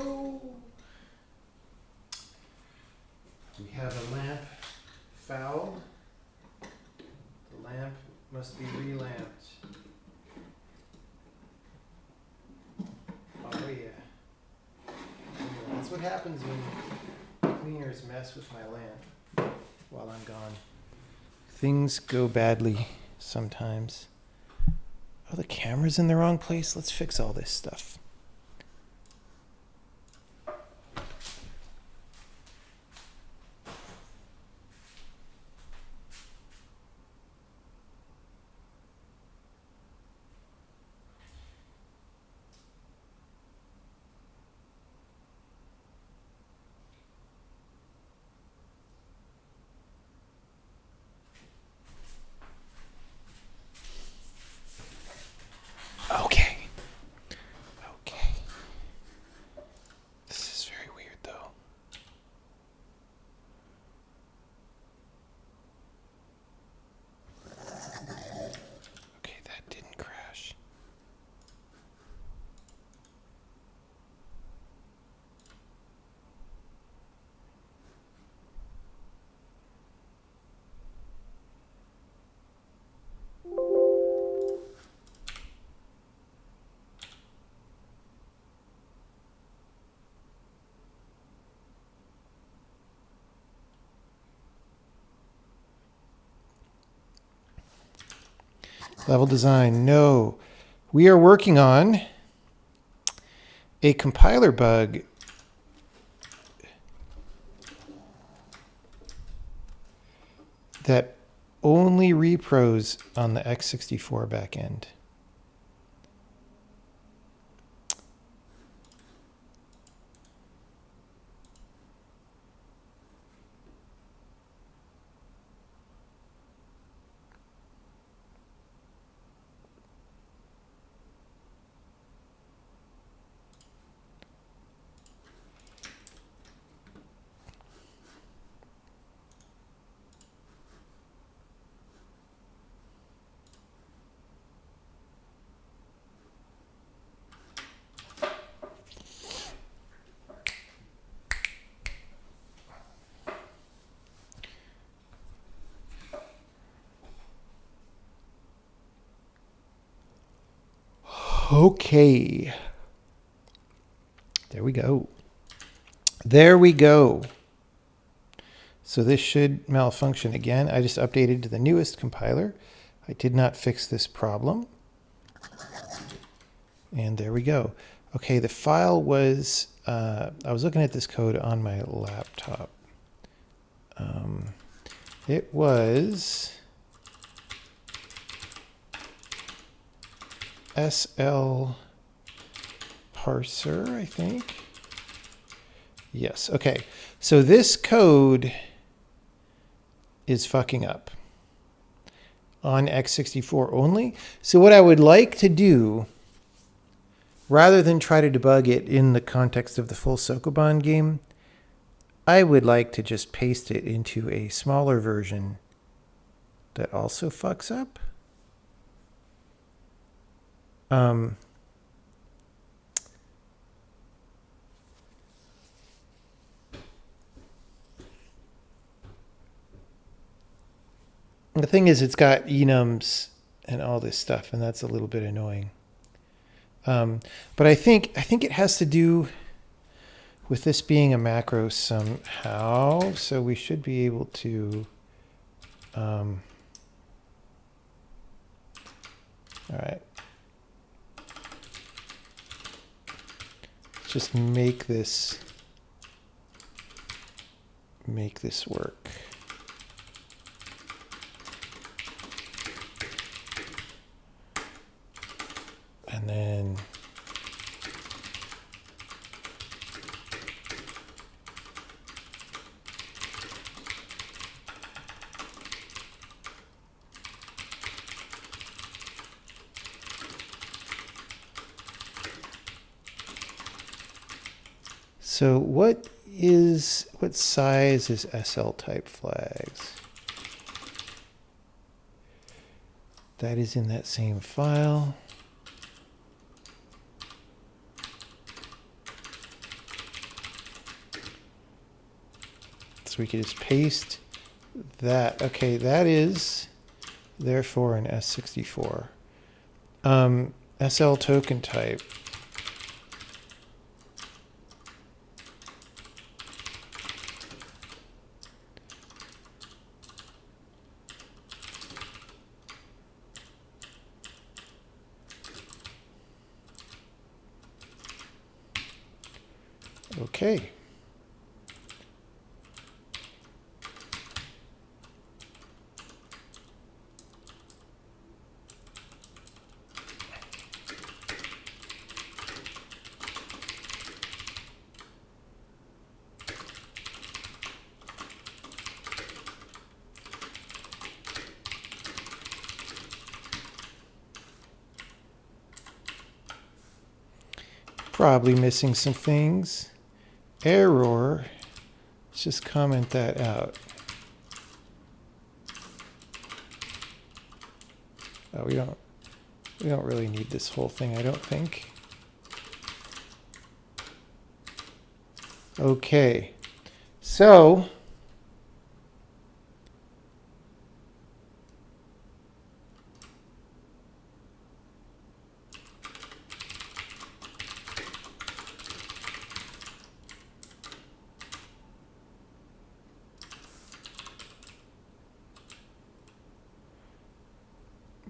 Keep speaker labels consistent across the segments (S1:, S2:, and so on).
S1: no! We have a lamp fouled. The lamp must be relamped. Oh yeah. That's what happens when cleaners mess with my lamp while I'm gone. Things go badly sometimes. Oh, the camera's in the wrong place. Let's fix all this stuff. Okay. Okay. This is very weird, though. Okay, that didn't crash. Level design, no. We are working on a compiler bug that only repros on the x64 backend. Okay. There we go. There we go. So this should malfunction again. I just updated to the newest compiler. I did not fix this problem. And there we go. Okay, the file was, I was looking at this code on my laptop. It was SL parser, I think. Yes, okay. So this code is fucking up on x64 only. So what I would like to do, rather than try to debug it in the context of the full Sokoban game, I would like to just paste it into a smaller version that also fucks up. The thing is, it's got enums and all this stuff, and that's a little bit annoying. But I think it has to do with this being a macro somehow, so we should be able to. All right. Just make this work. And then so what size is SL type flags? That is in that same file. we could just paste that. Okay, that is therefore an S64. SL token type. Okay. Probably missing some things. Error. Let's just comment that out. Oh, we don't really need this whole thing, I don't think. Okay. So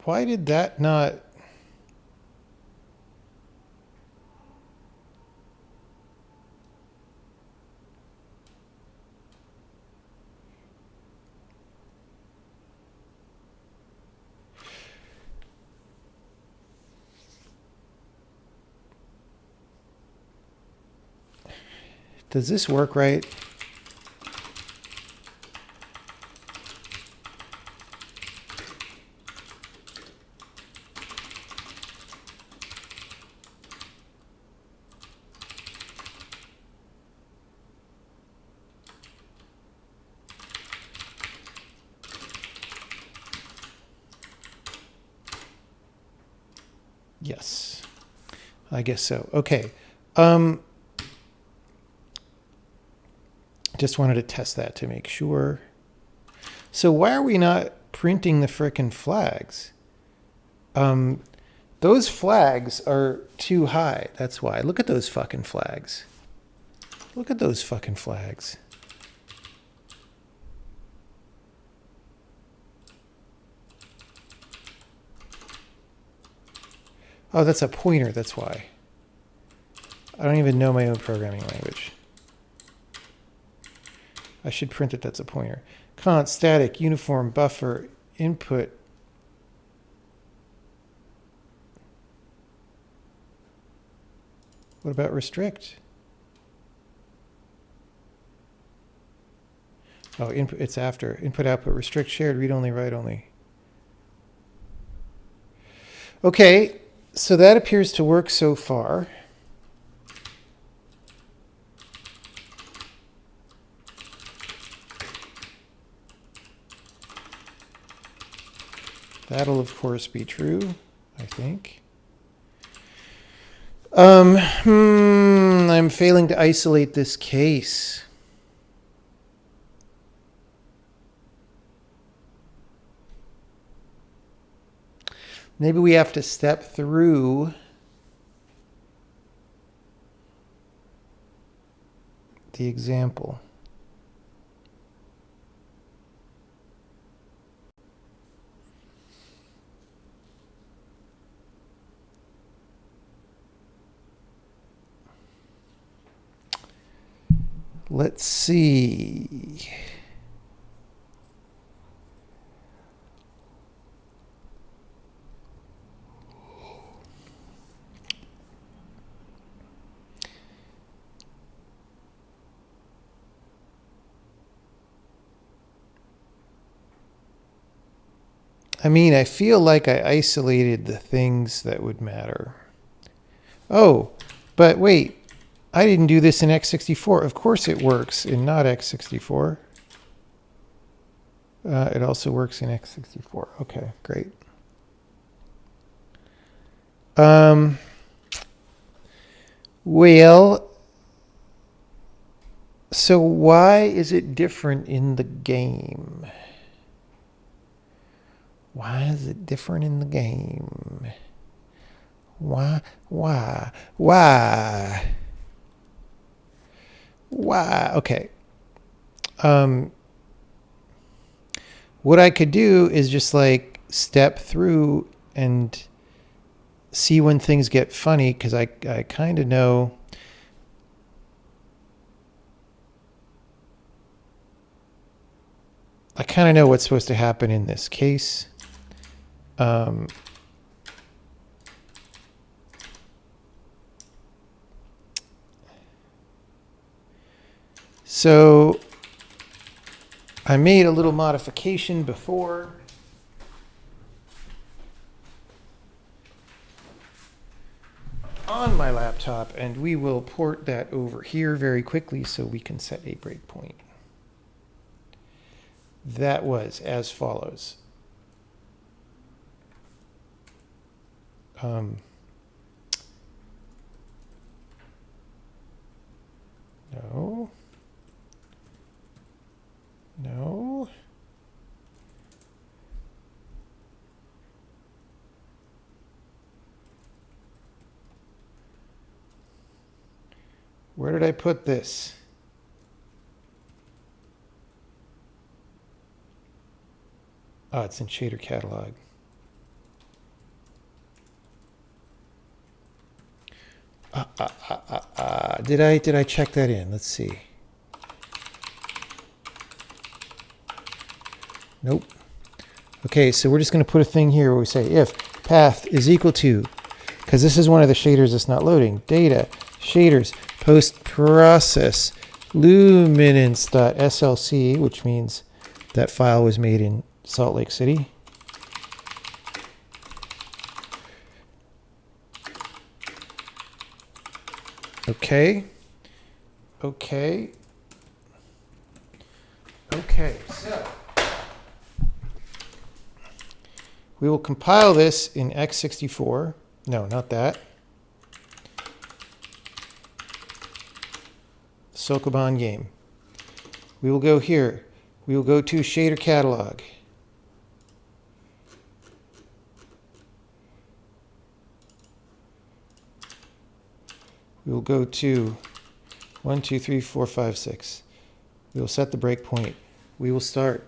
S1: why did that not? Does this work right? Yes, I guess so. Okay. Just wanted to test that to make sure. So why are we not printing the frickin' flags? Those flags are too high. That's why. Look at those fucking flags. Look at those fucking flags. Oh, that's a pointer. That's why. I don't even know my own programming language. I should print it. That's a pointer. Const static uniform buffer input. What about restrict? Oh, input. It's after input output restrict shared read only write only. Okay, so that appears to work so far. That'll, of course, be true, I think. I'm failing to isolate this case. Maybe we have to step through the example. Let's see. I mean, I feel like I isolated the things that would matter. Oh, but wait. I didn't do this in x64. Of course it works in not x64. It also works in x64. Okay, great. Well, So why is it different in the game? Why is it different in the game? Why? Okay. What I could do is just like step through and see when things get funny, because I kind of know. I kind of know what's supposed to happen in this case. So I made a little modification before. On my laptop, and we will port that over here very quickly so we can set a breakpoint. That was as follows. No. Where did I put this? Oh, it's in shader catalog. Did I check that in? Let's see. Nope. Okay, so we're just going to put a thing here where we say if path is equal to, because this is one of the shaders that's not loading, data, shaders, post-process, luminance.slc, which means that file was made in Salt Lake City. Okay. So we will compile this in x64. No, not that. Sokoban game. We will go here. We will go to shader catalog. We will go to 1, 2, 3, 4, 5, 6. We will set the breakpoint. We will start.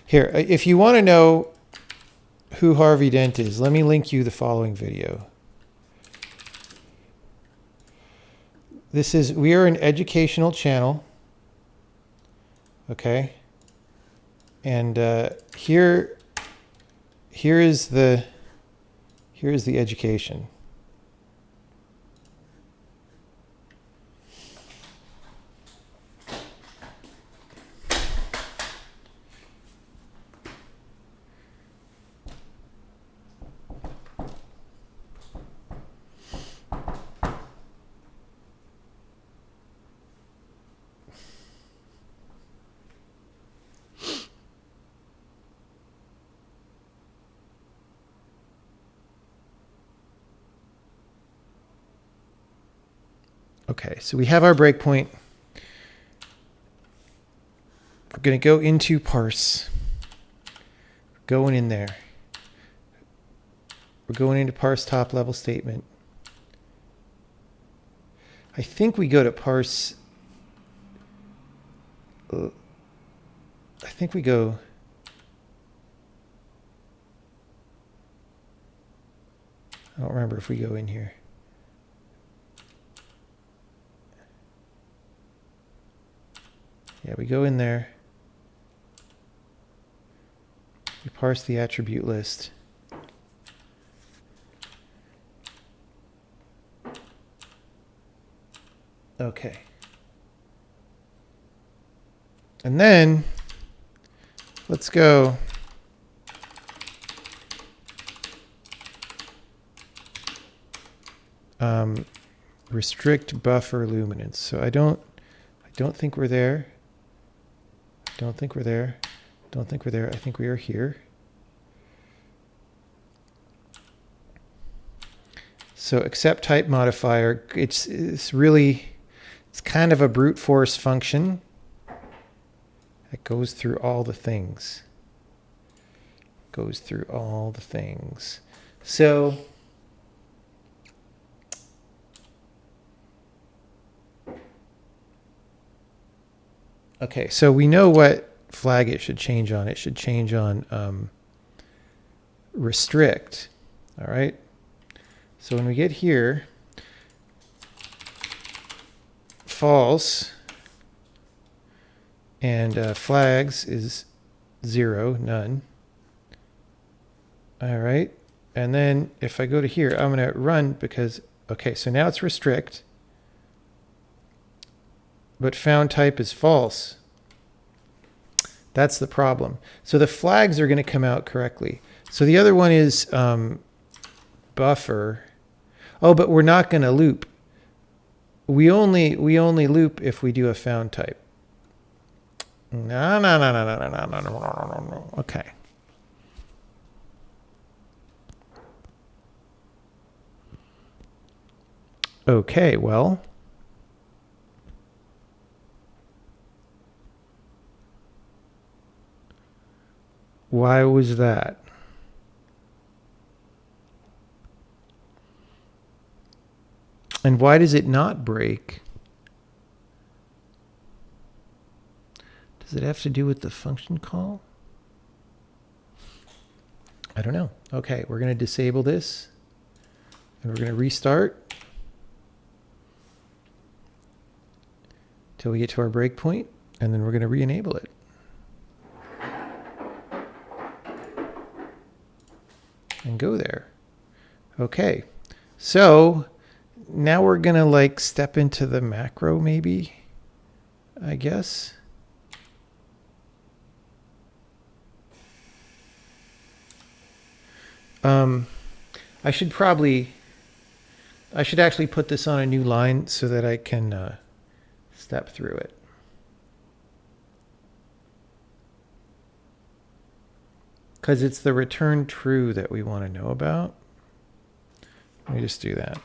S1: Here, if you want to know who Harvey Dent is, let me link you the following video. We are an educational channel. Okay. And here is the education. Okay, so we have our breakpoint. We're going to go into parse. Going in there. We're going into parse top level statement. I think we go to parse. I think we go. I don't remember if we go in here. Yeah, we go in there. We parse the attribute list. Okay. And then let's go restrict buffer luminance. So I don't think we're there. Don't think we're there. I think we are here. So accept type modifier. It's kind of a brute force function. It goes through all the things. Goes through all the things. So okay, so we know what flag it should change on. It should change on restrict. All right. So when we get here, false, and flags is 0, none. All right. And then if I go to here, I'm going to run because, okay, so now it's restrict, but found type is false. That's the problem. So the flags are going to come out correctly. So the other one is buffer. Oh, but we're not going to loop. We only loop if we do a found type. No. Okay. Okay, well. Why was that? And why does it not break? Does it have to do with the function call? I don't know. Okay, we're going to disable this. And we're going to restart till we get to our breakpoint. And then we're going to re-enable it. And go there. Okay, so now we're gonna like step into the macro maybe, I guess. I should actually put this on a new line so that I can step through it. Because it's the return true that we want to know about. Let me just do that.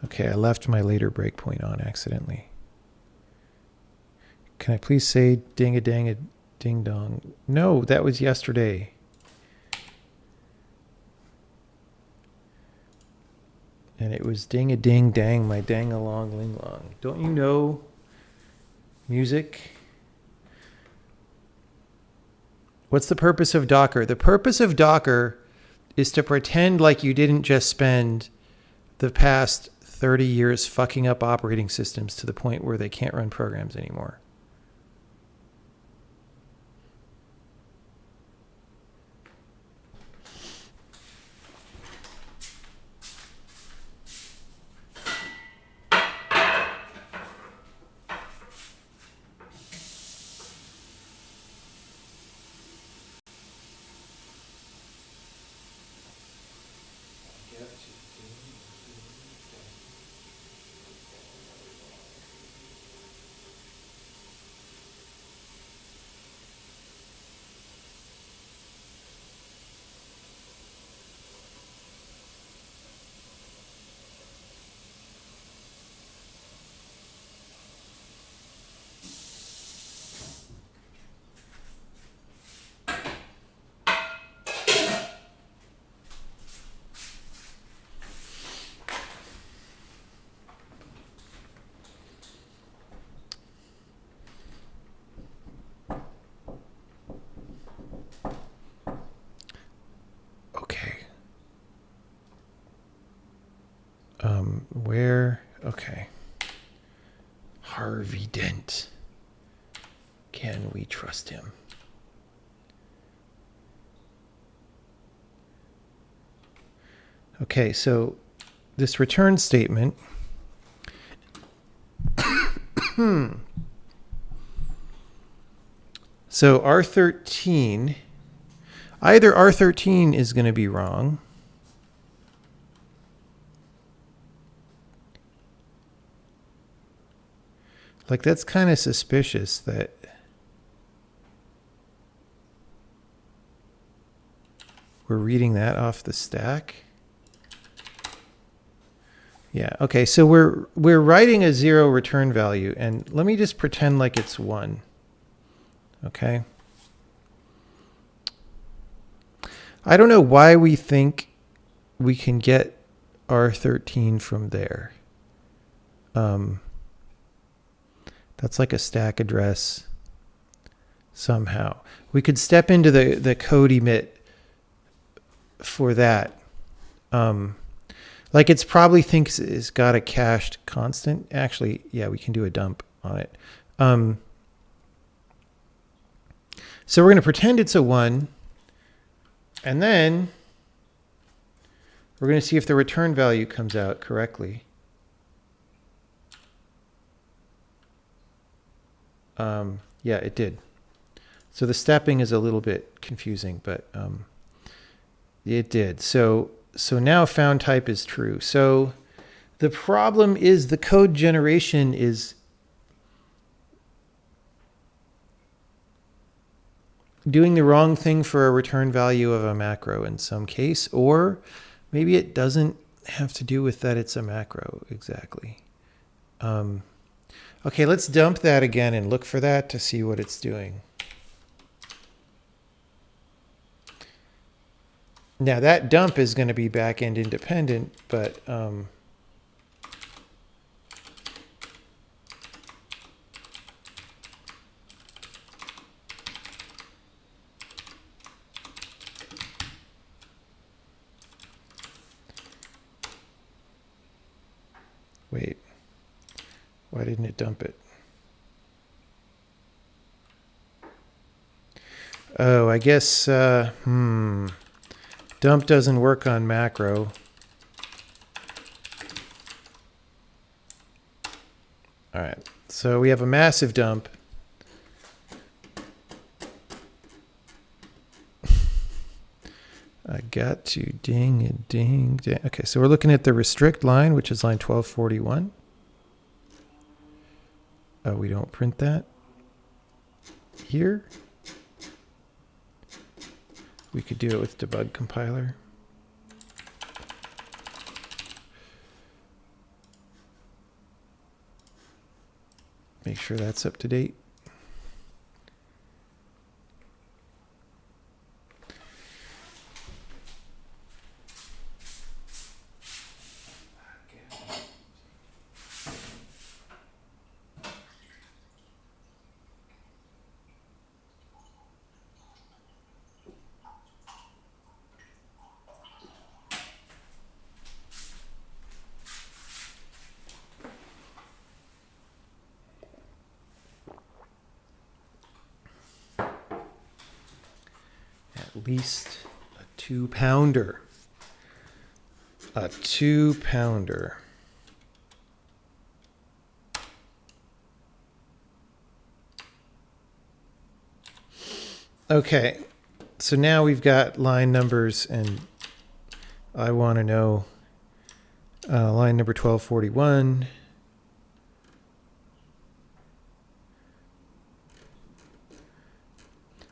S1: Okay, I left my later breakpoint on accidentally. Can I please say ding-a-dang-a-ding-dong? No, that was yesterday. And it was ding-a-ding-dang, my dang-a-long-ling-long. Don't you know music? What's the purpose of Docker? The purpose of Docker is to pretend like you didn't just spend the past 30 years fucking up operating systems to the point where they can't run programs anymore. Where? Okay. Harvey Dent. Can we trust him? Okay, so this return statement. So R13, either R13 is going to be wrong, like that's kind of suspicious that we're reading that off the stack. Yeah, okay, so we're writing a 0 return value, and let me just pretend like it's 1. Okay. I don't know why we think we can get R13 from there. That's like a stack address somehow. We could step into the code emit for that. Like it's probably thinks it's got a cached constant. Actually, yeah, we can do a dump on it. So we're going to pretend it's a 1, and then we're going to see if the return value comes out correctly. Yeah, it did. So the stepping is a little bit confusing, but it did. So now found type is true. So the problem is the code generation is doing the wrong thing for a return value of a macro in some case, or maybe it doesn't have to do with that it's a macro exactly. Okay, let's dump that again and look for that to see what it's doing. Now that dump is going to be backend independent, but wait, why didn't it dump it? Oh, I guess, dump doesn't work on macro. All right, so we have a massive dump. I got to ding and ding, ding. Okay, so we're looking at the restrict line, which is line 1241. Oh, we don't print that here. We could do it with debug compiler. Make sure that's up to date. At least a 2-pounder. A 2-pounder. Okay, so now we've got line numbers, and I want to know line number 1241.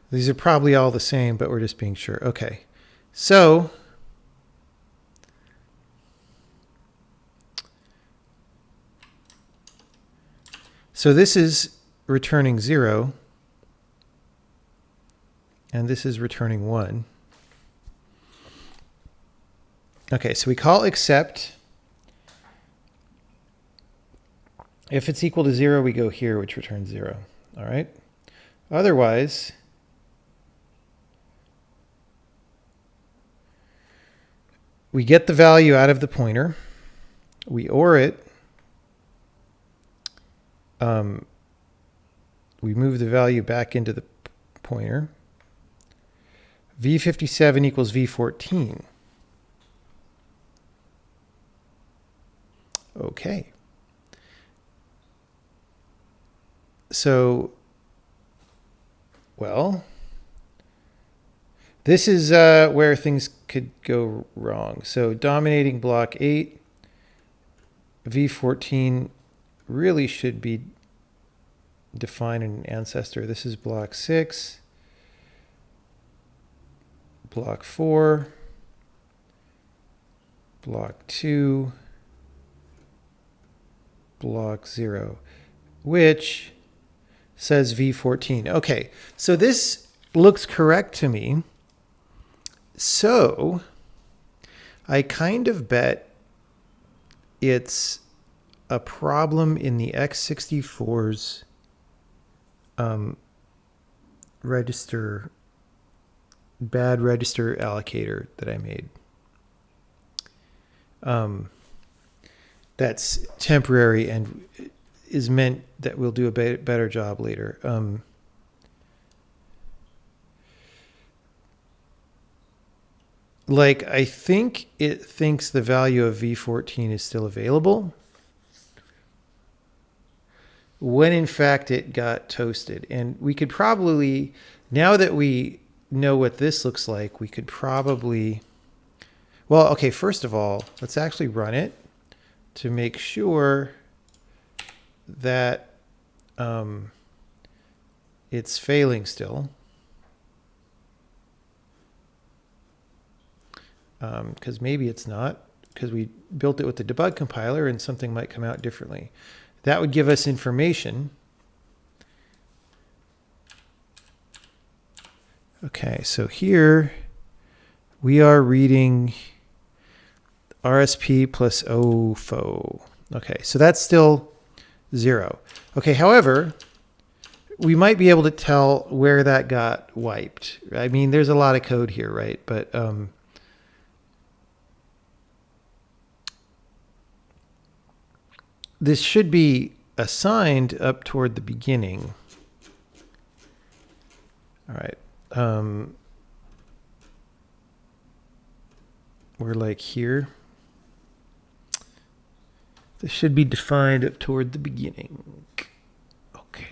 S1: These are probably all the same, but we're just being sure. Okay, so this is returning 0, and this is returning 1. Okay, so we call except. If it's equal to 0, we go here, which returns 0. All right. Otherwise, we get the value out of the pointer. We OR it. We move the value back into the pointer. V57 equals V14. Okay. So, well, this is where things could go wrong. So dominating block 8, V14 really should be defined in ancestor. This is block 6, block 4, block 2, block 0, which says V14. Okay, so this looks correct to me. So I kind of bet it's a problem in the x64's register, bad register allocator that I made. That's temporary and is meant that we'll do a better job later. Like, I think it thinks the value of V14 is still available, when in fact it got toasted. And we could probably, now that we know what this looks like, we could probably, well, okay, first of all, let's actually run it to make sure that it's failing still. Because maybe it's not, because we built it with the debug compiler and something might come out differently. That would give us information. Okay, so here we are reading RSP plus OFO. Okay, so that's still 0. Okay, however, we might be able to tell where that got wiped. I mean, there's a lot of code here, right? But this should be assigned up toward the beginning. All right. We're like here. This should be defined up toward the beginning. Okay.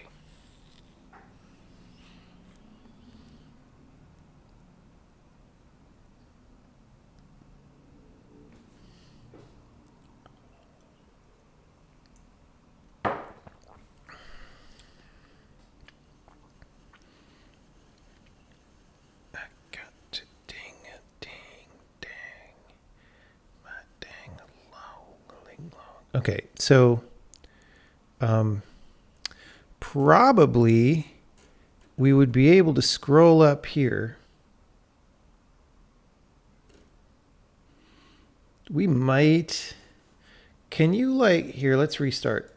S1: Okay, so probably we would be able to scroll up here. We might. Can you like, here, let's restart.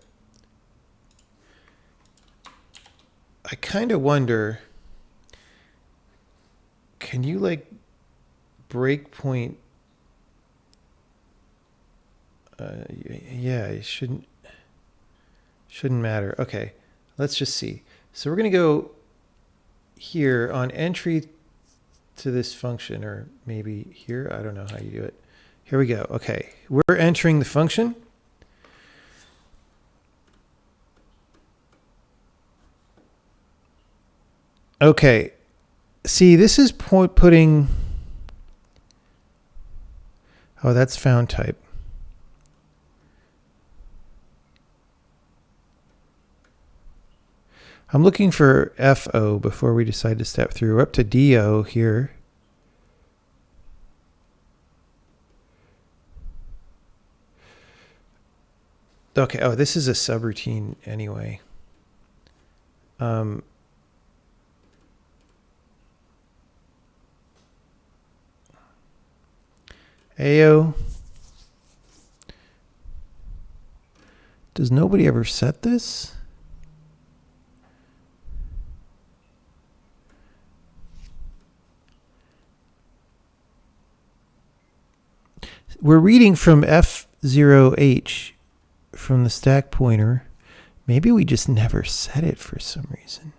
S1: I kind of wonder, can you like breakpoint? Yeah, it shouldn't matter. Okay, let's just see. So we're going to go here on entry to this function, or maybe here. I don't know how you do it. Here we go. Okay, we're entering the function. Okay, see, this is putting, oh, that's found type. I'm looking for FO before we decide to step through. We're up to DO here. Okay, oh, this is a subroutine anyway. AO. Does nobody ever set this? We're reading from F0H from the stack pointer. Maybe we just never set it for some reason.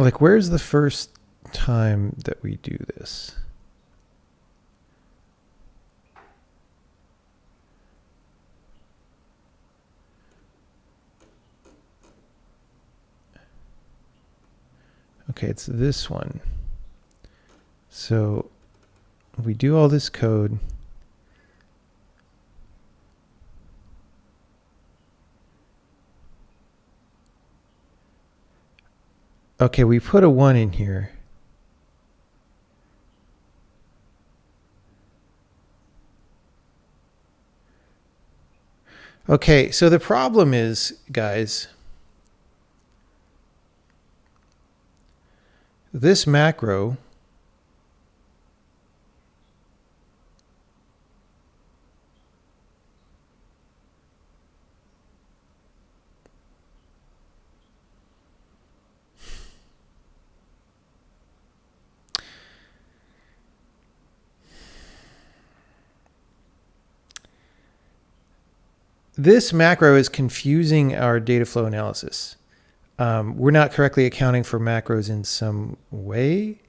S1: like, where's the first time that we do this? Okay, it's this one. So we do all this code. Okay, we put a 1 in here. Okay, so the problem is, guys, this macro is confusing our data flow analysis. We're not correctly accounting for macros in some way?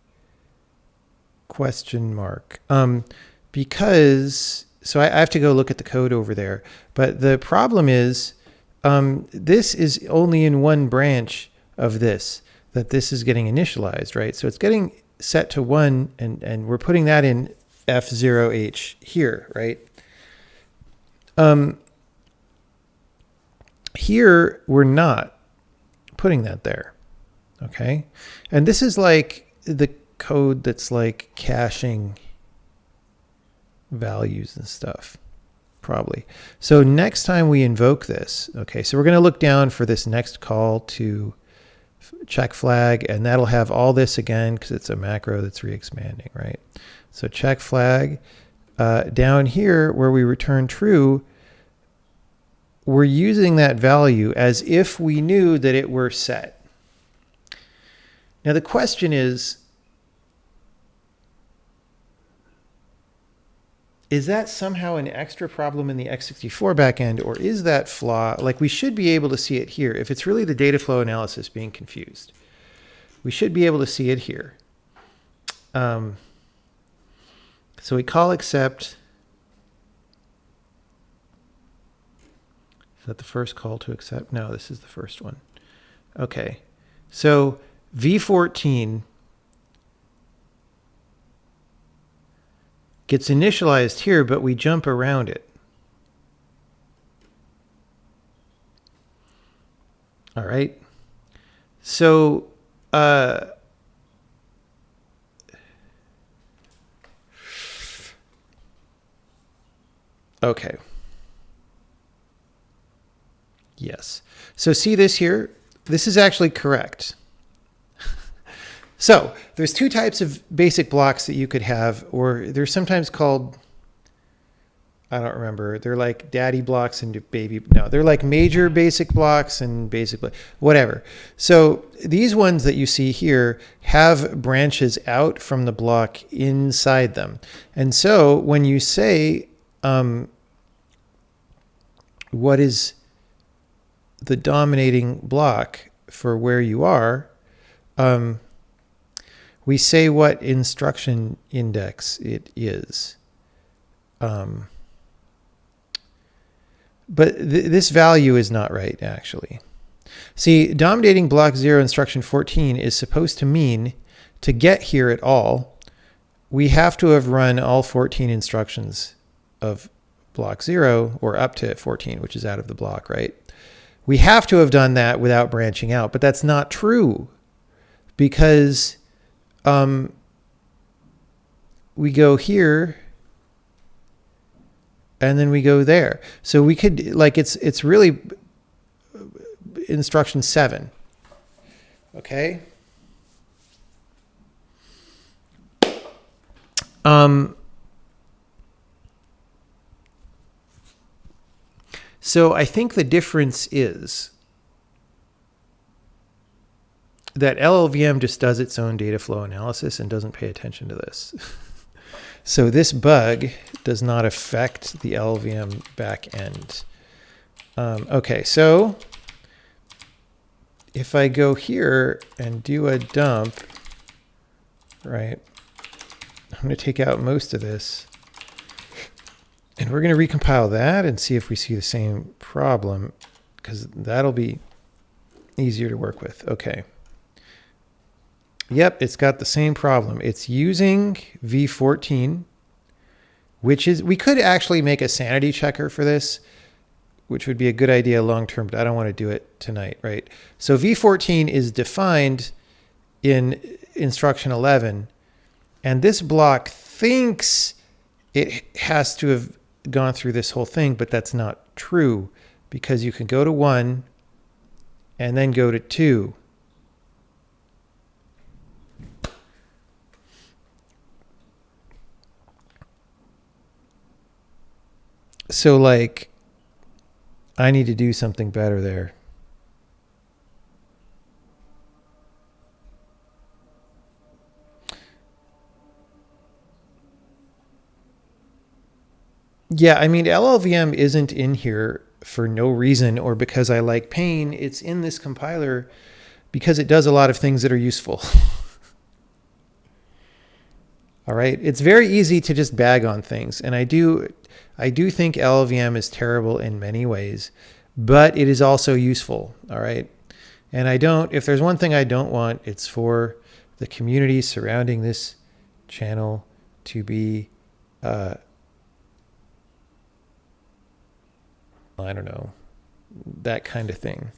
S1: Question mark. Because, so I have to go look at the code over there. But the problem is, this is only in one branch of this, that this is getting initialized, right? So it's getting set to 1, and we're putting that in F0H here, right? Here, we're not putting that there, okay? And this is like the code that's like caching values and stuff, probably. So next time we invoke this, okay, so we're going to look down for this next call to check flag, and that'll have all this again because it's a macro that's re-expanding, right? So check flag, down here where we return true, we're using that value as if we knew that it were set. Now the question is that somehow an extra problem in the x64 backend, or is that flaw? Like, we should be able to see it here. If it's really the data flow analysis being confused, we should be able to see it here. So we call accept. Is that the first call to accept? No, this is the first one. Okay. So V14 gets initialized here, but we jump around it. All right. So, okay. Yes. So see this here? This is actually correct. So there's two types of basic blocks that you could have, or they're sometimes called, I don't remember. They're like daddy blocks and baby. No, they're like major basic blocks and basic, whatever. So these ones that you see here have branches out from the block inside them. And so when you say, what is the dominating block for where you are, we say what instruction index it is. But this value is not right, actually. See, dominating block 0 instruction 14 is supposed to mean to get here at all, we have to have run all 14 instructions of block 0, or up to 14, which is out of the block, right? We have to have done that without branching out, but that's not true, because we go here and then we go there. So we could, like, it's really instruction 7. Okay. So I think the difference is that LLVM just does its own data flow analysis and doesn't pay attention to this. So this bug does not affect the LLVM backend. Okay, so if I go here and do a dump, right, I'm going to take out most of this. And we're going to recompile that and see if we see the same problem, because that'll be easier to work with. Okay. Yep, it's got the same problem. It's using V14, which is, we could actually make a sanity checker for this, which would be a good idea long-term, but I don't want to do it tonight, right? So V14 is defined in instruction 11, and this block thinks it has to have gone through this whole thing, but that's not true, because you can go to 1 and then go to 2. So like, I need to do something better there. Yeah, I mean, LLVM isn't in here for no reason or because I like pain. It's in this compiler because it does a lot of things that are useful. All right. It's very easy to just bag on things. And I do think LLVM is terrible in many ways, but it is also useful. All right. And if there's one thing I don't want, it's for the community surrounding this channel to be, I don't know, that kind of thing.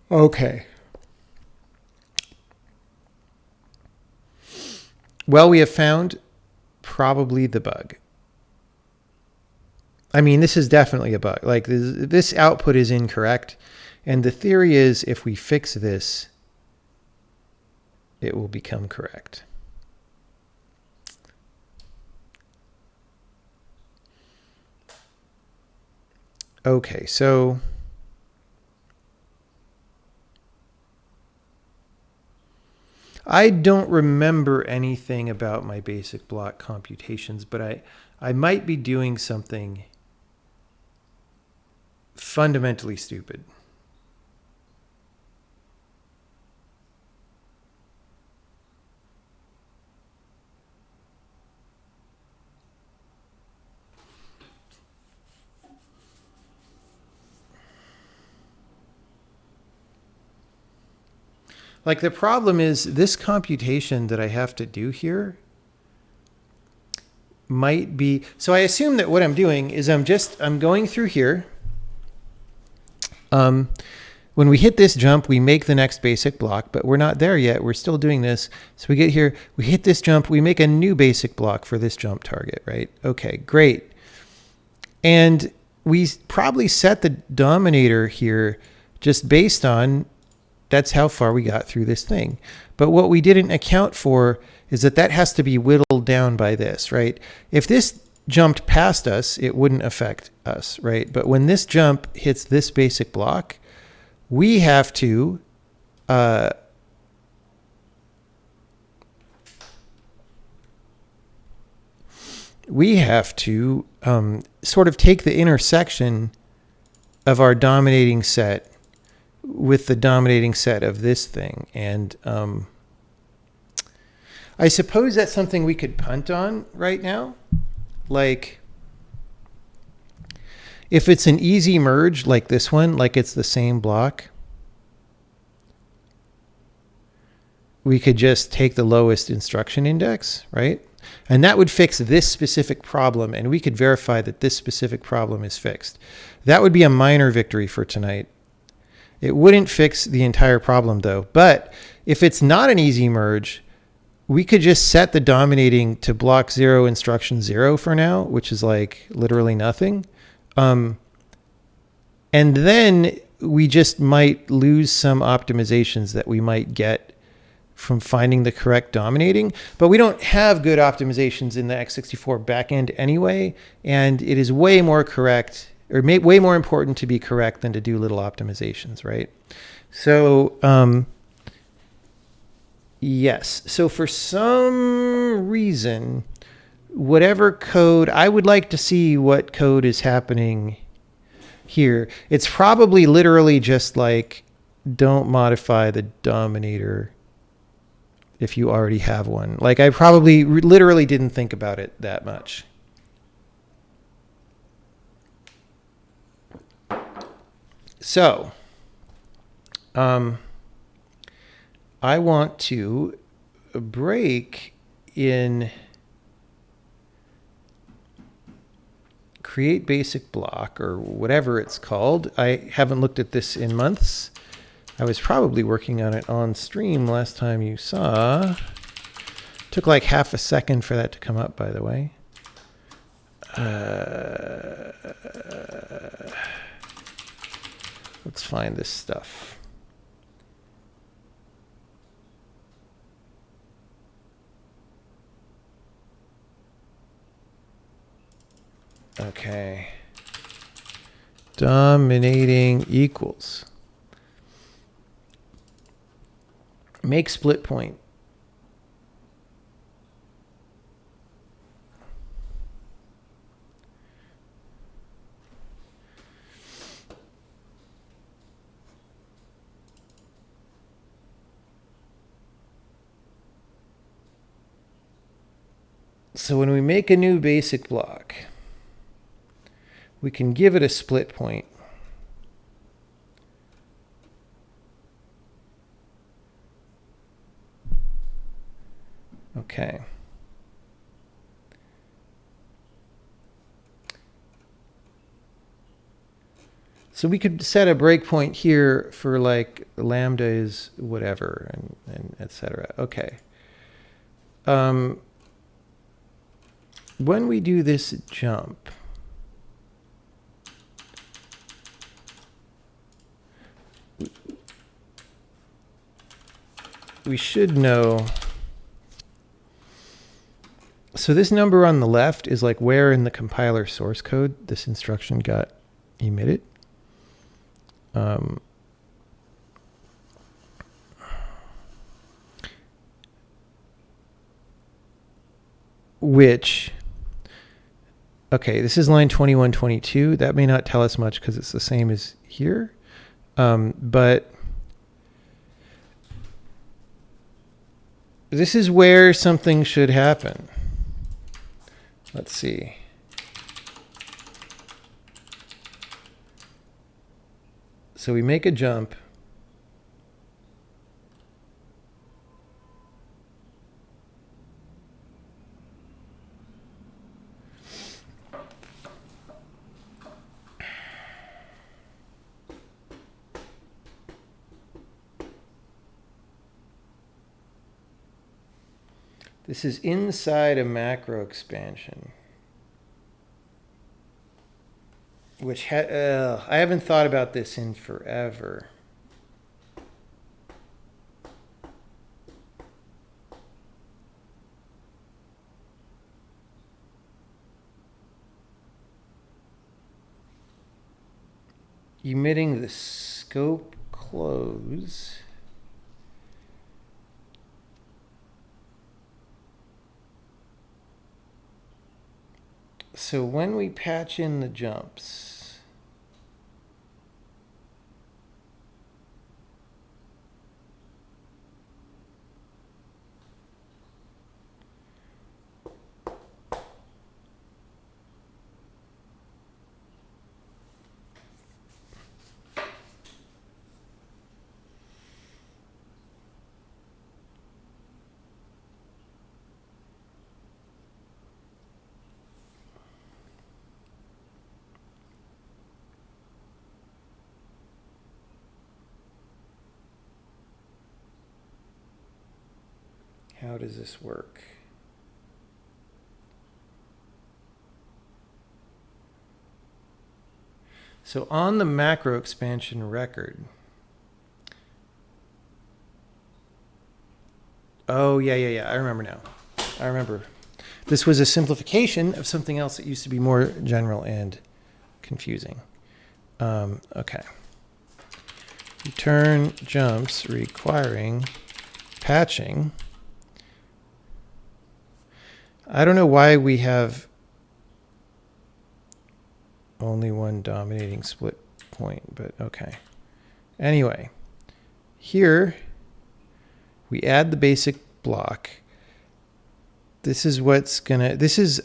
S1: Okay. Well, we have found probably the bug. I mean, this is definitely a bug. Like this output is incorrect. And the theory is if we fix this, it will become correct. Okay, so I don't remember anything about my basic block computations, but I might be doing something fundamentally stupid. Like the problem is this computation that I have to do here might be, so I assume that what I'm doing is I'm going through here. When we hit this jump, we make the next basic block, but we're not there yet. We're still doing this. So we get here, we hit this jump, we make a new basic block for this jump target, right? Okay, great. And we probably set the dominator here just based on that's how far we got through this thing. But what we didn't account for is that has to be whittled down by this, right? If this jumped past us, it wouldn't affect us, right? But when this jump hits this basic block, we have to sort of take the intersection of our dominating set with the dominating set of this thing. And I suppose that's something we could punt on right now. Like if it's an easy merge like this one, like it's the same block, we could just take the lowest instruction index, right? And that would fix this specific problem, and we could verify that this specific problem is fixed. That would be a minor victory for tonight. It wouldn't fix the entire problem though. But if it's not an easy merge, we could just set the dominating to block 0, instruction 0 for now, which is like literally nothing. And then we just might lose some optimizations that we might get from finding the correct dominating. But we don't have good optimizations in the x64 backend anyway. And it is way more correct, or way more important to be correct than to do little optimizations, right? So, yes. So for some reason, whatever code, I would like to see what code is happening here. It's probably literally just like, don't modify the dominator if you already have one. Like I probably literally didn't think about it that much. So, I want to break in create basic block or whatever it's called. I haven't looked at this in months. I was probably working on it on stream last time you saw. Took like half a second for that to come up, by the way. Let's find this stuff. Okay. Dominating equals. Make split point. So when we make a new basic block, we can give it a split point. Okay. So we could set a breakpoint here for like lambda is whatever and et cetera. Okay. When we do this jump, we should know. So this number on the left is like where in the compiler source code this instruction got emitted. Which, okay, this is line 2122. That may not tell us much because it's the same as here. But this is where something should happen. Let's see. So we make a jump. This is inside a macro expansion, which I haven't thought about this in forever. Emitting the scope close. So when we patch in the jumps, how does this work? So on the macro expansion record, oh, yeah. I remember now. I remember. This was a simplification of something else that used to be more general and confusing. Okay. Return jumps requiring patching. I don't know why we have only one dominating split point, but okay. Anyway, here we add the basic block. This is what's gonna, this is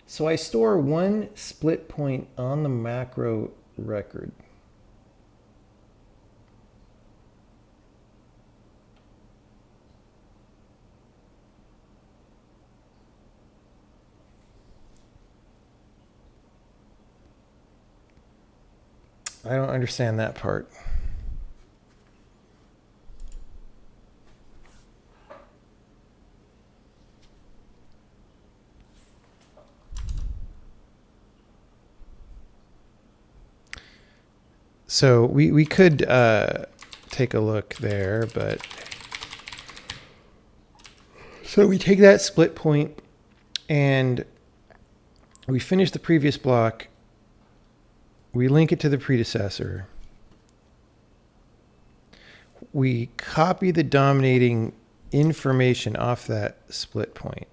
S1: so I store one split point on the macro record. I don't understand that part. So we could take a look there, but so we take that split point and we finish the previous block. We link it to the predecessor. We copy the dominating information off that split point.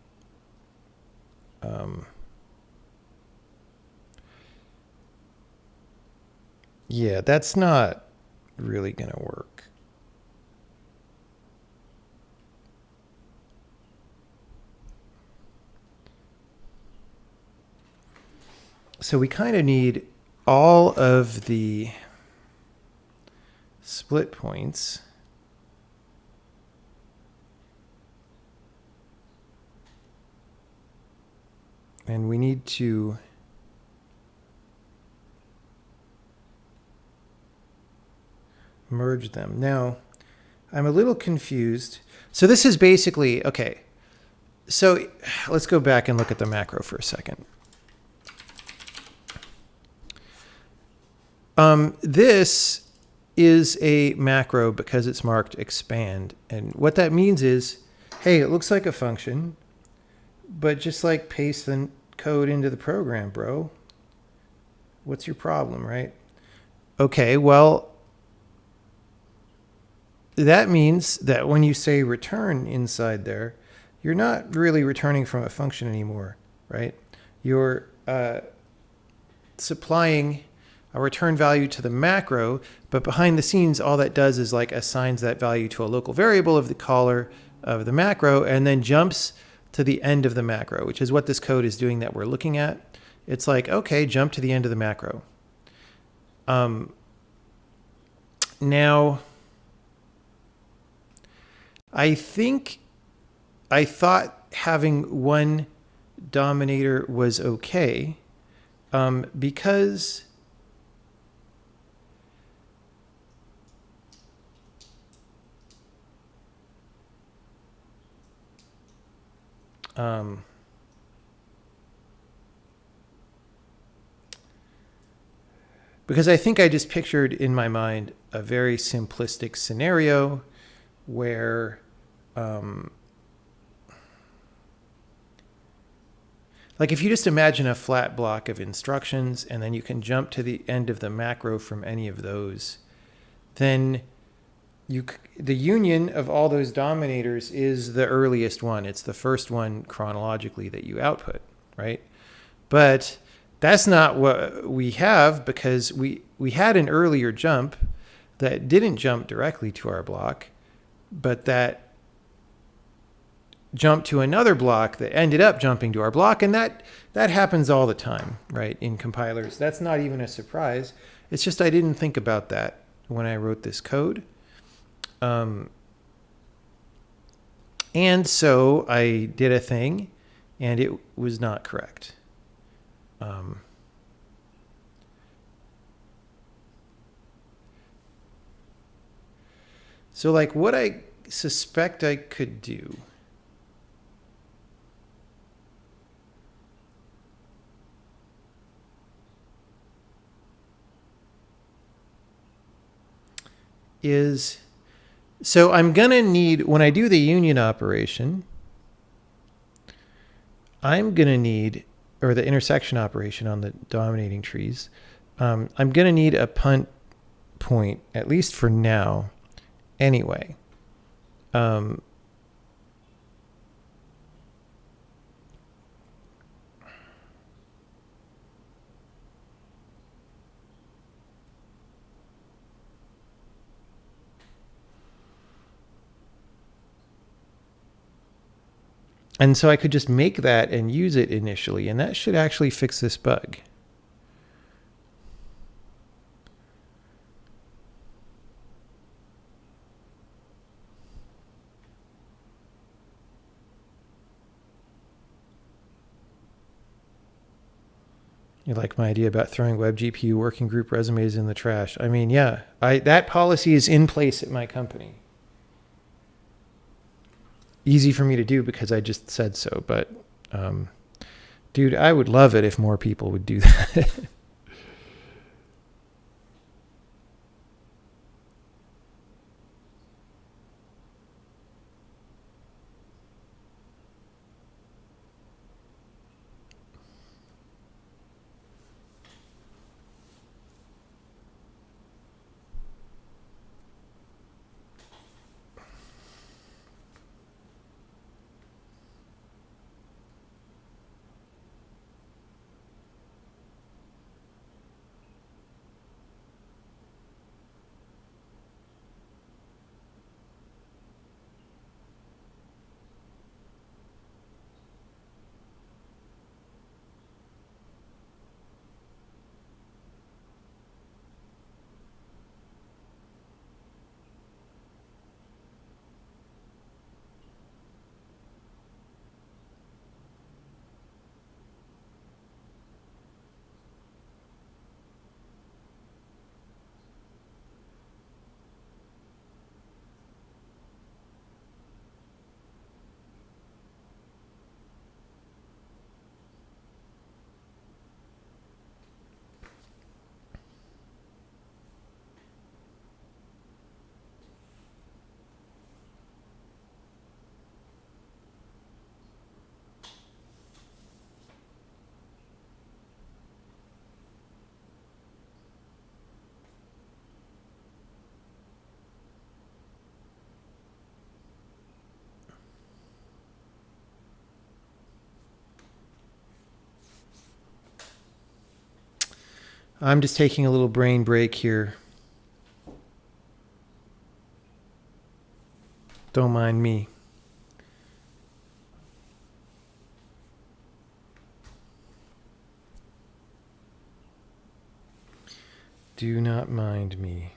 S1: Yeah, that's not really going to work. So we kind of need all of the split points. And we need to merge them. Now, I'm a little confused. So this is basically, okay. So let's go back and look at the macro for a second. This is a macro because it's marked expand. And what that means is, hey, it looks like a function, but just like paste the code into the program, bro. What's your problem, right? Okay, well, that means that when you say return inside there, you're not really returning from a function anymore, right? You're supplying a return value to the macro, but behind the scenes, all that does is like assigns that value to a local variable of the caller of the macro and then jumps to the end of the macro, which is what this code is doing that we're looking at. It's like, okay, jump to the end of the macro. Now, I thought having one dominator was okay because I think I just pictured in my mind a very simplistic scenario where like if you just imagine a flat block of instructions and then you can jump to the end of the macro from any of those, then the union of all those dominators is the earliest one. It's the first one chronologically that you output, right? But that's not what we have because we had an earlier jump that didn't jump directly to our block, but that jumped to another block that ended up jumping to our block. And that happens all the time, right? In compilers. That's not even a surprise. It's just I didn't think about that when I wrote this code. And so I did a thing and it was not correct. So like what I suspect I could do is, so I'm going to need, when I do the union operation, I'm going to need, or the intersection operation on the dominating trees, I'm going to need a punt point, at least for now, anyway. And so I could just make that and use it initially, and that should actually fix this bug. You like my idea about throwing web GPU working group resumes in the trash? I mean, yeah, that policy is in place at my company. Easy for me to do because I just said so, but dude, I would love it if more people would do that. I'm just taking a little brain break here. Don't mind me. Do not mind me.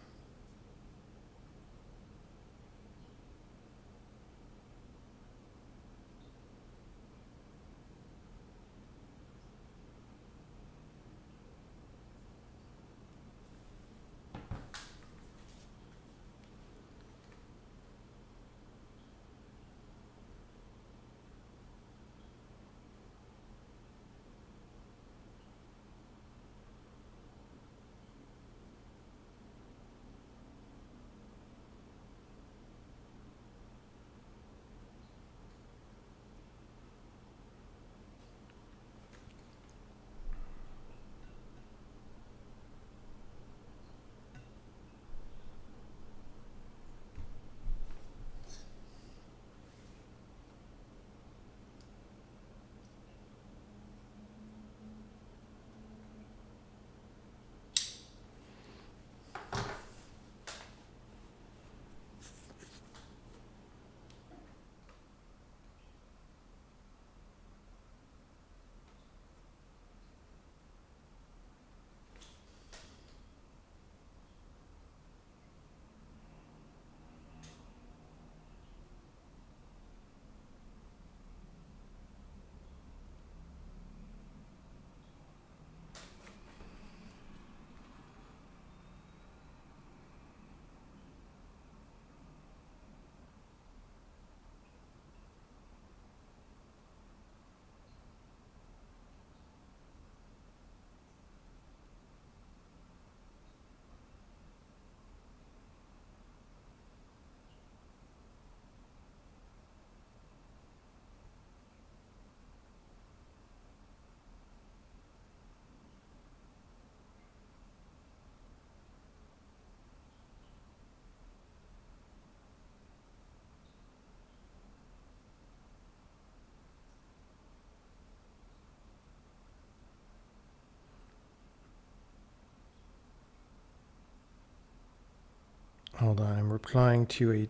S1: Hold on, I'm replying to a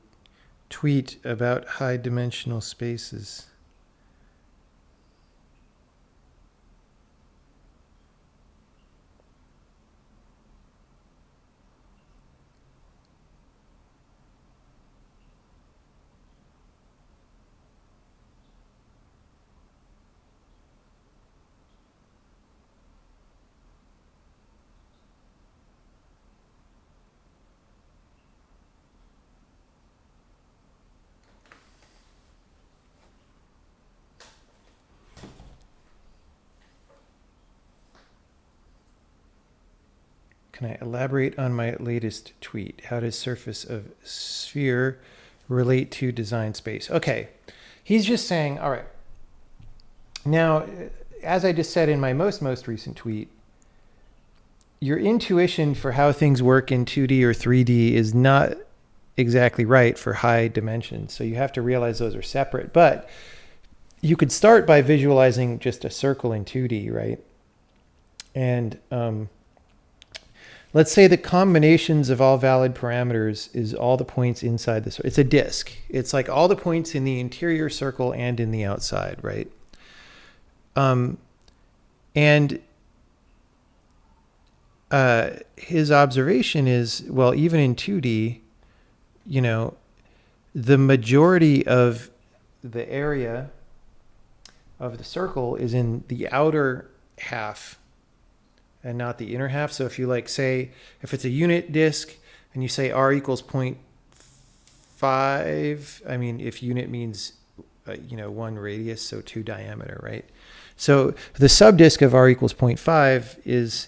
S1: tweet about high dimensional spaces. Can I elaborate on my latest tweet? How does surface of sphere relate to design space? Okay, he's just saying, all right. Now, as I just said in my most recent tweet, your intuition for how things work in 2D or 3D is not exactly right for high dimensions. So you have to realize those are separate. But you could start by visualizing just a circle in 2D, right? And let's say the combinations of all valid parameters is all the points inside the circle. It's a disk. It's like all the points in the interior circle and in the outside, right? And his observation is, well, even in 2D, you know, the majority of the area of the circle is in the outer half and not the inner half. So if you like say, if it's a unit disk and you say r equals 0.5, I mean, if unit means, one radius, so 2 diameter, right? So the subdisk of r equals 0.5 is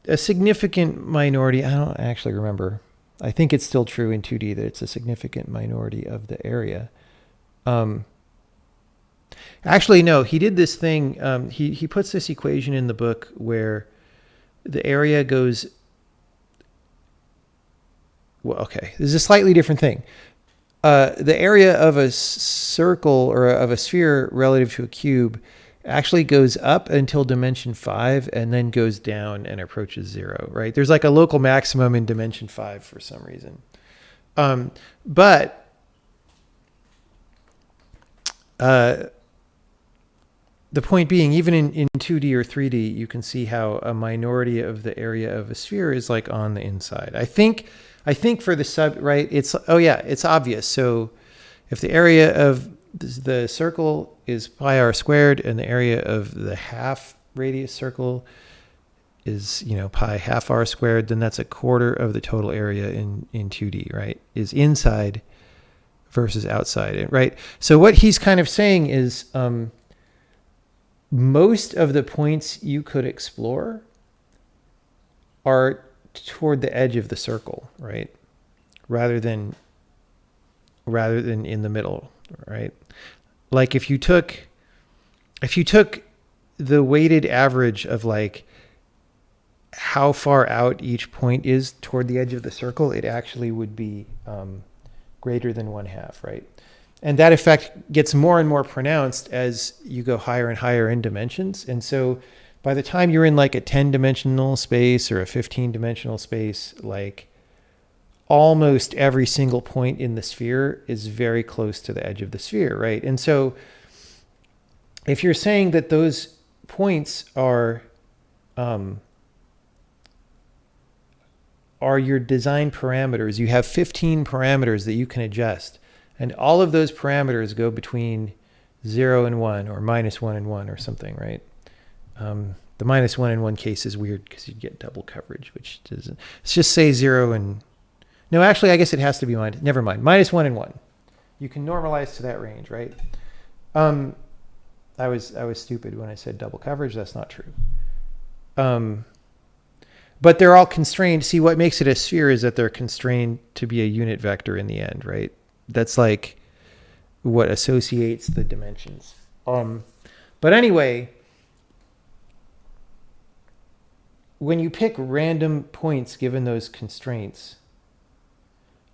S1: a significant minority. I don't actually remember. I think it's still true in 2D that it's a significant minority of the area. Actually, no, he did this thing. He puts this equation in the book where the area goes, well, okay, this is a slightly different thing. The area of a circle or of a sphere relative to a cube actually goes up until dimension 5 and then goes down and approaches 0, right? There's like a local maximum in dimension 5 for some reason. But the point being, even in 2D or 3D, you can see how a minority of the area of a sphere is like on the inside. I think for the sub, right, it's obvious. So if the area of the circle is pi r squared and the area of the half radius circle is, pi half r squared, then that's a quarter of the total area in 2D, right, is inside versus outside, right? So what he's kind of saying is most of the points you could explore are toward the edge of the circle, right? Rather than in the middle, right? Like if you took the weighted average of like how far out each point is toward the edge of the circle, it actually would be greater than 1/2, right? And that effect gets more and more pronounced as you go higher and higher in dimensions. And so by the time you're in like a 10-dimensional space or a 15-dimensional space, like almost every single point in the sphere is very close to the edge of the sphere, right? And so if you're saying that those points are your design parameters, you have 15 parameters that you can adjust, and all of those parameters go between 0 and 1 or -1 and 1 or something, right? The -1 and 1 case is weird because you get double coverage, which doesn't. Let's just say 0 and... No, actually, I guess it has to be never mind. -1 and 1. You can normalize to that range, right? I was stupid when I said double coverage. That's not true. But they're all constrained. See, what makes it a sphere is that they're constrained to be a unit vector in the end, right? That's like what associates the dimensions. But anyway, when you pick random points given those constraints,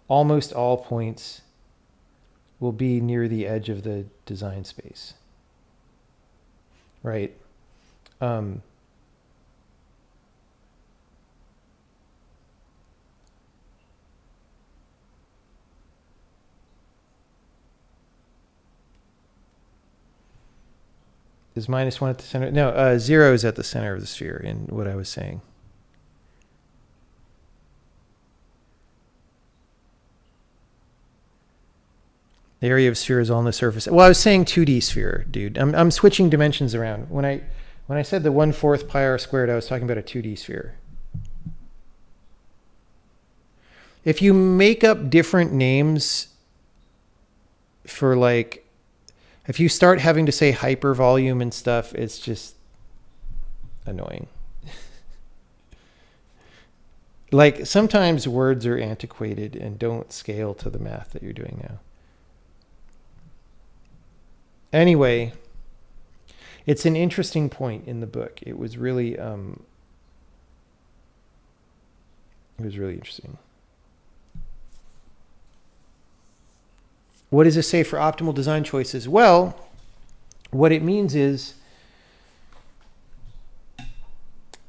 S1: almost all points will be near the edge of the design space, right? Is -1 at the center? No, 0 is at the center of the sphere in what I was saying. The area of sphere is all on the surface. Well, I was saying 2D sphere, dude. I'm switching dimensions around. When I said the 1/4 pi r squared, I was talking about a 2D sphere. If you make up different names for like, if you start having to say hypervolume and stuff, it's just annoying. Like sometimes words are antiquated and don't scale to the math that you're doing now. Anyway, it's an interesting point in the book. It was really interesting. What does it say for optimal design choices? Well, what it means is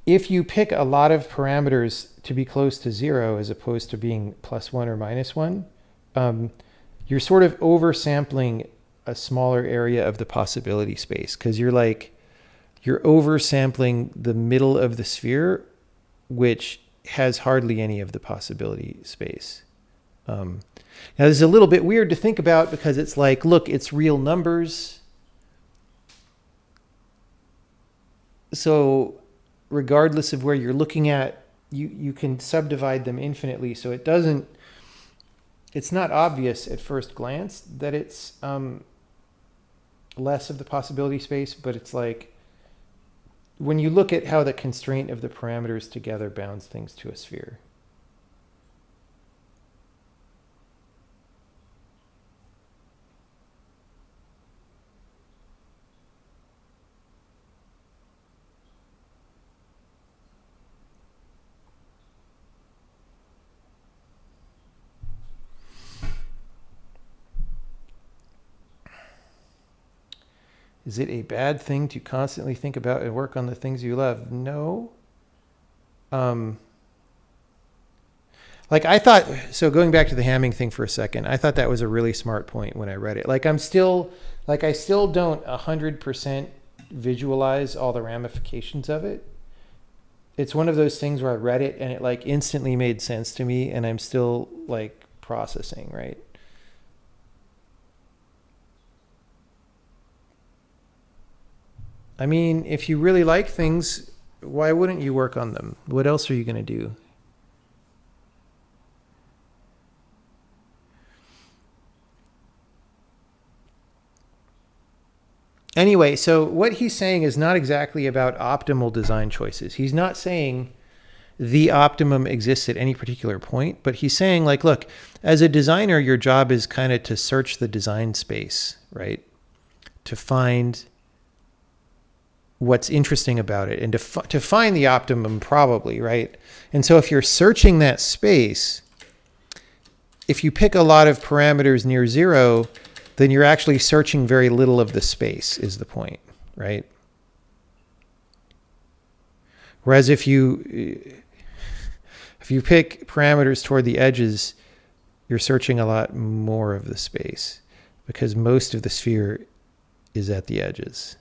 S1: if you pick a lot of parameters to be close to 0 as opposed to being +1 or -1, you're sort of oversampling a smaller area of the possibility space, because you're oversampling the middle of the sphere, which has hardly any of the possibility space. Now this is a little bit weird to think about, because it's like, look, it's real numbers. So regardless of where you're looking at, you can subdivide them infinitely. So it's not obvious at first glance that it's less of the possibility space, but it's like when you look at how the constraint of the parameters together bounds things to a sphere. Is it a bad thing to constantly think about and work on the things you love? No. Like I thought, so going back to the Hamming thing for a second, I thought that was a really smart point when I read it. Like I still don't 100% visualize all the ramifications of it. It's one of those things where I read it and it like instantly made sense to me, and I'm still like processing, right? I mean, if you really like things, why wouldn't you work on them? What else are you going to do? Anyway, so what he's saying is not exactly about optimal design choices. He's not saying the optimum exists at any particular point, but he's saying like, look, as a designer, your job is kind of to search the design space, right? To find what's interesting about it and to find the optimum probably, right? And so if you're searching that space, if you pick a lot of parameters near 0, then you're actually searching very little of the space is the point, right? Whereas if you pick parameters toward the edges, you're searching a lot more of the space because most of the sphere is at the edges.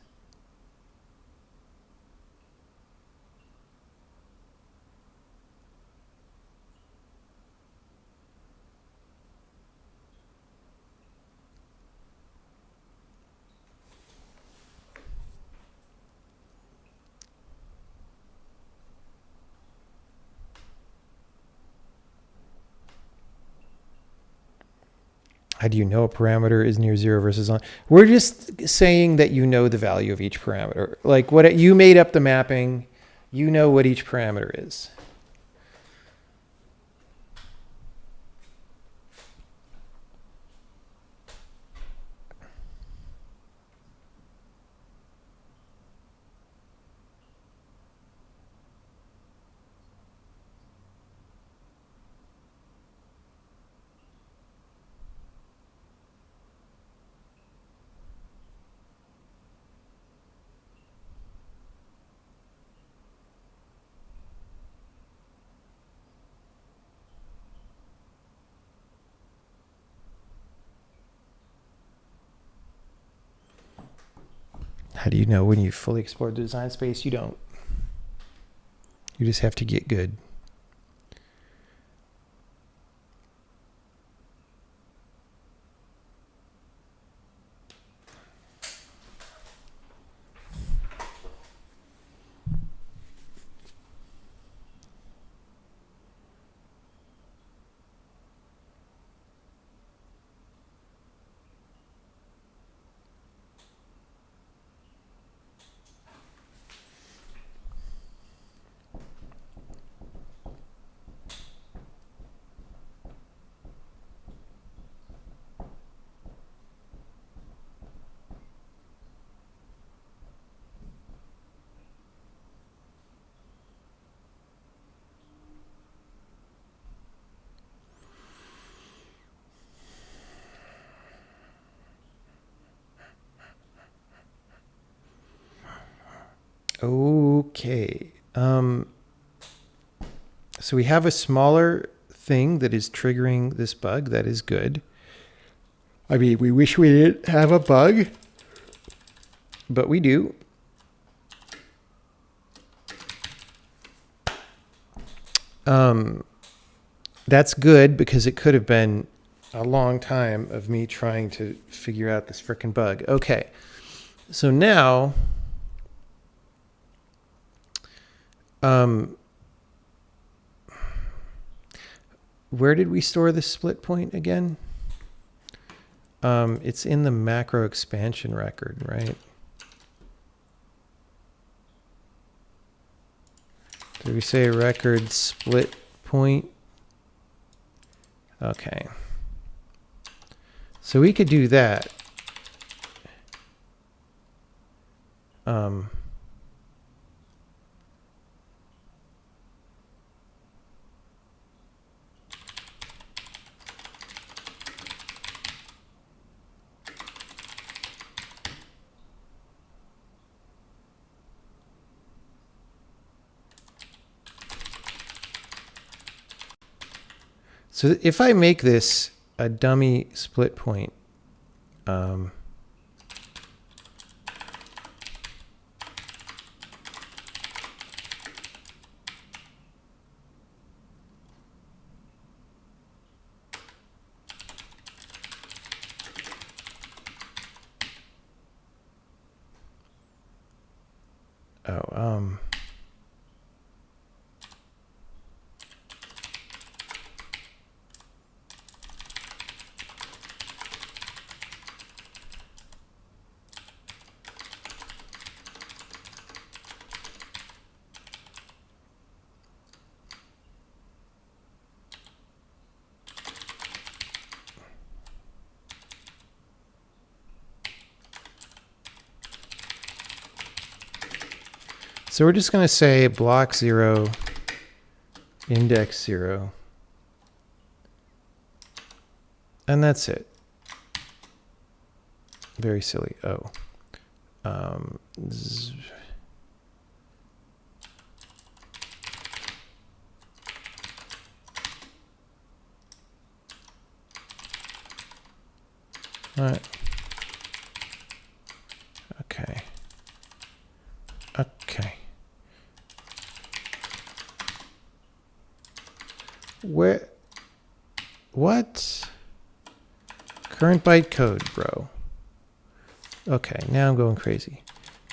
S1: How do you know a parameter is near 0 versus on? We're just saying that you know the value of each parameter. Like what you made up the mapping, you know what each parameter is. How do you know when you've fully explored the design space? You don't. You just have to get good. Okay. So we have a smaller thing that is triggering this bug. That is good. I mean, we wish we didn't have a bug, but we do. That's good because it could have been a long time of me trying to figure out this frickin' bug. Okay. So now, where did we store the split point again? It's in the macro expansion record, right? Did we say record split point? Okay. So we could do that. So if I make this a dummy split point, so we're just going to say block 0, index 0, and that's it. Very silly. Oh. All right. Okay. Okay. Where? What? Current byte code, bro. Okay, now I'm going crazy.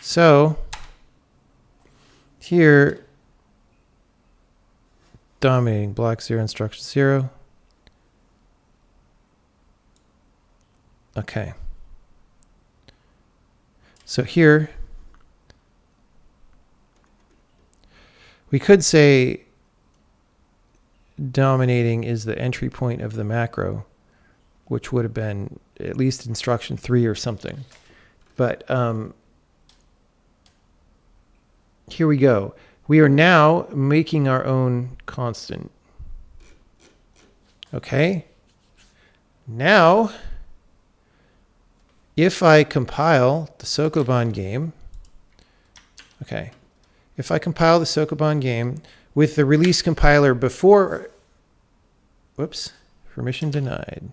S1: So here, dominating block 0, instruction 0. Okay. So here, we could say dominating is the entry point of the macro, which would have been at least instruction 3 or something. But here we go. We are now making our own constant. Okay. Now, if I compile the Sokoban game, okay, if I compile the Sokoban game with the release compiler before, whoops, permission denied.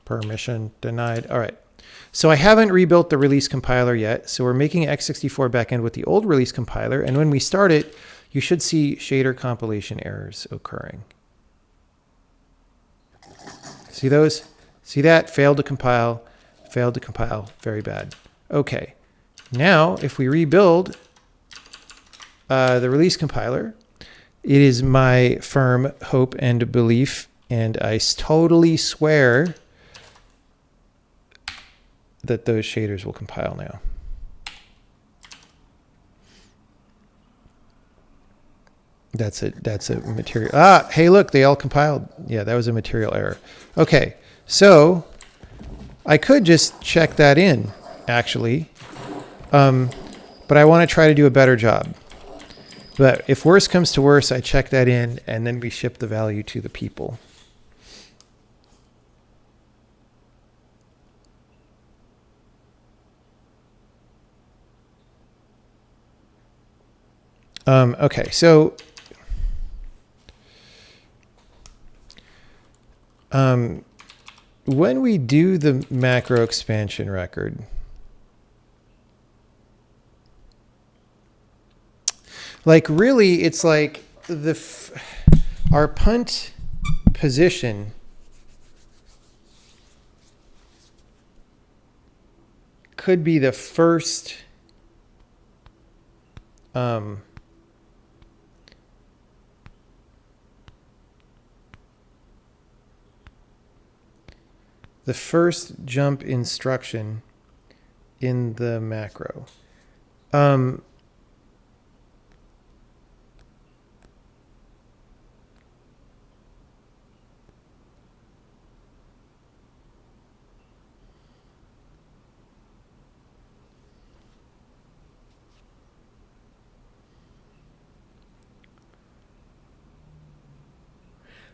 S1: Permission denied. All right. So I haven't rebuilt the release compiler yet. So we're making x64 backend with the old release compiler. And when we start it, you should see shader compilation errors occurring. See those? See that? Failed to compile, very bad. Okay. Now, if we rebuild the release compiler, it is my firm hope and belief, and I totally swear that those shaders will compile now. That's a material. Ah, hey, look, they all compiled. Yeah, that was a material error. Okay, so I could just check that in, actually, but I want to try to do a better job. But if worse comes to worse, I check that in, and then we ship the value to the people. Okay, so when we do the macro expansion record, like really, it's like our punt position could be the first jump instruction in the macro.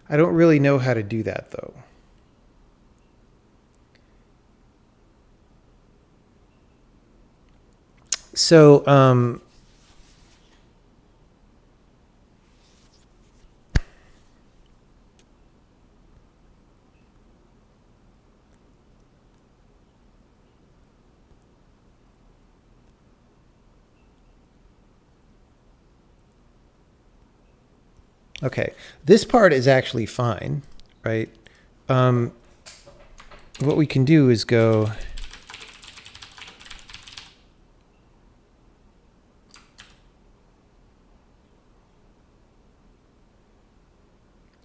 S1: I don't really know how to do that, though. So, okay, this part is actually fine, right? What we can do is go...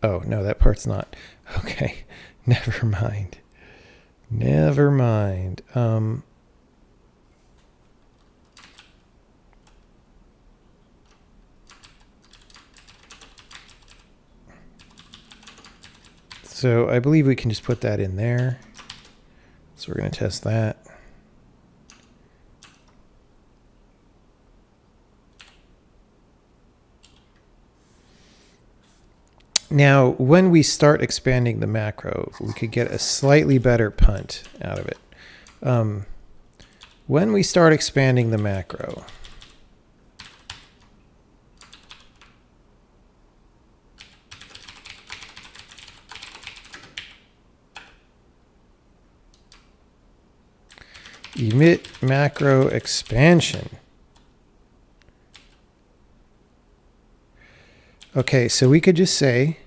S1: Oh, no, that part's not. Okay, never mind. Never mind. So I believe we can just put that in there. So we're going to test that. Now, when we start expanding the macro, we could get a slightly better punt out of it. When we start expanding the macro, emit macro expansion. Okay, so we could just say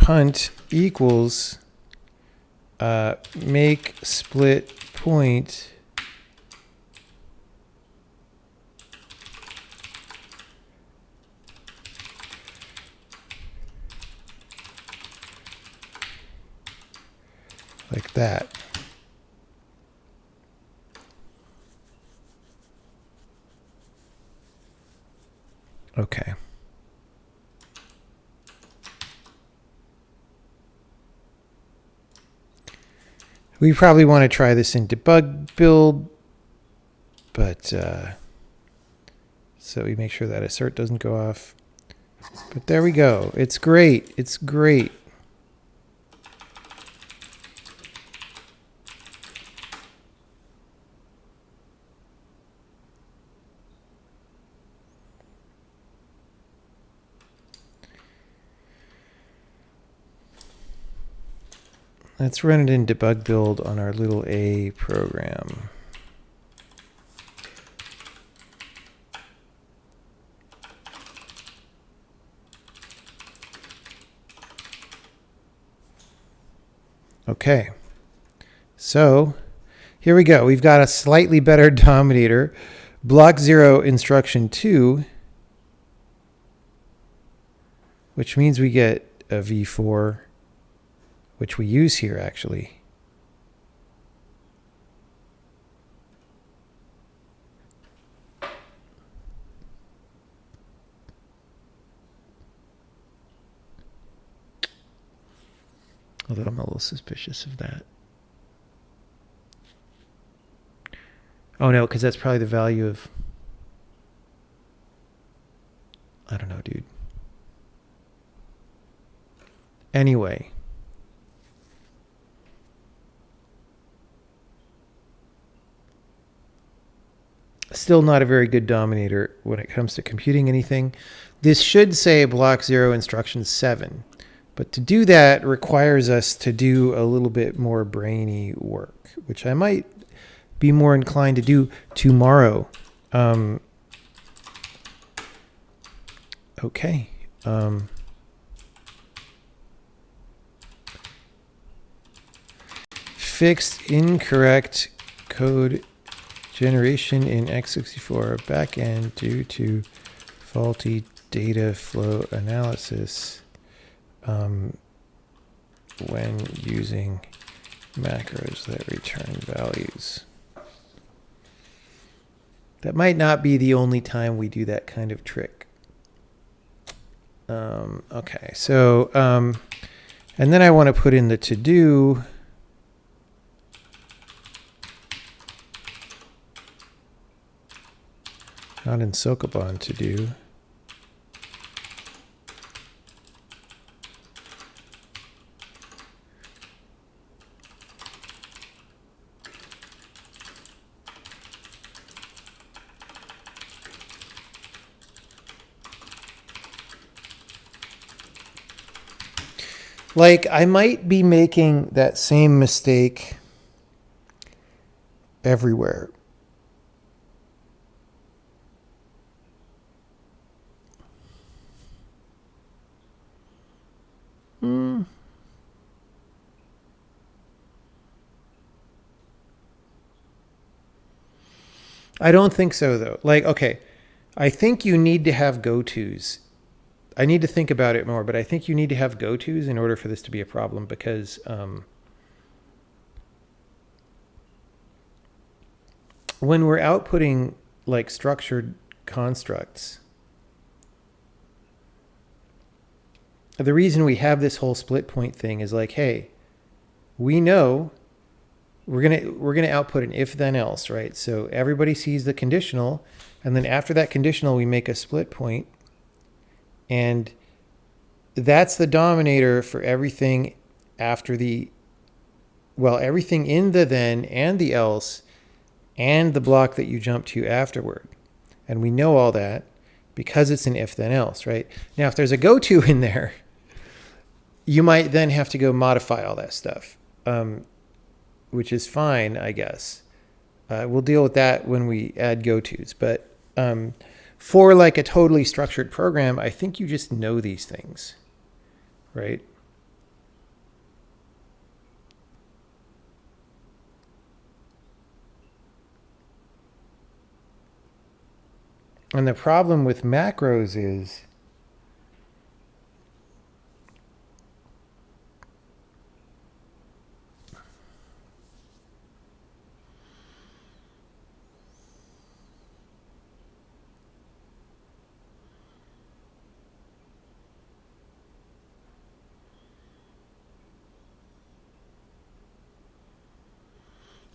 S1: punt equals make split point like that. Okay. We probably want to try this in debug build, but so we make sure that assert doesn't go off. But there we go. It's great. It's great. Let's run it in debug build on our little A program. Okay, so here we go. We've got a slightly better dominator. Block 0 instruction 2, which means we get a V4, which we use here actually. Although I'm a little suspicious of that. Oh no, because that's probably the value of, I don't know, dude. Anyway. Still not a very good dominator when it comes to computing anything. This should say block 0 instruction 7. But to do that requires us to do a little bit more brainy work, which I might be more inclined to do tomorrow. Okay. Fixed incorrect code generation in x64 backend due to faulty data flow analysis. When using macros that return values. That might not be the only time we do that kind of trick. Okay, so, and then I want to put in the to-do. Not in Sokoban to-do. Like, I might be making that same mistake everywhere. I don't think so, though. Like, okay, I think you need to have go-tos. I need to think about it more, but I think you need to have go-tos in order for this to be a problem, because when we're outputting like structured constructs, the reason we have this whole split point thing is like, hey, we know we're gonna output an if then else, right? So everybody sees the conditional, and then after that conditional, we make a split point. And that's the dominator for everything after the, well, everything in the then and the else and the block that you jump to afterward. And we know all that because it's an if then else, right? Now, if there's a go-to in there, you might then have to go modify all that stuff, which is fine, I guess. We'll deal with that when we add go-tos. But for like a totally structured program, I think you just know these things, right? And the problem with macros is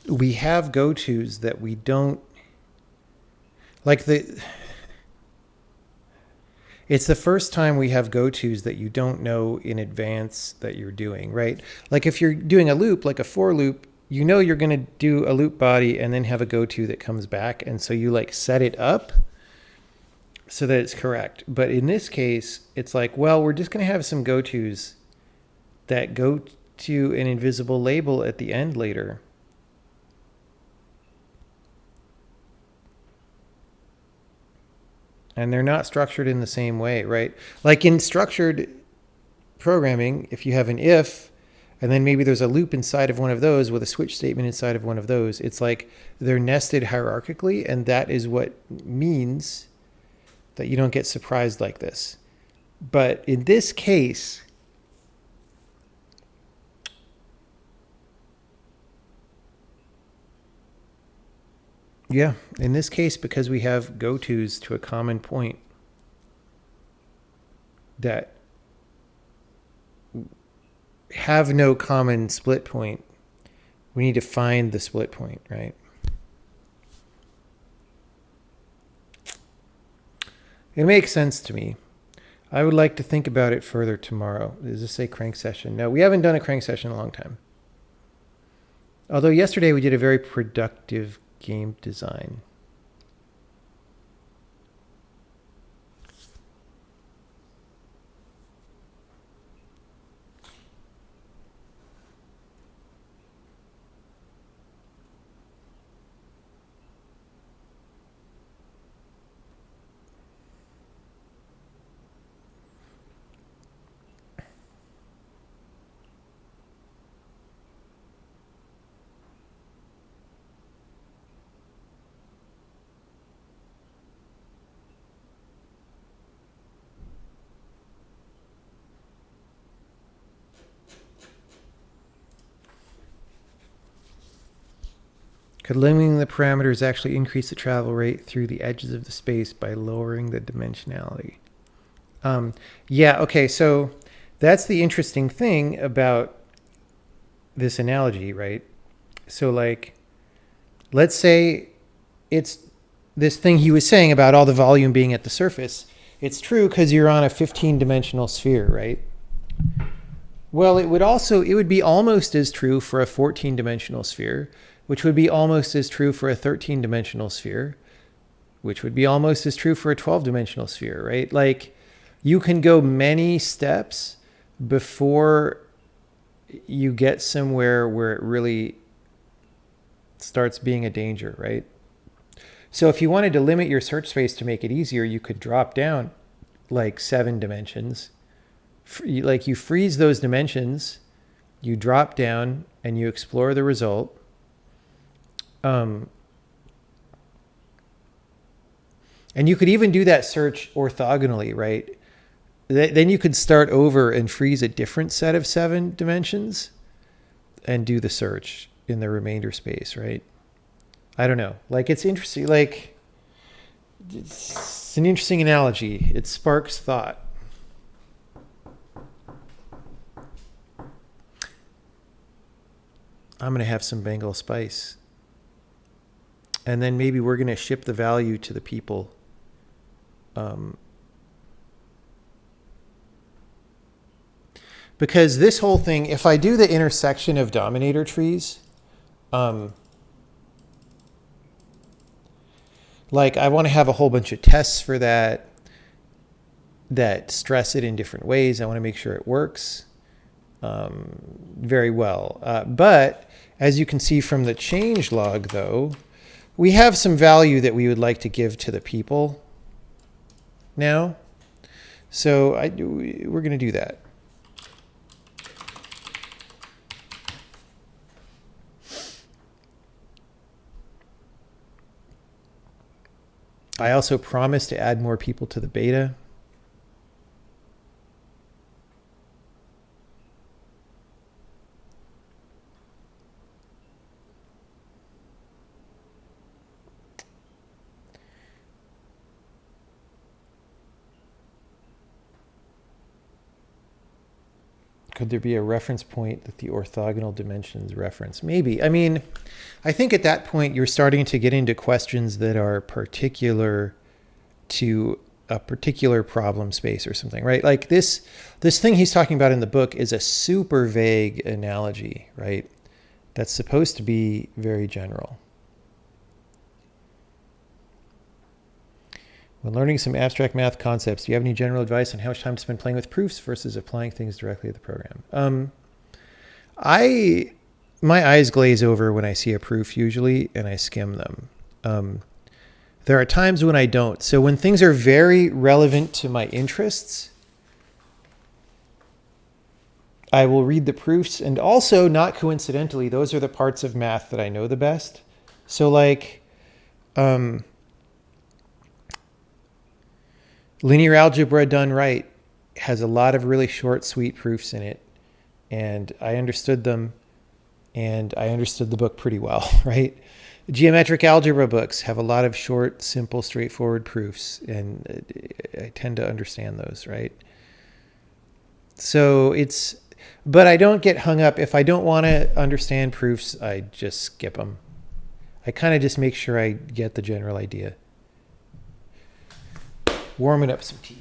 S1: we have go-tos that we don't like. It's the first time we have go-tos that you don't know in advance that you're doing, right? Like if you're doing a loop, like a for loop, you know you're going to do a loop body and then have a go-to that comes back. And so you like set it up so that it's correct. But in this case, it's like, well, we're just going to have some go-tos that go to an invisible label at the end later. And they're not structured in the same way, right? Like in structured programming, if you have an if, and then maybe there's a loop inside of one of those with a switch statement inside of one of those, it's like they're nested hierarchically, and that is what means that you don't get surprised like this. But in this case, yeah, in this case, because we have go-tos to a common point that have no common split point, we need to find the split point, right? It makes sense to me. I would like to think about it further tomorrow. Does this say crank session? No, we haven't done a crank session in a long time. Although yesterday we did a very productive game design. Could limiting the parameters actually increase the travel rate through the edges of the space by lowering the dimensionality? Yeah, okay, so that's the interesting thing about this analogy, right? So like, let's say it's this thing he was saying about all the volume being at the surface. It's true because you're on a 15-dimensional sphere, right? Well, it would be almost as true for a 14-dimensional sphere, which would be almost as true for a 13-dimensional sphere, which would be almost as true for a 12-dimensional sphere, right? Like you can go many steps before you get somewhere where it really starts being a danger, right? So if you wanted to limit your search space to make it easier, you could drop down like 7 dimensions. Like you freeze those dimensions, you drop down and you explore the result. And you could even do that search orthogonally, right? Then you could start over and freeze a different set of 7 dimensions and do the search in the remainder space, right? I don't know. Like it's interesting. Like it's an interesting analogy. It sparks thought. I'm going to have some Bengal spice. And then maybe we're going to ship the value to the people. Because this whole thing, if I do the intersection of dominator trees, like I want to have a whole bunch of tests for that stress it in different ways. I want to make sure it works very well. But as you can see from the change log, though, we have some value that we would like to give to the people now. So we're going to do that. I also promised to add more people to the beta. Could there be a reference point that the orthogonal dimensions reference? Maybe. I mean, I think at that point you're starting to get into questions that are particular to a particular problem space or something, right? Like this thing he's talking about in the book is a super vague analogy, right? That's supposed to be very general. When learning some abstract math concepts, do you have any general advice on how much time to spend playing with proofs versus applying things directly to the program? My eyes glaze over when I see a proof usually, and I skim them. There are times when I don't. So when things are very relevant to my interests, I will read the proofs. And also, not coincidentally, those are the parts of math that I know the best. So like, linear algebra done right has a lot of really short, sweet proofs in it. And I understood them, and I understood the book pretty well, right? Geometric algebra books have a lot of short, simple, straightforward proofs, and I tend to understand those, right? So but I don't get hung up. If I don't want to understand proofs, I just skip them. I kind of just make sure I get the general idea. Warming up some tea.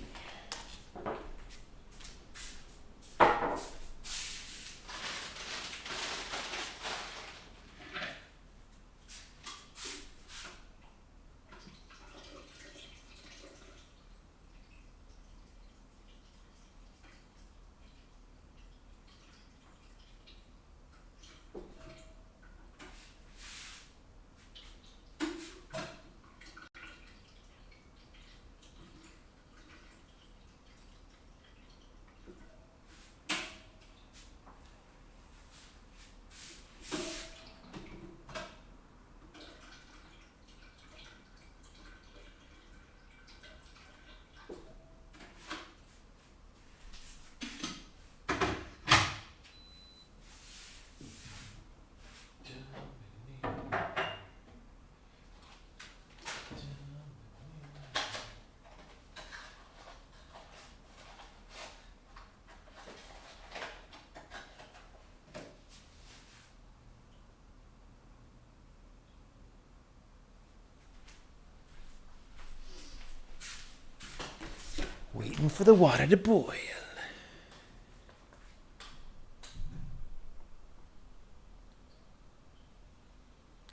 S1: Waiting for the water to boil.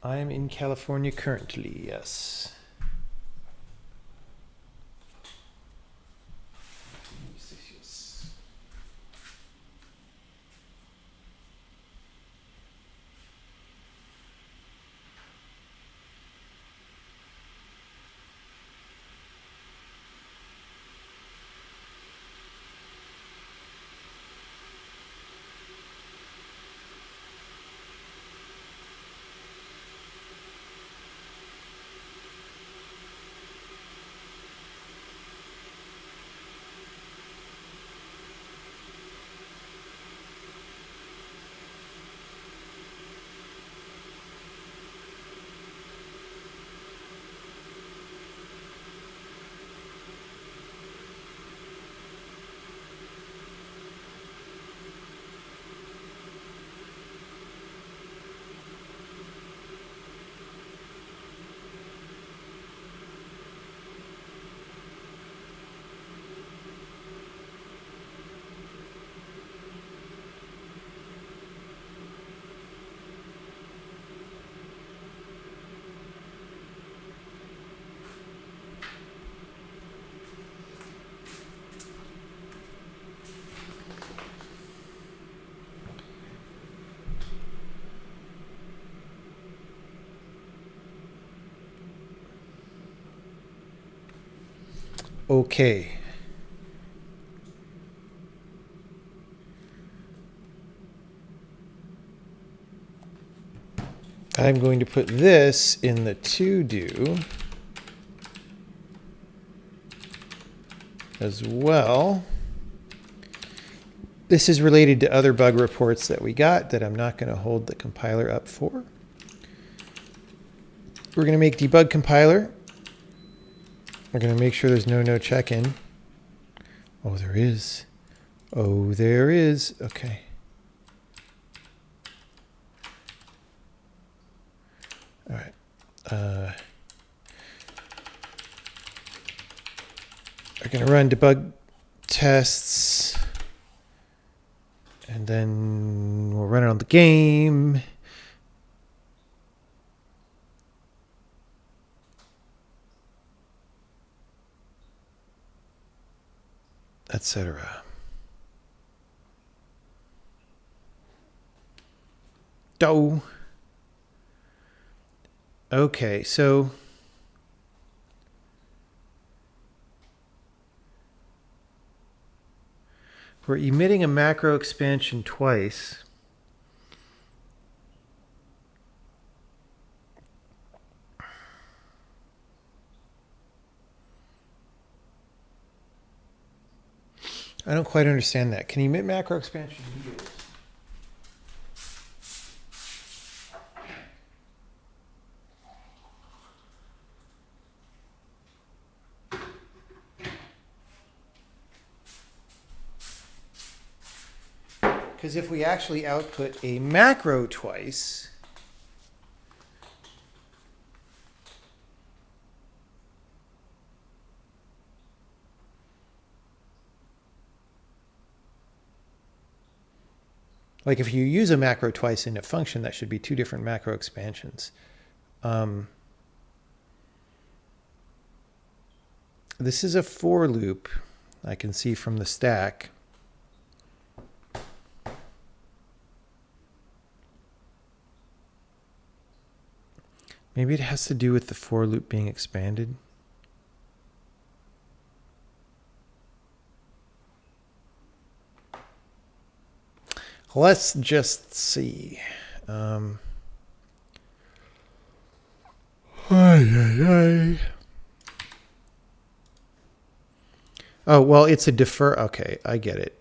S1: I am in California currently, yes. Okay. I'm going to put this in the to-do as well. This is related to other bug reports that we got that I'm not going to hold the compiler up for. We're going to make debug compiler. We're going to make sure there's no check-in. Oh, there is. Oh, there is. Okay. All right. We're going to run debug tests. And then we'll run it on the game. Etc. Oh. Okay, so we're emitting a macro expansion twice. I don't quite understand that. Can you emit macro expansion? Because if we actually output a macro twice, like if you use a macro twice in a function, that should be two different macro expansions. This is a for loop, I can see from the stack. Maybe it has to do with the for loop being expanded. Let's just see. Oh, well, it's a defer. Okay, I get it.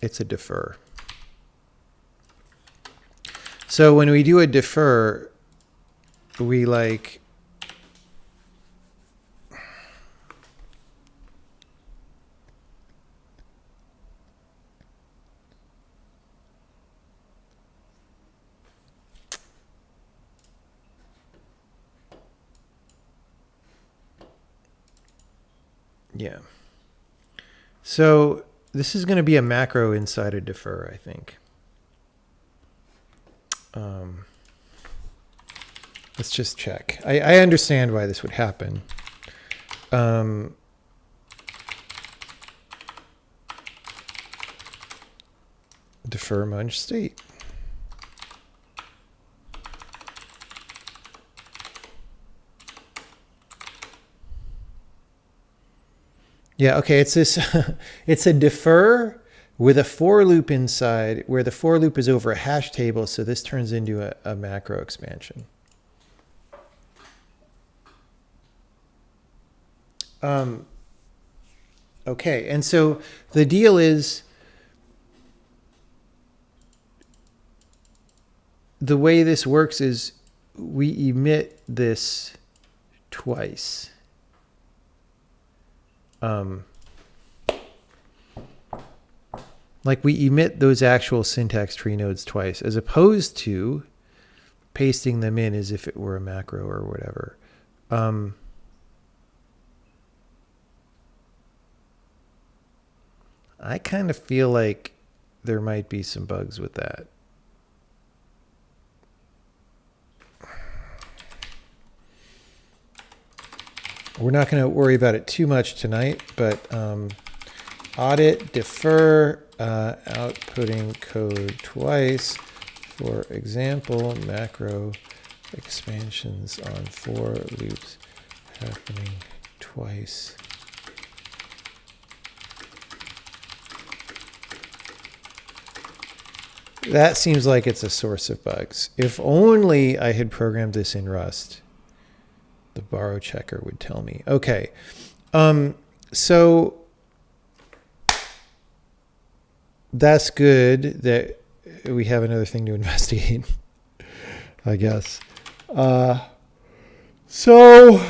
S1: It's a defer. So when we do a defer, we like... Yeah. So this is going to be a macro inside a defer, I think. Let's just check. I understand why this would happen. Defer munch state. Yeah, okay, it's this, it's a defer with a for loop inside where the for loop is over a hash table, so this turns into a macro expansion. Okay, and so the deal is the way this works is we emit this twice. Like we emit those actual syntax tree nodes twice, as opposed to pasting them in as if it were a macro or whatever. I kind of feel like there might be some bugs with that. We're not going to worry about it too much tonight, but audit defer outputting code twice. For example, macro expansions on for loops happening twice. That seems like it's a source of bugs. If only I had programmed this in Rust. The borrow checker would tell me. Okay. So that's good that we have another thing to investigate, I guess. So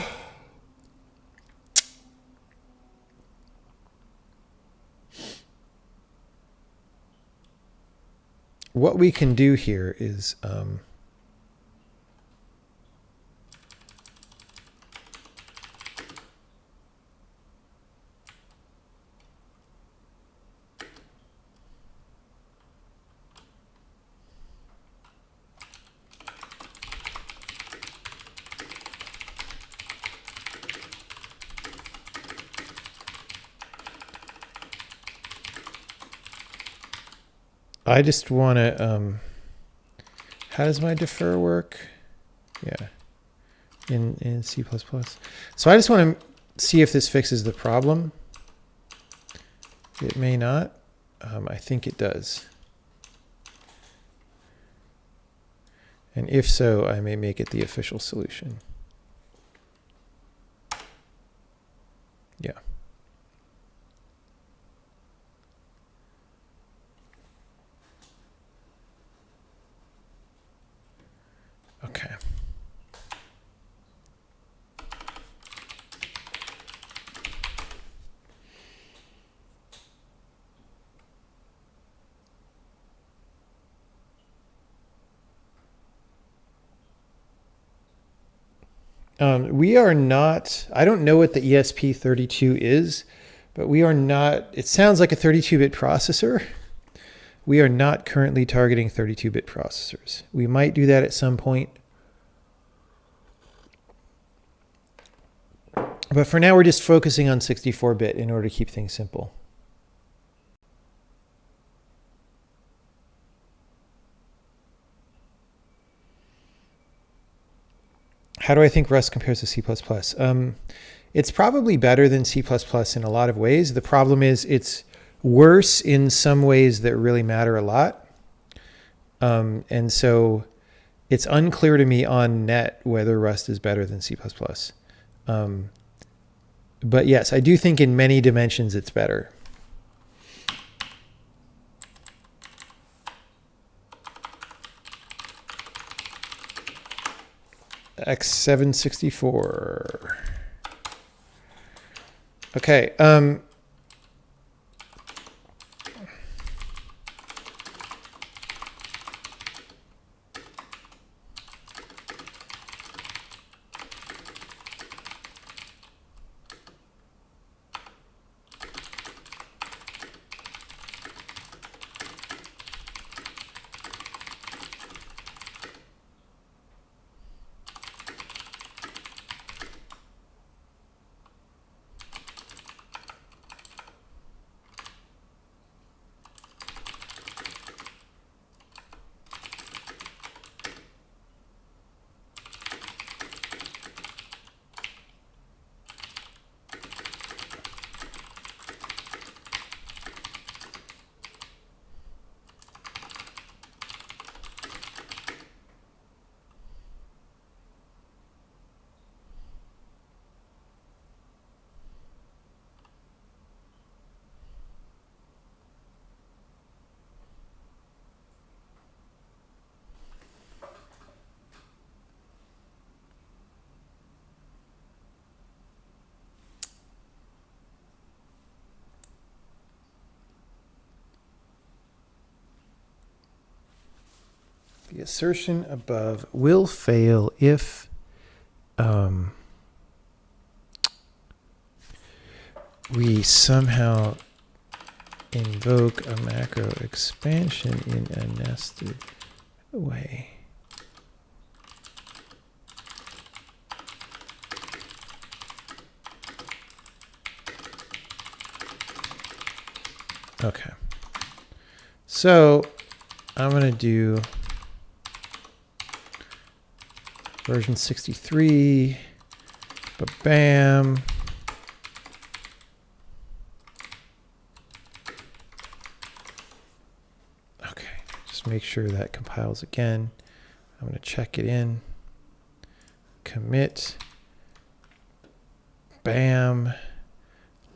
S1: what we can do here is I just want to, how does my defer work? Yeah, in C++. So I just want to see if this fixes the problem. It may not. I think it does. And if so, I may make it the official solution. Yeah. Okay. We are not, I don't know what the ESP32 is, but we are not, it sounds like a 32-bit processor. We are not currently targeting 32-bit processors. We might do that at some point. But for now, we're just focusing on 64-bit in order to keep things simple. How do I think Rust compares to C++? It's probably better than C++ in a lot of ways. The problem is it's worse in some ways that really matter a lot. And so it's unclear to me on net whether Rust is better than C++. But yes, I do think in many dimensions it's better. X764. Okay. The assertion above will fail if we somehow invoke a macro expansion in a nested way. Okay. So I'm going to do version 63, bam. Okay, just make sure that compiles again. I'm going to check it in. Commit. Bam.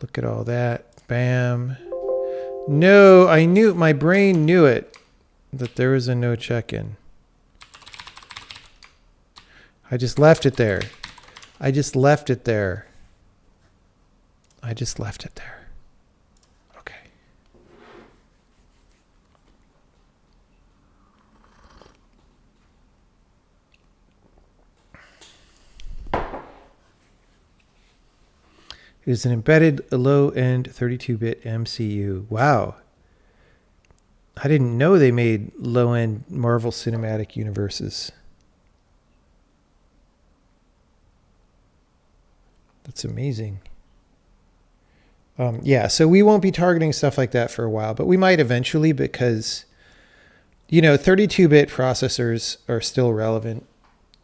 S1: Look at all that. Bam. No, I knew, my brain knew it, that there was a no check-in. I just left it there. I just left it there. I just left it there. Okay. It is an embedded low-end 32-bit MCU. Wow. I didn't know they made low-end Marvel Cinematic Universes. That's amazing. Yeah, so we won't be targeting stuff like that for a while, but we might eventually because, 32-bit processors are still relevant.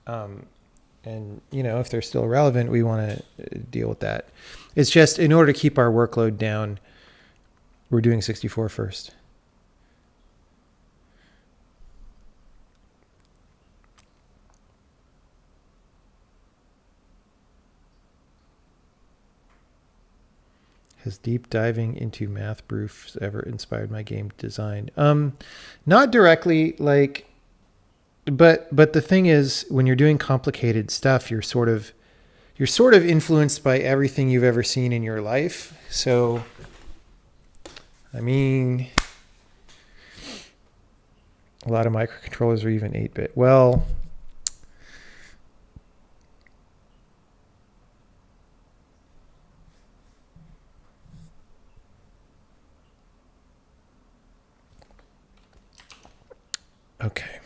S1: And, if they're still relevant, we want to deal with that. It's just in order to keep our workload down, we're doing 64 first. Has deep diving into math proofs ever inspired my game design? Not directly, but the thing is, when you're doing complicated stuff, you're sort of influenced by everything you've ever seen in your life. So, I mean, a lot of microcontrollers are even 8-bit. Well, okay.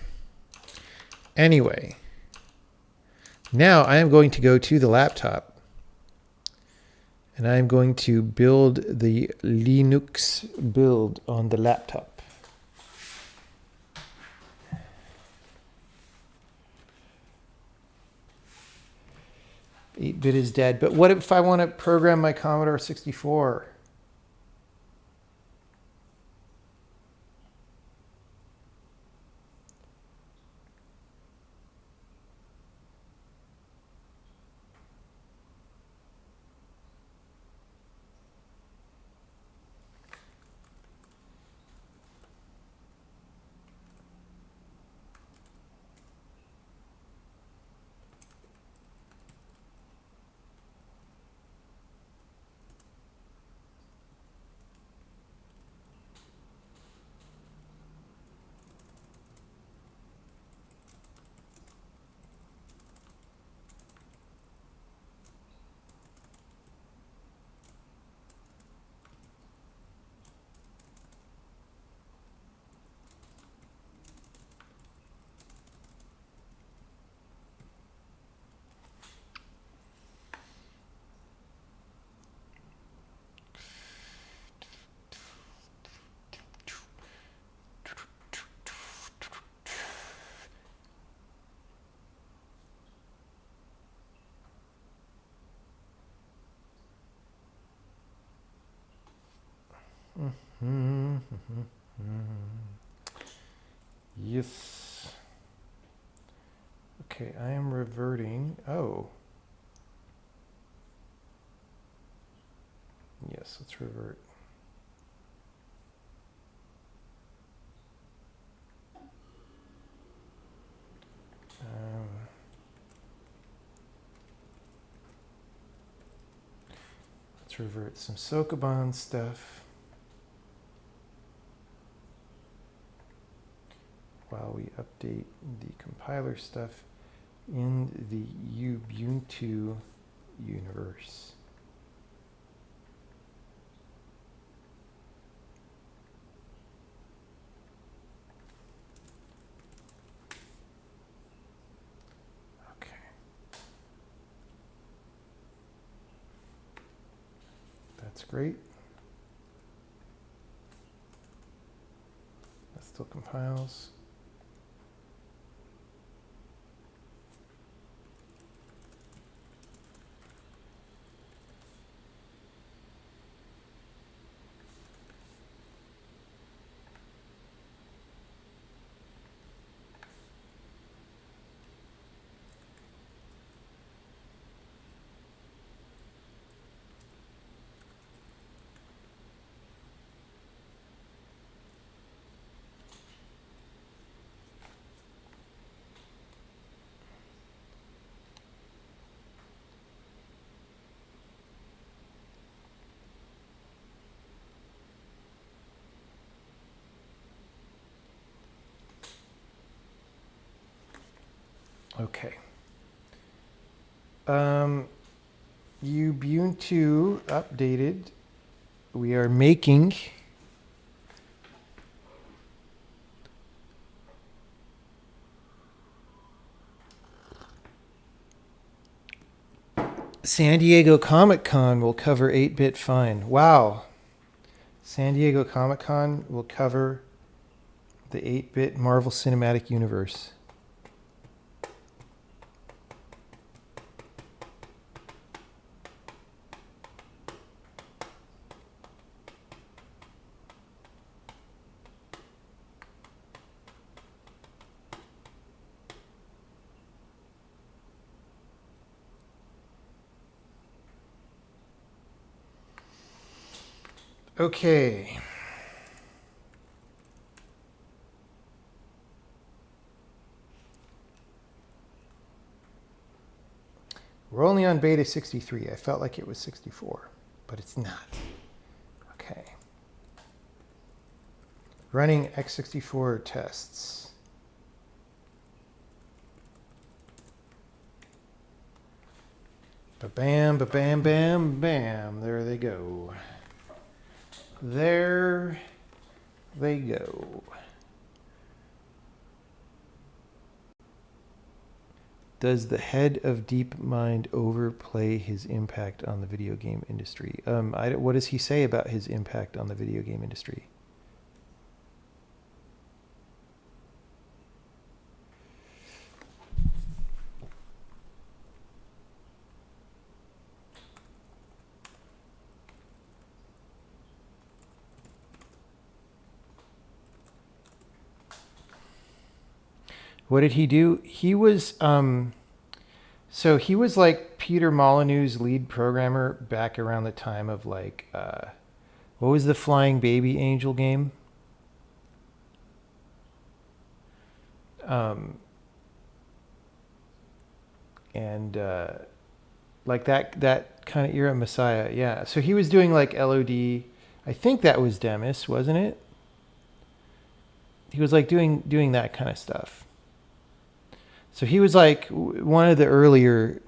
S1: Anyway, now I am going to go to the laptop and I am going to build the Linux build on the laptop. 8-bit is dead. But what if I want to program my Commodore 64? Yes. Okay, I am reverting. Oh. Yes, let's revert. Let's revert some Sokoban stuff while we update the compiler stuff in the Ubuntu universe. That's great. That still compiles. Okay. Ubuntu updated. We are making San Diego Comic-Con will cover 8-bit fine. Wow. San Diego Comic-Con will cover the 8-bit Marvel Cinematic Universe. Okay. We're only on beta 63. I felt like it was 64, but it's not. Okay. Running x64 tests. Ba-bam, ba-bam, bam, bam. There they go. There they go. Does the head of DeepMind overplay his impact on the video game industry? What does he say about his impact on the video game industry? What did he do? He was so he was like Peter Molyneux's lead programmer back around the time of like what was the Flying Baby Angel game? And like that kind of era, Messiah. Yeah. So he was doing like LOD. I think that was Demis, wasn't it? He was like doing that kind of stuff. So he was like one of the earlier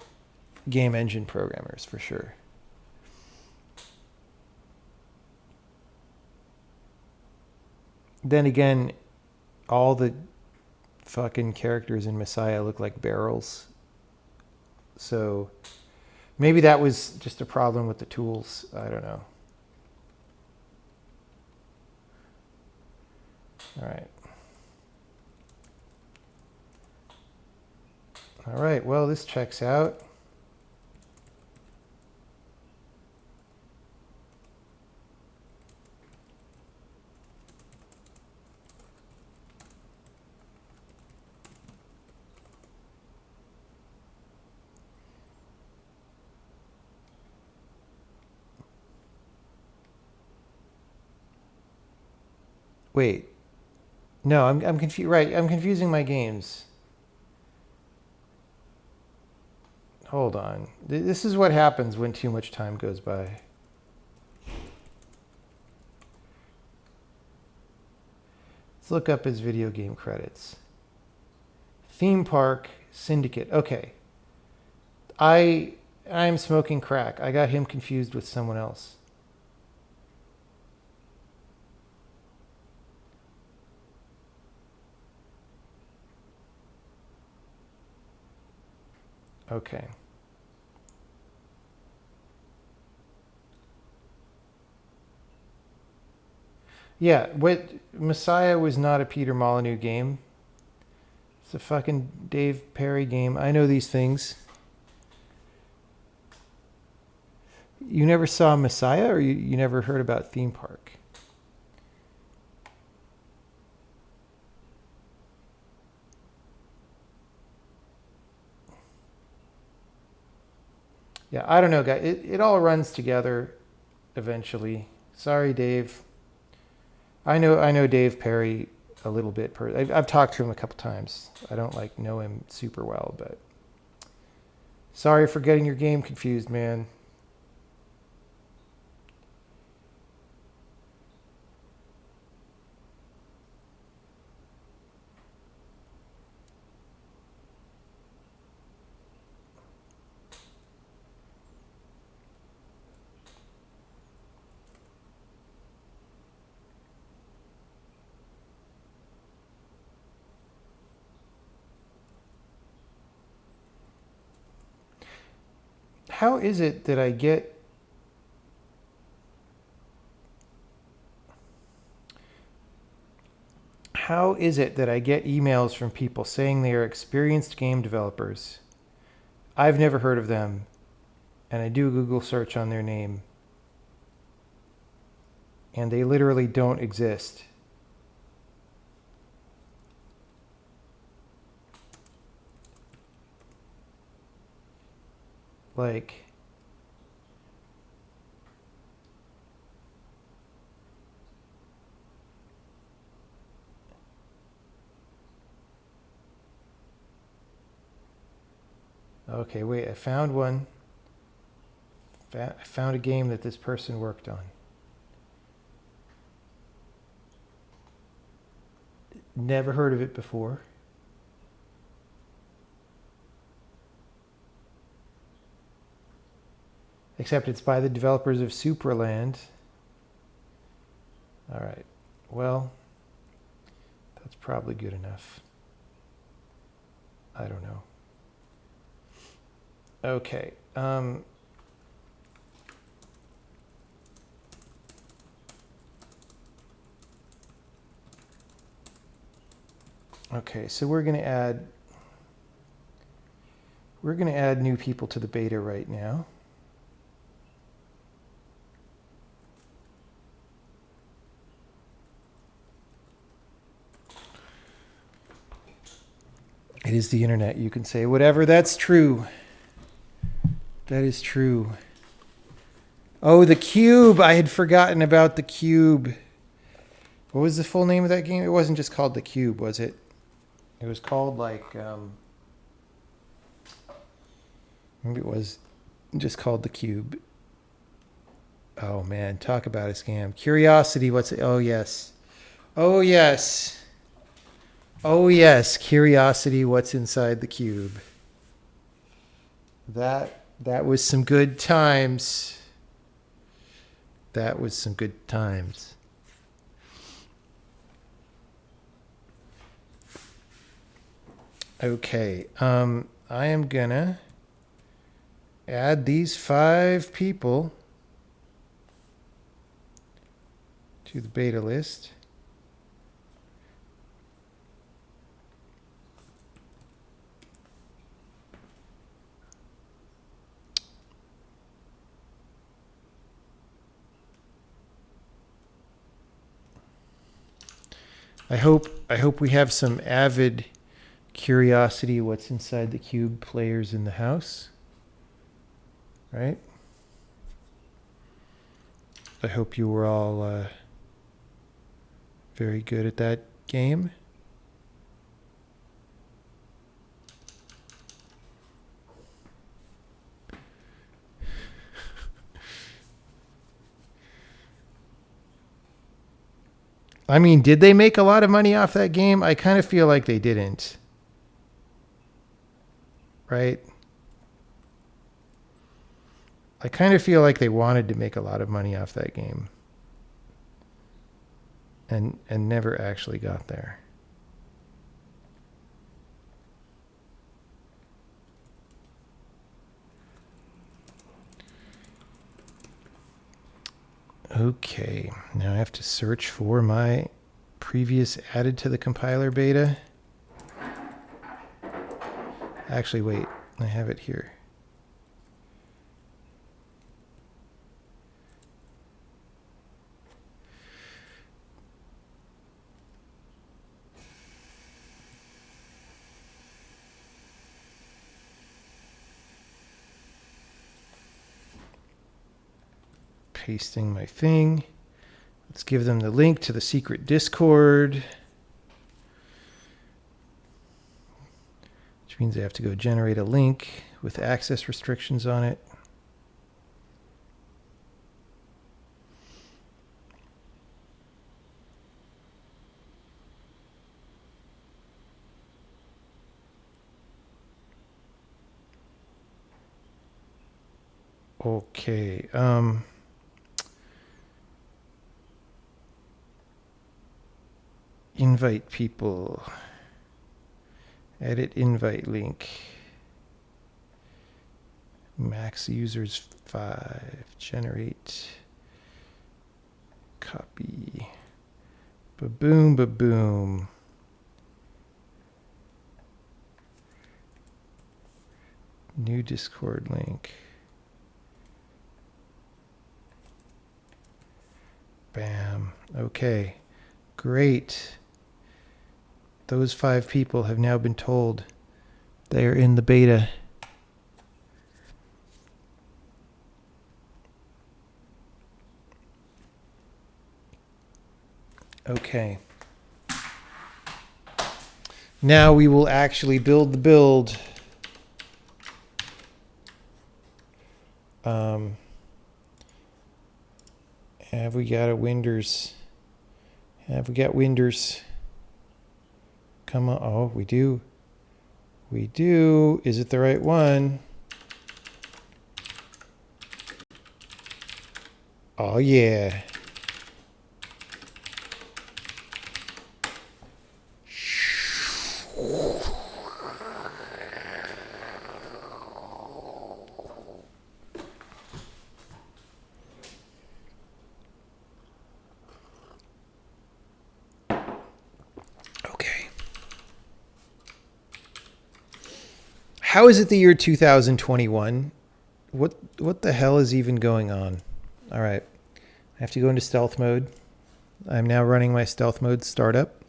S1: game engine programmers for sure. Then again, all the fucking characters in Messiah look like barrels. So maybe that was just a problem with the tools. I don't know. All right. All right, well, this checks out. Wait. No, I'm confused. Right, I'm confusing my games. Hold on. This is what happens when too much time goes by. Let's look up his video game credits. Theme Park Syndicate. Okay. I'm smoking crack. I got him confused with someone else. Okay. Yeah, Messiah was not a Peter Molyneux game. It's a fucking Dave Perry game. I know these things. You never saw Messiah, or you never heard about Theme Park? Yeah, I don't know, guys. It all runs together eventually. Sorry, Dave. I know Dave Perry a little bit. I've talked to him a couple times. I don't like know him super well, but sorry for getting your game confused, man. how is it that I get emails from people saying they are experienced game developers? I've never heard of them, and I do a Google search on their name, and they literally don't exist. Like, okay, wait, I found one. I found a game that this person worked on. Never heard of it before. Except it's by the developers of Supraland. All right. Well, that's probably good enough. I don't know. Okay. Okay, so we're going to add new people to the beta right now. It is the internet. You can say whatever. That's true. That is true. Oh, the Cube. I had forgotten about the Cube. What was the full name of that game? It wasn't just called the Cube, was it? It was called like, maybe it was just called the Cube. Oh man, talk about a scam. Curiosity, what's it? Oh yes. Oh yes. Oh yes, Curiosity, what's inside the cube. That was some good times. That was some good times. Okay, I am gonna add these 5 people to the beta list. I hope we have some avid Curiosity what's inside the cube players in the house. Right? I hope you were all very good at that game. I mean, did they make a lot of money off that game? I kind of feel like they didn't. Right? I kind of feel like they wanted to make a lot of money off that game. And never actually got there. Okay, now I have to search for my previous added to the compiler beta. Actually, wait, I have it here. Pasting my thing. Let's give them the link to the secret Discord. Which means they have to go generate a link with access restrictions on it. Okay. Invite people. Edit invite link. Max users 5. Generate. Copy. Ba-boom, ba-boom. New Discord link. Bam. Okay. Great. Those 5 people have now been told they are in the beta. Okay. Now we will actually build the build. Have we got a Winders? Have we got Winders? Come on. Oh, we do. We do. Is it the right one? Oh, yeah. Okay. How is it the year 2021? What the hell is even going on? All right. I have to go into stealth mode. I'm now running my stealth mode startup.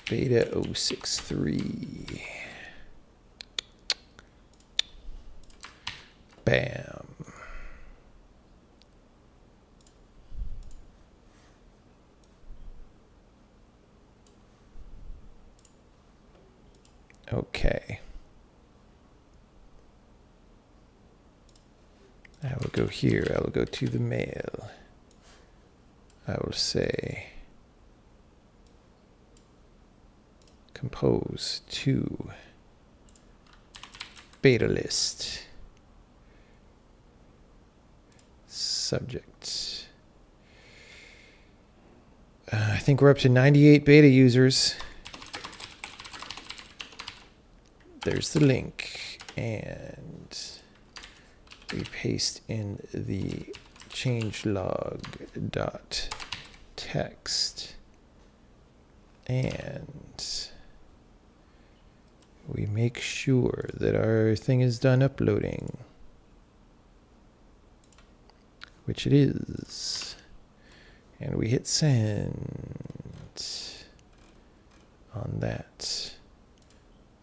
S1: Beta 063. Bam. Okay. I will go here. I will go to the mail. I will say compose to beta list. Subject. I think we're up to 98 beta users. There's the link, and we paste in the changelog dot text, and we make sure that our thing is done uploading, which it is, and we hit send on that.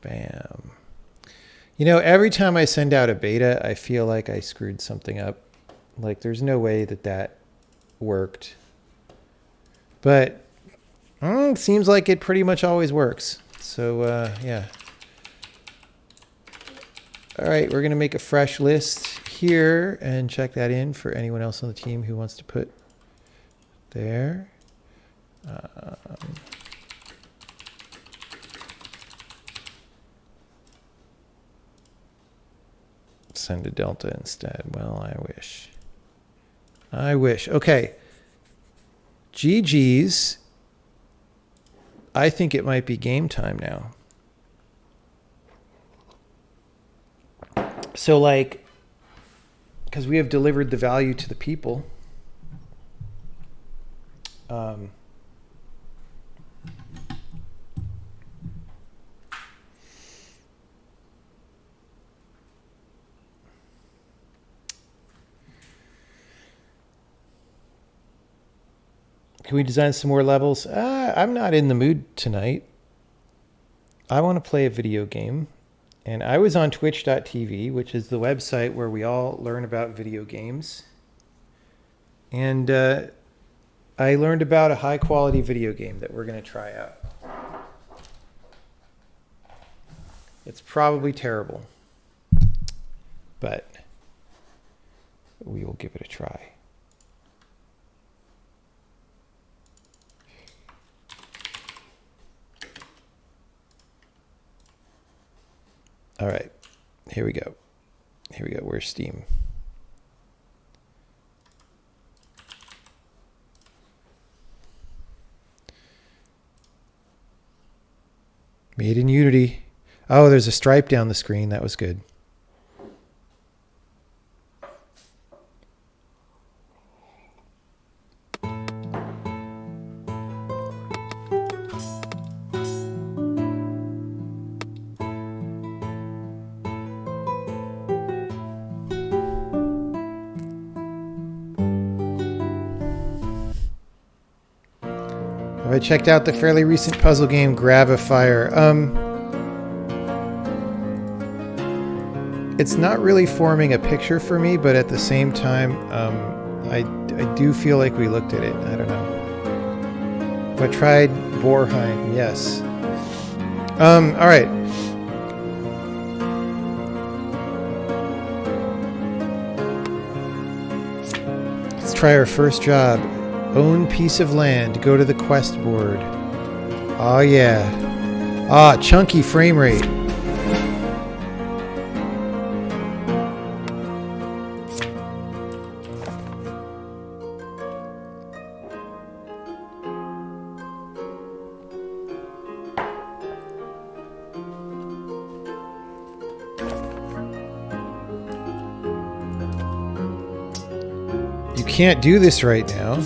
S1: Bam. You know, every time I send out a beta, I feel like I screwed something up. Like, there's no way that that worked. But seems like it pretty much always works. So, yeah. All right, we're going to make a fresh list here and check that in for anyone else on the team who wants to put there. Send a delta instead. Well, I wish. I wish. Okay. GG's. I think it might be game time now. So, like, because we have delivered the value to the people. Can we design some more levels? I'm not in the mood tonight. I want to play a video game. And I was on twitch.tv, which is the website where we all learn about video games. And I learned about a high quality video game that we're going to try out. It's probably terrible, but we will give it a try. All right, here we go. Here we go. Where's Steam? Made in Unity. Oh, there's a stripe down the screen. That was good. Have I checked out the fairly recent puzzle game Gravifier? It's not really forming a picture for me, but at the same time, I do feel like we looked at it. I don't know. Have I tried Borheim? Yes. All right. Let's try our first job. Own piece of land. Go to the quest board. Oh yeah. Ah, chunky frame rate. You can't do this right now.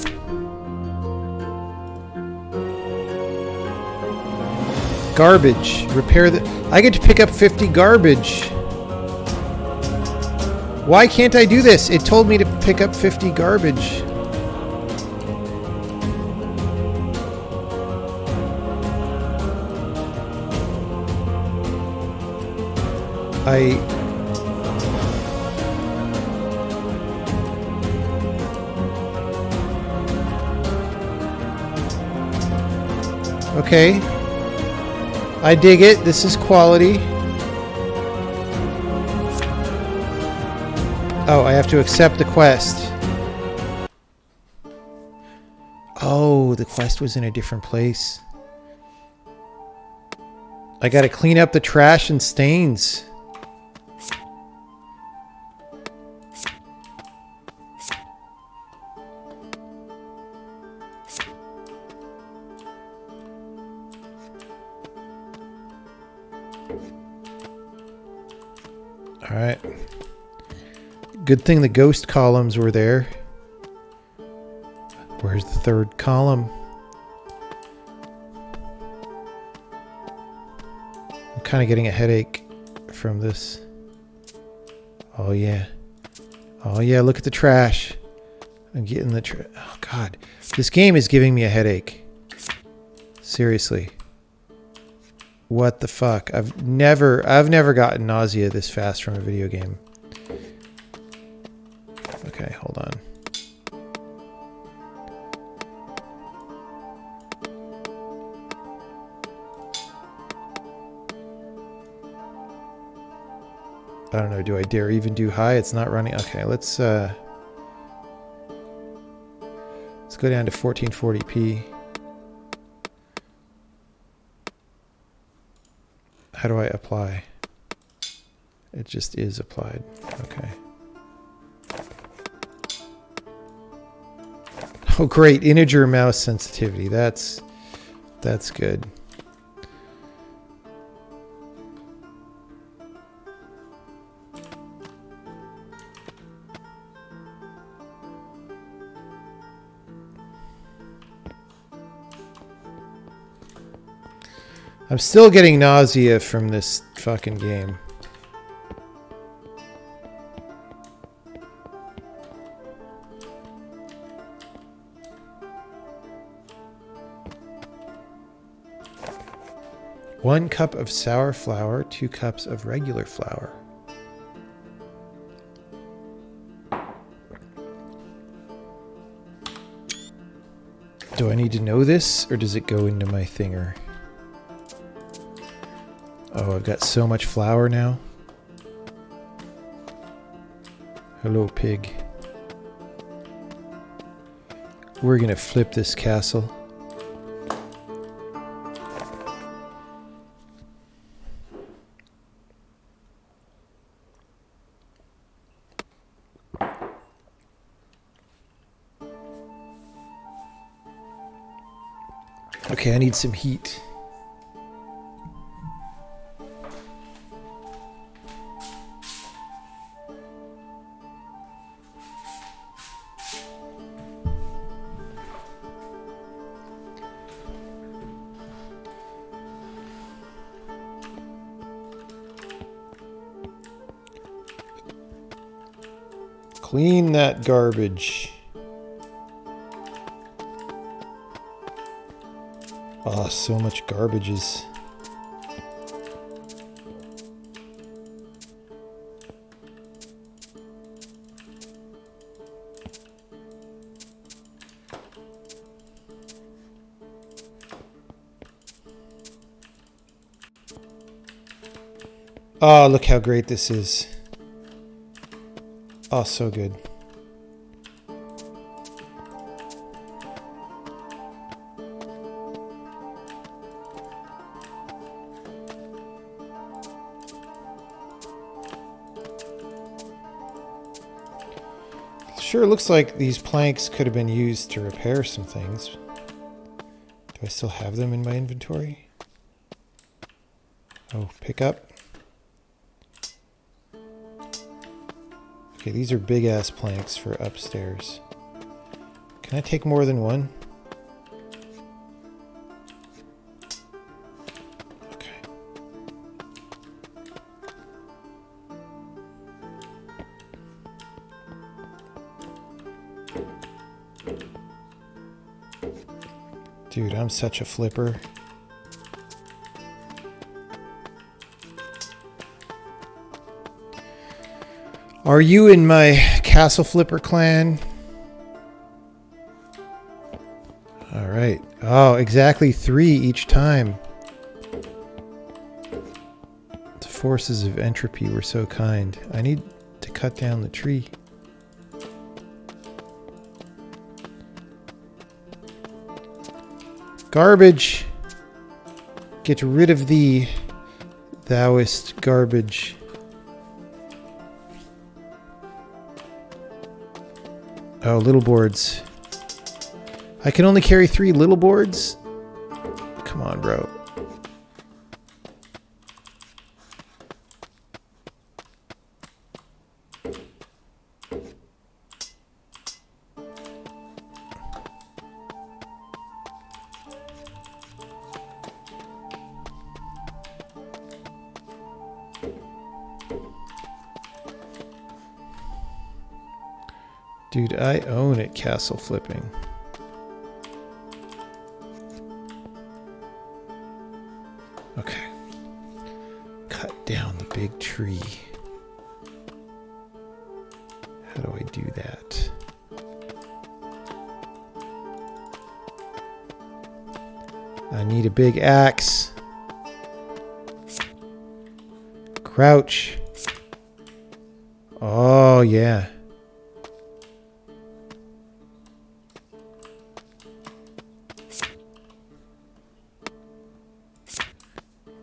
S1: Garbage. Repair the... I get to pick up 50 garbage. Why can't I do this? It told me to pick up 50 garbage. Okay. I dig it. This is quality. Oh, I have to accept the quest. Oh, the quest was in a different place. I gotta clean up the trash and stains. All right. Good thing the ghost columns were there. Where's the third column? I'm kind of getting a headache from this. Oh yeah. Oh yeah, look at the trash. I'm getting the trash. Oh god. This game is giving me a headache. Seriously. What the fuck? I've never gotten nausea this fast from a video game. Okay, hold on. I don't know, do I dare even do high? It's not running. Okay, let's go down to 1440p. How do I apply? It just is applied. Okay. Oh great, integer mouse sensitivity. That's good. I'm still getting nausea from this fucking game. One cup of sour flour, 2 cups of regular flour. Do I need to know this, or does it go into my thinger? Oh, I've got so much flour now. Hello, pig. We're gonna flip this castle. Okay, I need some heat. Clean that garbage. Oh, so much garbage is... Oh, look how great this is. Oh, so good. Sure looks like these planks could have been used to repair some things. Do I still have them in my inventory? Oh, pick up. Okay, these are big ass planks for upstairs. Can I take more than one? Okay. Dude, I'm such a flipper. Are you in my Castle Flipper clan? All right. Oh, exactly 3 each time. The forces of entropy were so kind. I need to cut down the tree. Garbage. Get rid of thee, thouest garbage. Oh, little boards. I can only carry 3 little boards? Come on, bro. Dude, I own it, castle flipping. Okay. Cut down the big tree. How do I do that? I need a big axe. Crouch. Oh, yeah.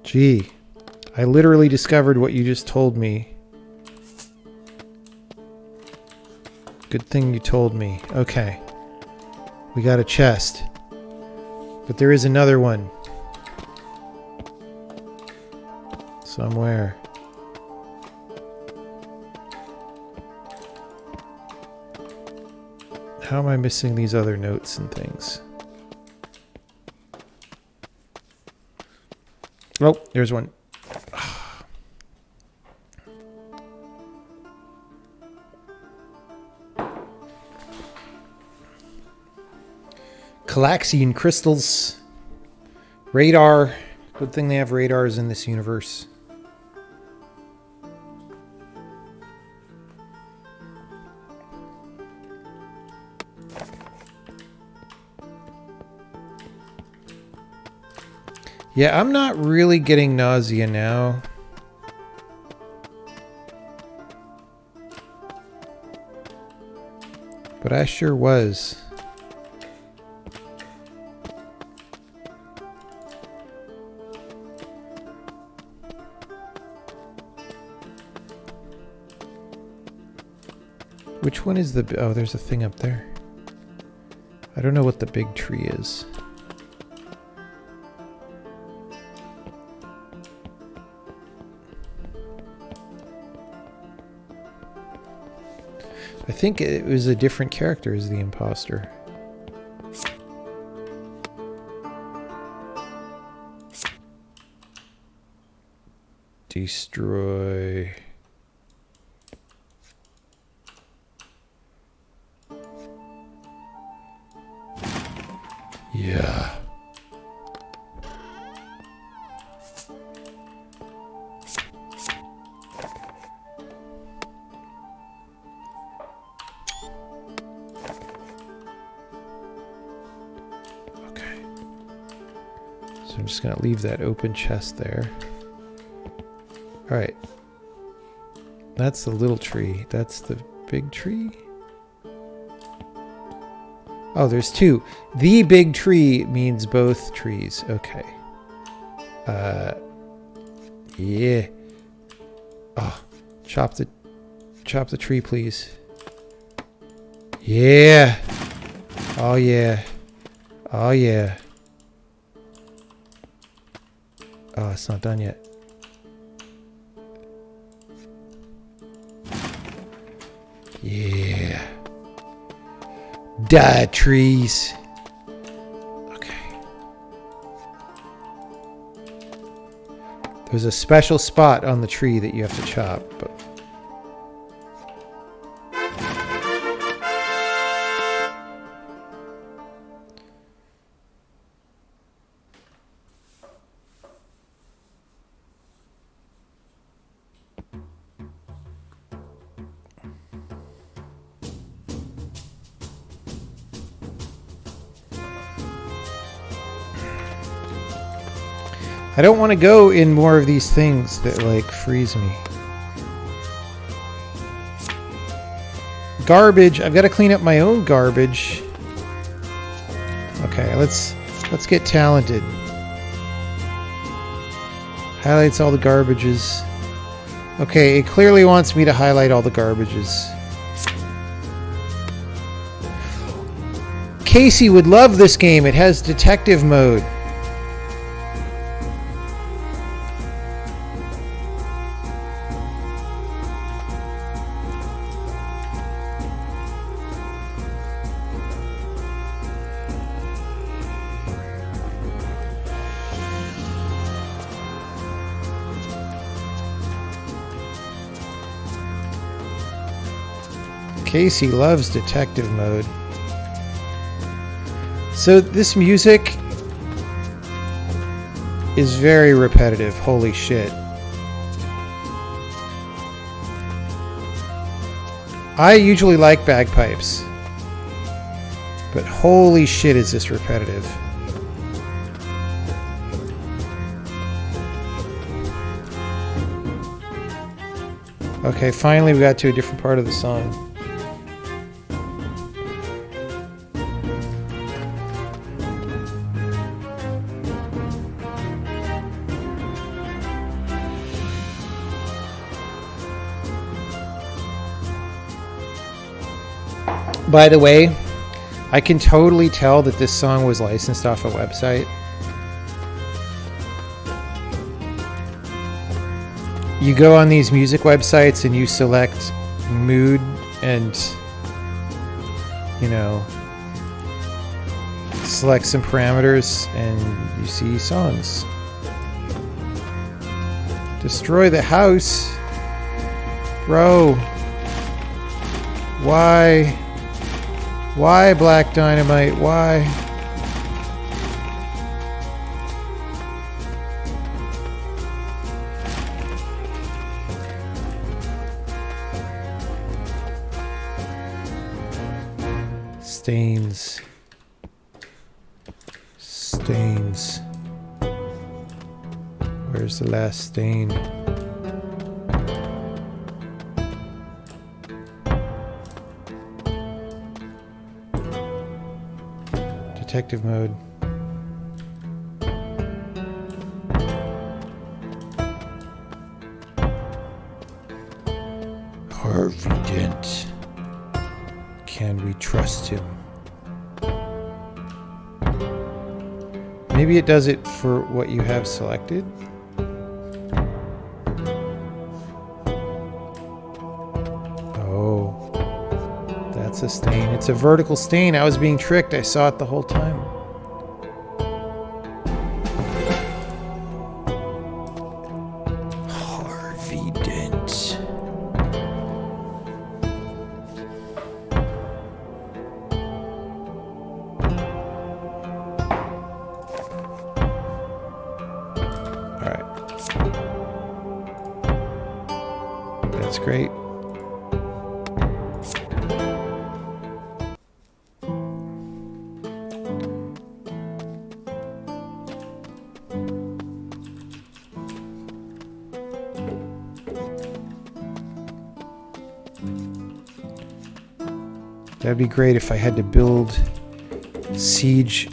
S1: Gee, I literally discovered what you just told me. Good thing you told me. Okay. We got a chest. But there is another one. Somewhere. How am I missing these other notes and things? Oh, there's one. Calaxian crystals. Radar. Good thing they have radars in this universe. Yeah, I'm not really getting nausea now. But I sure was. Which one is the... Oh, there's a thing up there. I don't know what the big tree is. I think it was a different character as the imposter. Destroy. Yeah. Okay. So I'm just going to leave that open chest there. All right. That's the little tree. That's the big tree. Oh, there's two. The big tree means both trees. Okay. Yeah. Oh, chop the tree, please. Yeah. Oh yeah. Oh yeah. Oh, it's not done yet. Yeah. Die, trees. Okay. There's a special spot on the tree that you have to chop, but I don't want to go in more of these things that like freeze me. Garbage. I've got to clean up my own garbage. Okay, let's get talented. Highlights all the garbages. Okay, it clearly wants me to highlight all the garbages. Casey would love this game. It has detective mode. Casey loves detective mode. So this music is very repetitive. Holy shit. I usually like bagpipes, but holy shit is this repetitive. Okay, finally we got to a different part of the song. By the way, I can totally tell that this song was licensed off a website. You go on these music websites and you select mood and, you know, select some parameters and you see songs. Destroy the house. Bro. Why? Why, Black Dynamite? Why? Stains. Stains. Where's the last stain? Detective mode. Harvey Dent. Can we trust him? Maybe it does it for what you have selected. Oh, that's a stain. It's a vertical stain. I was being tricked. I saw it the whole time. Harvey Dent. great. That'd be great if I had to build siege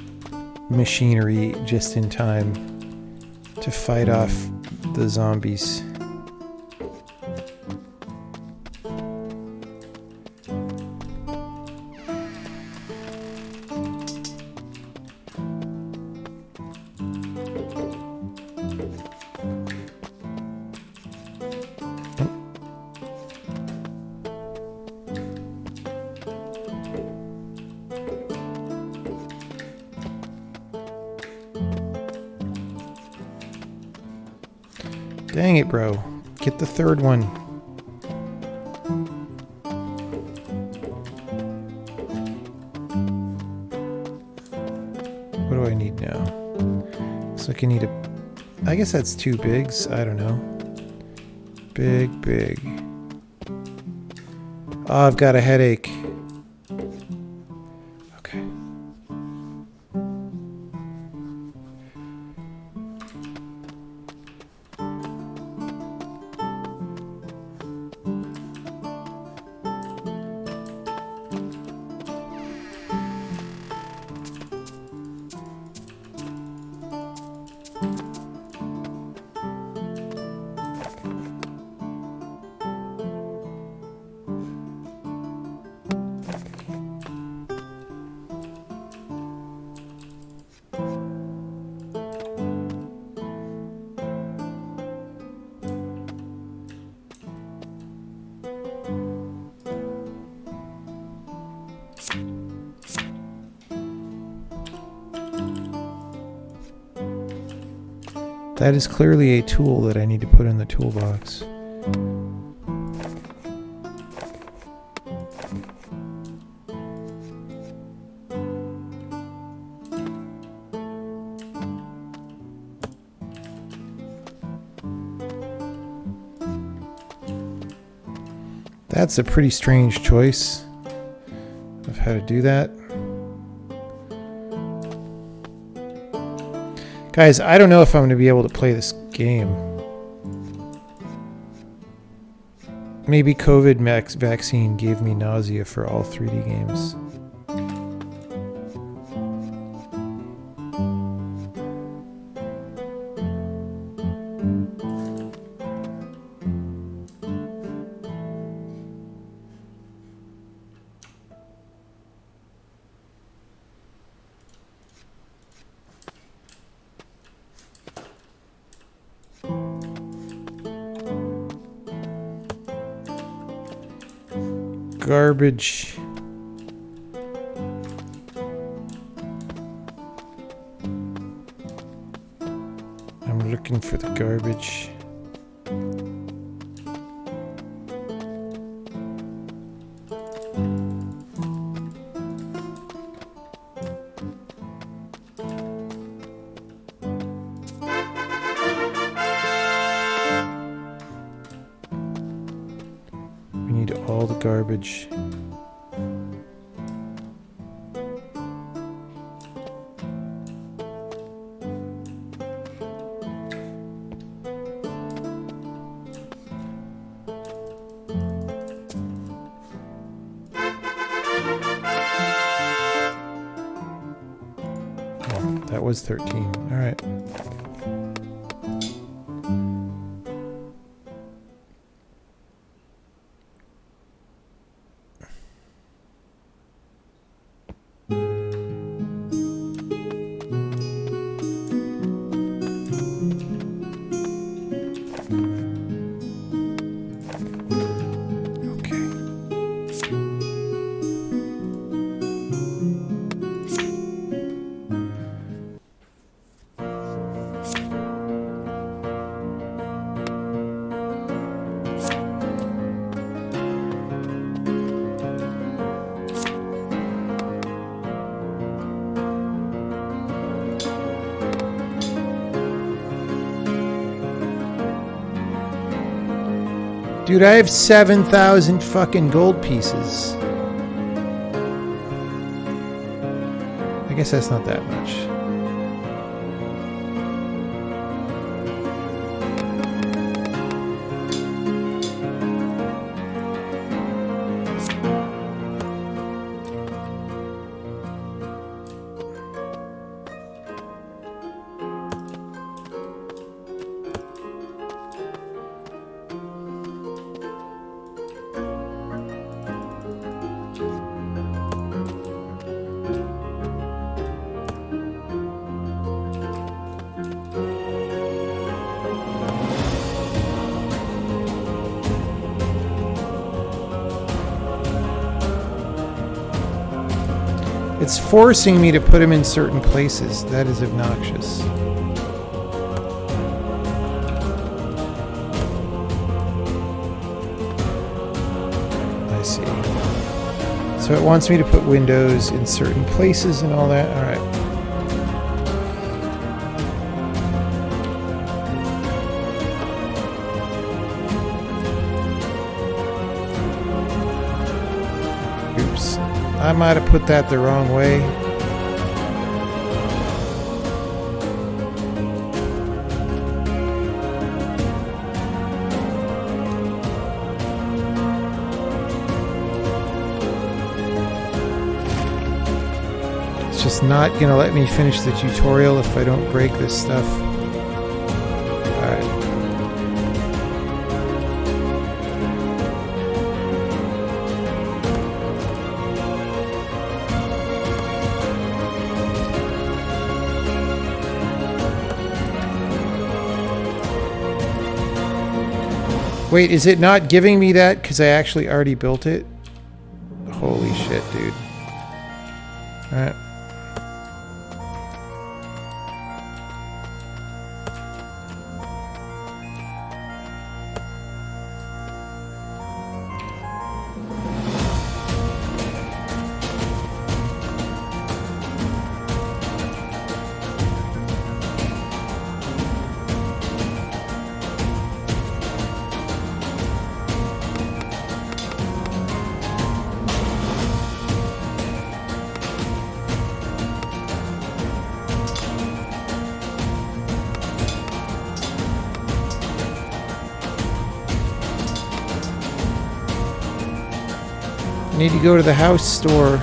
S1: machinery just in time to fight off the zombies. Dang it, bro. Get the third one. What do I need now? So I can need a... I guess that's 2 bigs. I don't know. Big. Oh, I've got a headache. Okay. That is clearly a tool that I need to put in the toolbox. That's a pretty strange choice of how to do that. Guys, I don't know if I'm going to be able to play this game. Maybe COVID vaccine gave me nausea for all 3D games. Garbage. I'm looking for the garbage. We need all the garbage. Oh, that was 13. All right. Dude, I have 7,000 fucking gold pieces. I guess that's not that much. It's forcing me to put them in certain places. That is obnoxious. I see. So it wants me to put windows in certain places and all that. All right. I might have put that the wrong way. It's just not going to let me finish the tutorial if I don't break this stuff. All right. Wait, is it not giving me that because I actually already built it? Holy shit, dude. Alright. I need to go to the house store.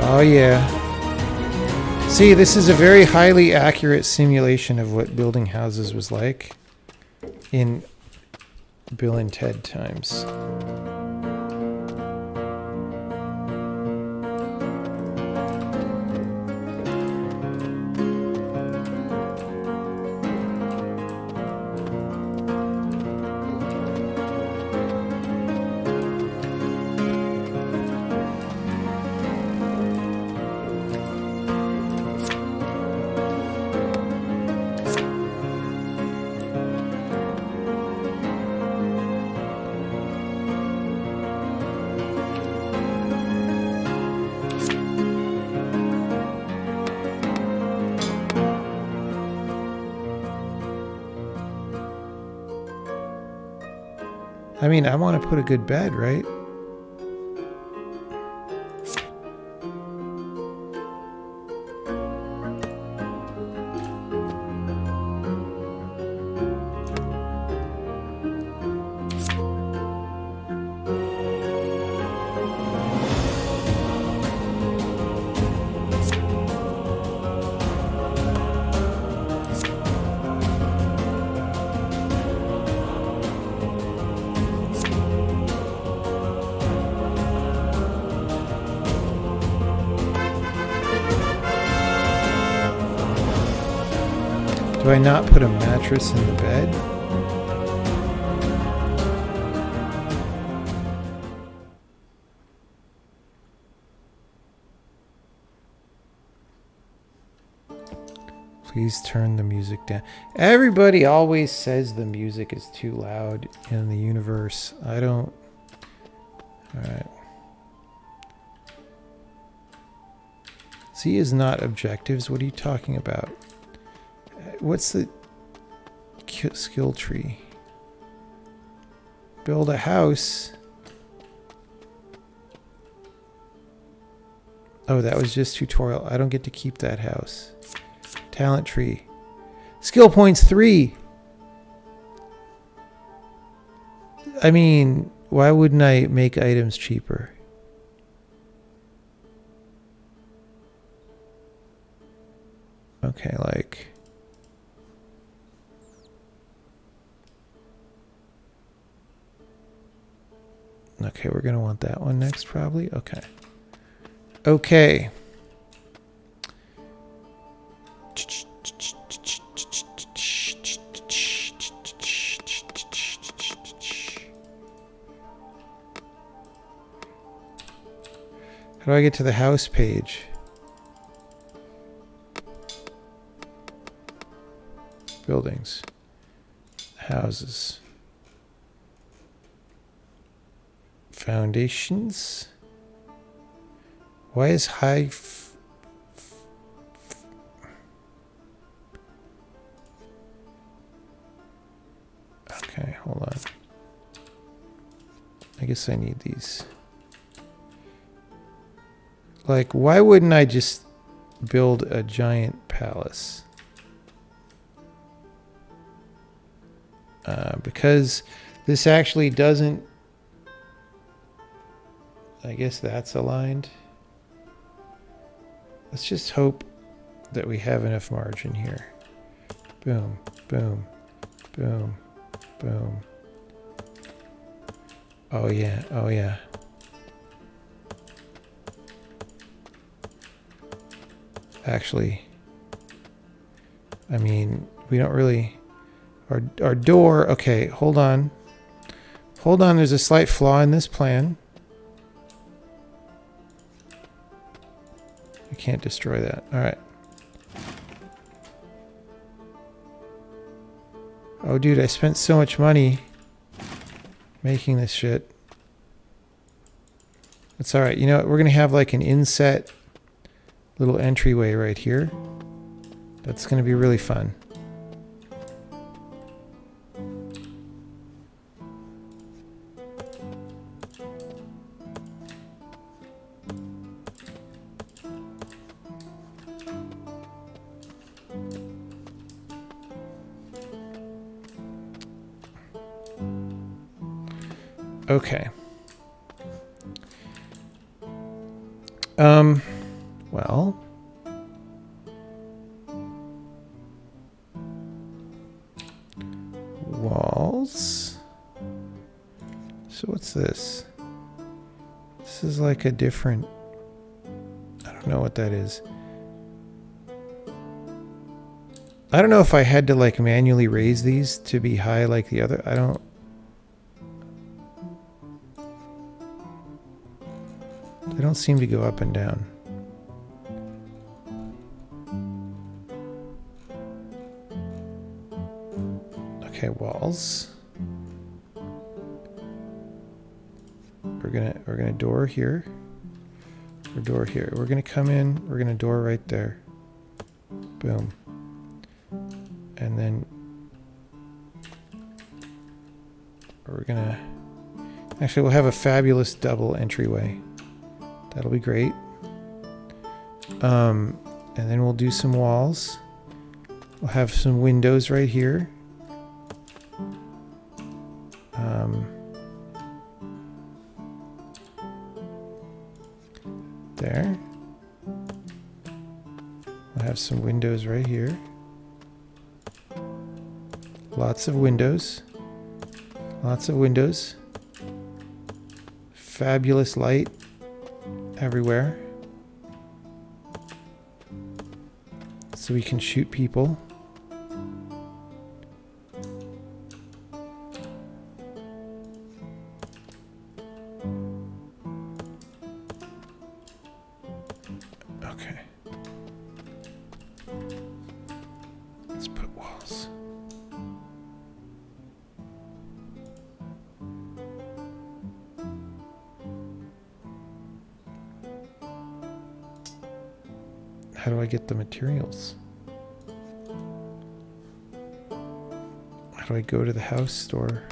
S1: Oh yeah. See, this is a very highly accurate simulation of what building houses was like in Bill and Ted times. I mean, I want to put a good bed, right? Do I not put a mattress in the bed? Please turn the music down. Everybody always says the music is too loud in the universe. I don't. Alright. Z is not objectives. What are you talking about? What's the skill tree? Build a house. Oh, that was just tutorial. I don't get to keep that house. Talent tree. Skill points 3. I mean, why wouldn't I make items cheaper? Okay, like... Okay, we're going to want that one next, probably. Okay. Okay. How do I get to the house page? Buildings. Houses. Foundations. Why is high... Okay, hold on. I guess I need these. Like, why wouldn't I just build a giant palace? Because this actually doesn't... I guess that's aligned. Let's just hope that we have enough margin here. Boom, boom, boom, boom. Oh yeah, oh yeah. Actually, I mean, we don't really... Our door... Okay, hold on. Hold on, there's a slight flaw in this plan. I can't destroy that. Alright. Oh, dude, I spent so much money making this shit. It's alright. You know what? We're going to have like an inset little entryway right here. That's going to be really fun. Okay. Well. Walls. So what's this? This is like a different... I don't know what that is. I don't know if I had to like manually raise these to be high like the other. I don't... They don't seem to go up and down. Okay, walls. We're gonna door here. Or door here. We're gonna come in. We're gonna door right there. Boom. And then we're gonna... Actually, we'll have a fabulous double entryway. That'll be great. And then we'll do some walls. We'll have some windows right here. There. We'll have some windows right here. Lots of windows. Lots of windows. Fabulous light everywhere. So we can shoot people. Okay. Let's put walls. How do I get the materials? How do I go to the house store?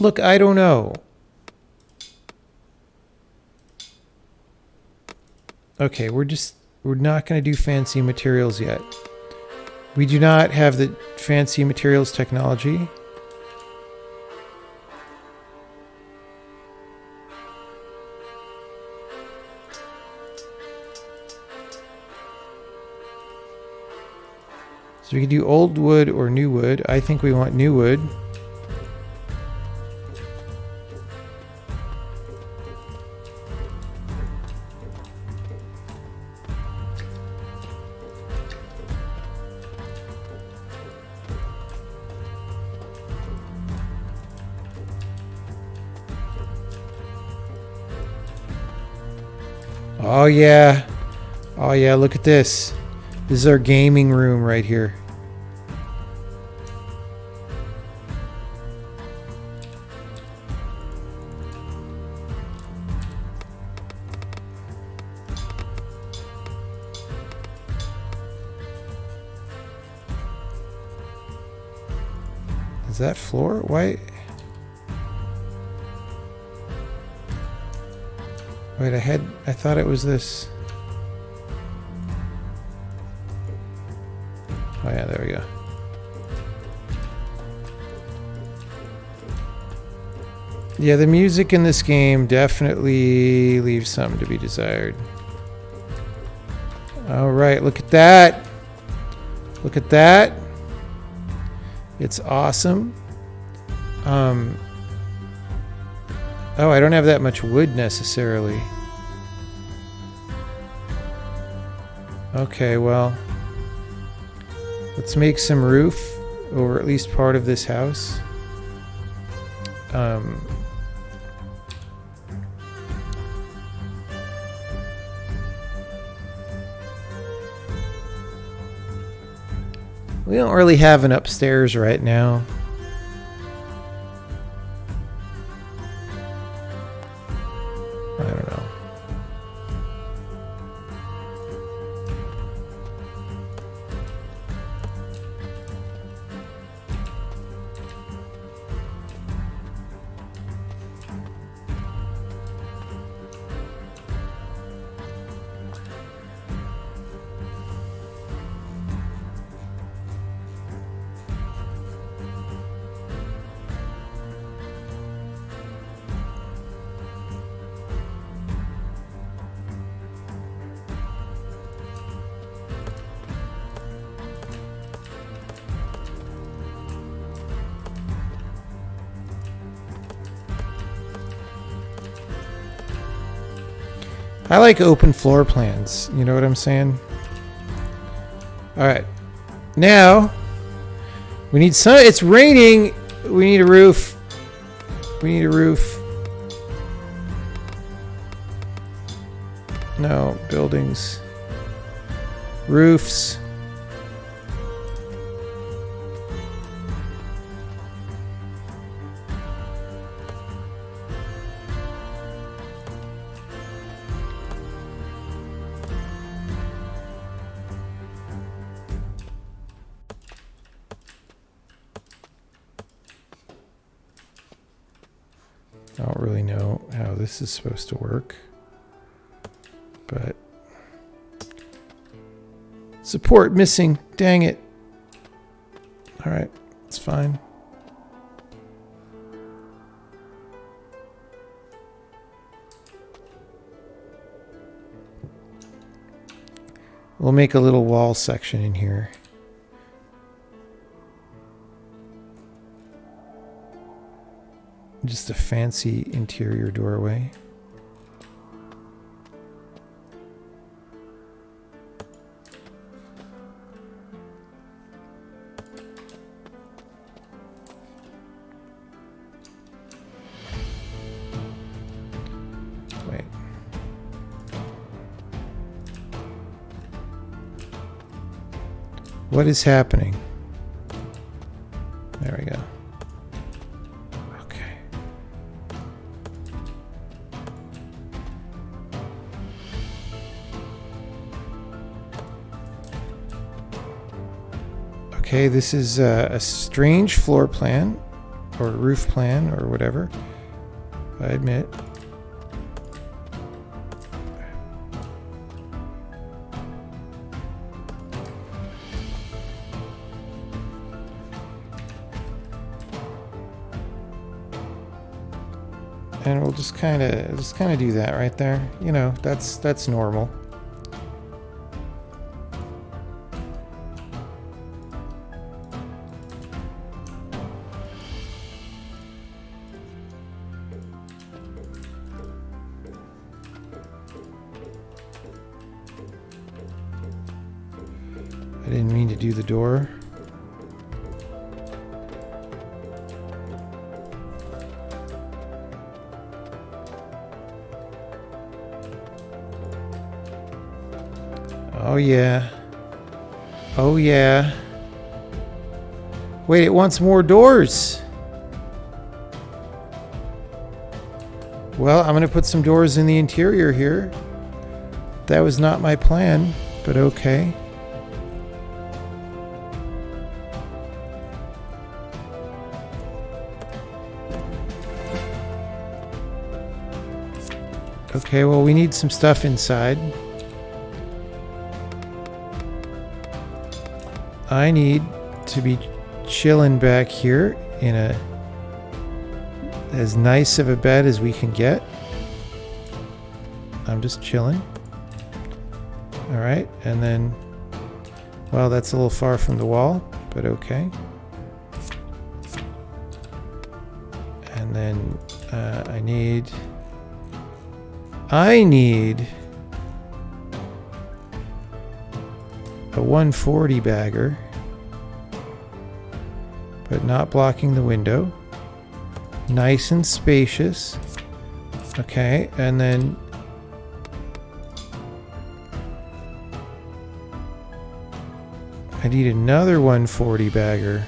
S1: Look, I don't know. Okay, we're not going to do fancy materials yet. We do not have the fancy materials technology. So we can do old wood or new wood. I think we want new wood. Oh yeah. Oh yeah, look at this. This is our gaming room right here. Is that floor? Why? Wait, I thought it was this. Oh yeah, there we go. Yeah, the music in this game definitely leaves something to be desired. All right, look at that. Look at that. It's awesome. Oh, I don't have that much wood necessarily. Okay, well, let's make some roof over at least part of this house. We don't really have an upstairs right now. I don't know. I like open floor plans. You know what I'm saying? All right. Now, we need sun. It's raining. We need a roof. We need a roof. No, buildings. Roofs. I don't really know how this is supposed to work, but support missing. Dang it. All right, it's fine. We'll make a little wall section in here. Just a fancy interior doorway. Wait. What is happening? There we go. Okay. Okay, this is a strange floor plan or roof plan or whatever, I admit. And we'll just kind of do that right there. You know, that's normal. I didn't mean to do the door. Oh yeah. Oh yeah. Wait, it wants more doors. Well, I'm going to put some doors in the interior here. That was not my plan, but okay. Okay, well, we need some stuff inside. I need to be chilling back here in a as nice of a bed as we can get. I'm just chilling. All right, and then, well, that's a little far from the wall, but okay. And then I need a 140 bagger, but not blocking the window. Nice and spacious. Okay, and then I need another 140 bagger.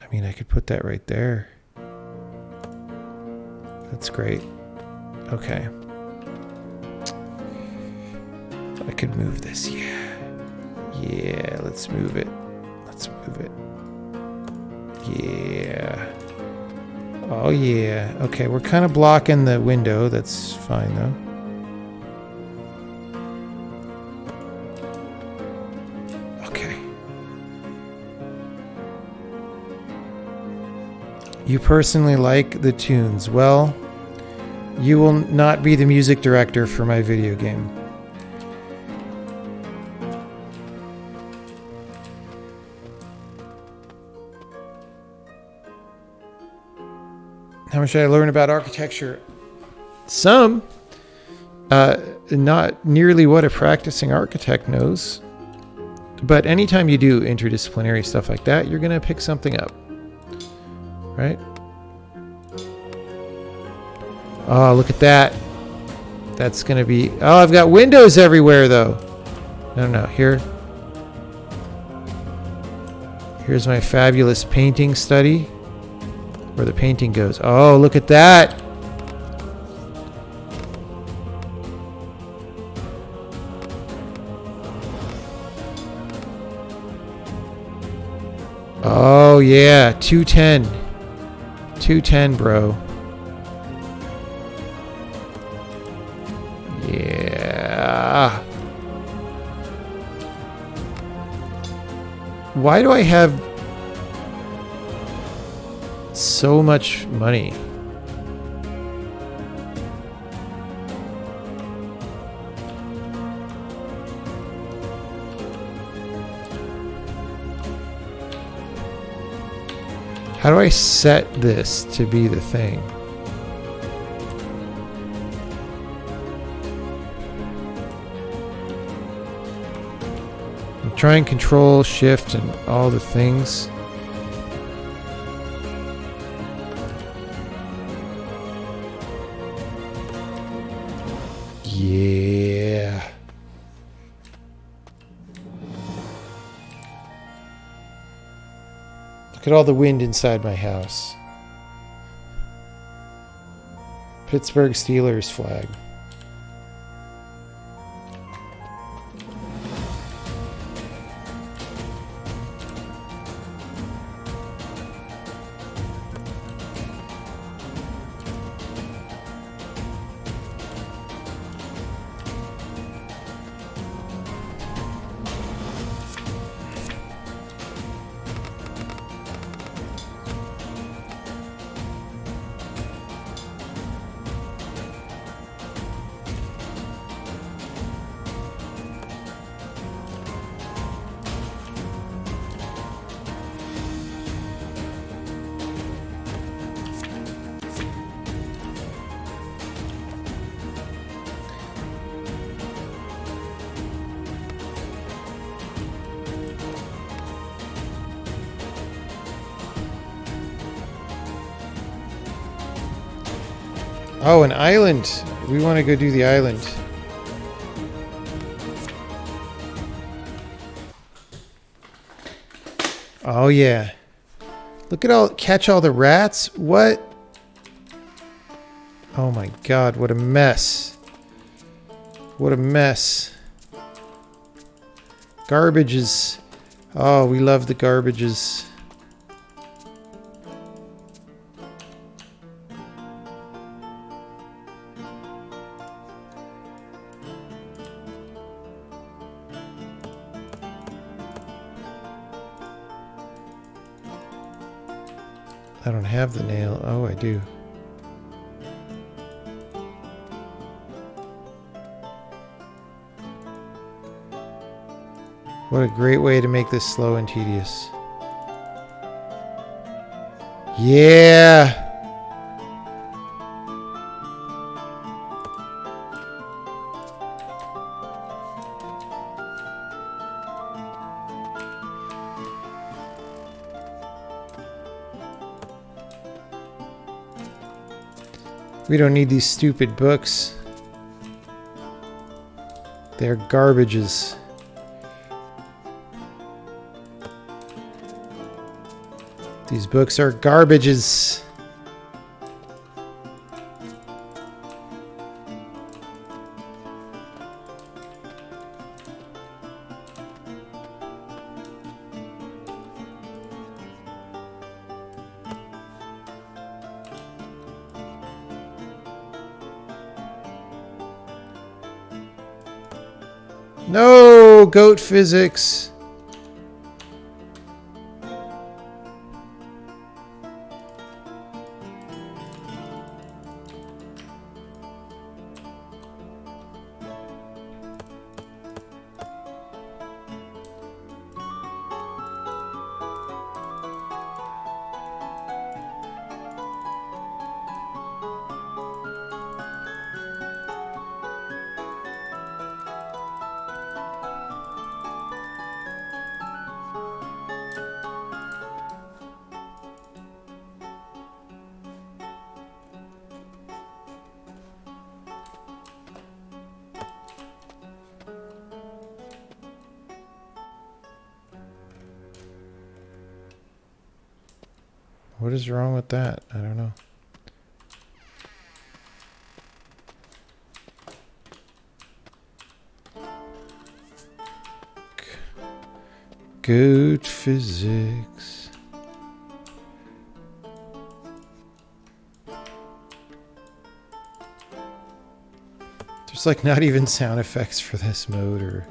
S1: I mean, I could put that right there. That's great. Okay. I could move this, yeah. Yeah, let's move it. Let's move it. Yeah. Oh, yeah. Okay, we're kind of blocking the window. That's fine, though. Okay. You personally like the tunes. Well, you will not be the music director for my video game. How much did I learn about architecture? Some. Not nearly what a practicing architect knows. But anytime you do interdisciplinary stuff like that, you're going to pick something up. Right? Oh, look at that. That's going to be... Oh, I've got windows everywhere, though. No. Here. Here's my fabulous painting study. Where the painting goes. Oh, look at that. Oh, yeah. 210. 210, bro. Yeah. Why do I have so much money? How do I set this to be the thing? I'm trying Control, Shift, and all the things. Yeah. Look at all the wind inside my house. Pittsburgh Steelers flag. Oh, an island. We want to go do the island. Oh, yeah. Look at all, catch all the rats. What? Oh my God, what a mess. What a mess. Garbages. Oh, we love the garbages. I don't have the nail. Oh, I do. What a great way to make this slow and tedious. Yeah! We don't need these stupid books. They're garbages. These books are garbages. No, goat physics. What is wrong with that? I don't know. Goat physics. There's like not even sound effects for this mode or...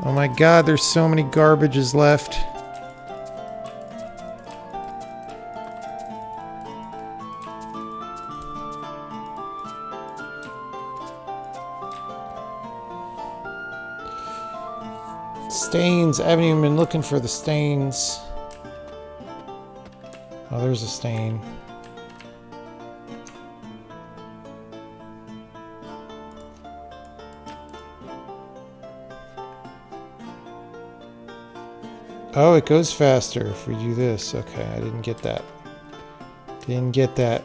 S1: Oh my god, there's so many garbages left. Stains. I haven't even been looking for the stains. Oh, there's a stain. Oh, it goes faster if we do this. Okay, I didn't get that. Didn't get that.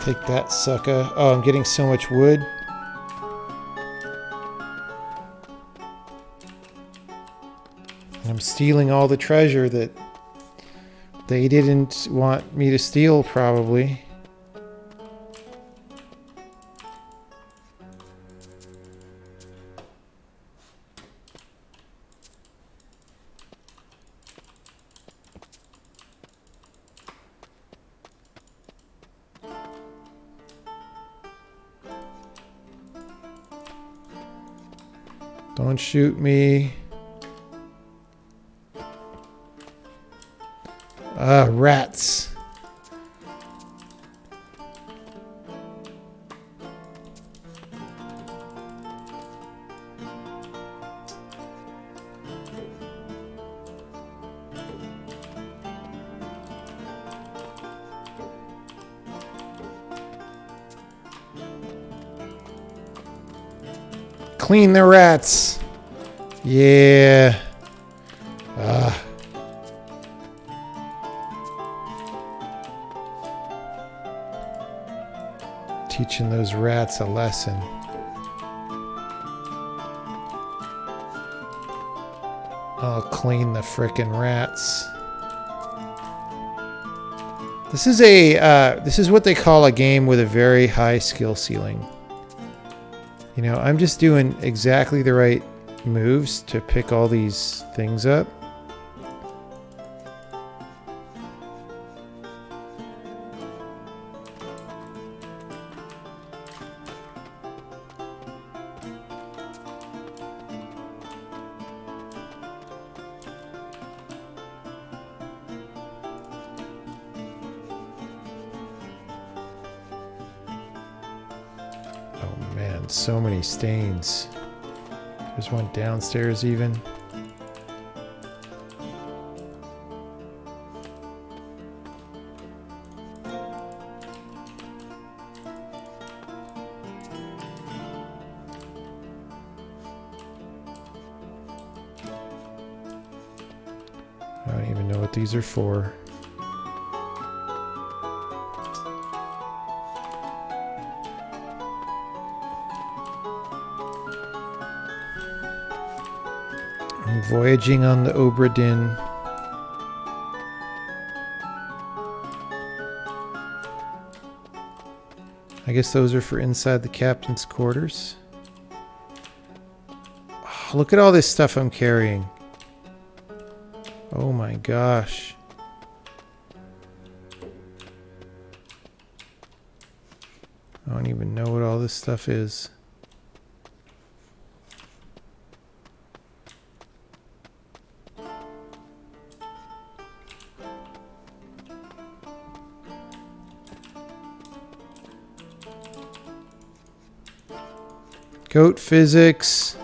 S1: Take that, sucker. Oh, I'm getting so much wood. I'm stealing all the treasure that they didn't want me to steal, probably. Don't shoot me. Ah, rats. Clean the rats. Yeah. Ah. Teaching those rats a lesson. I'll clean the frickin' rats. This is what they call a game with a very high skill ceiling. You know, I'm just doing exactly the right moves to pick all these things up. Oh man, so many stains. There's one downstairs even. I don't even know what these are for. I'm voyaging on the Obra Dinn. I guess those are for inside the captain's quarters. Oh, look at all this stuff I'm carrying. Oh my gosh. I don't even know what all this stuff is. Goat physics.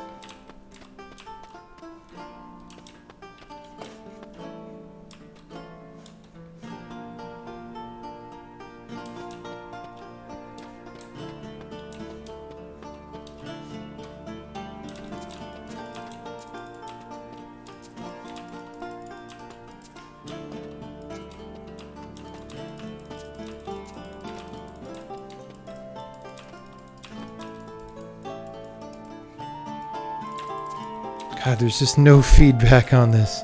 S1: God, there's just no feedback on this.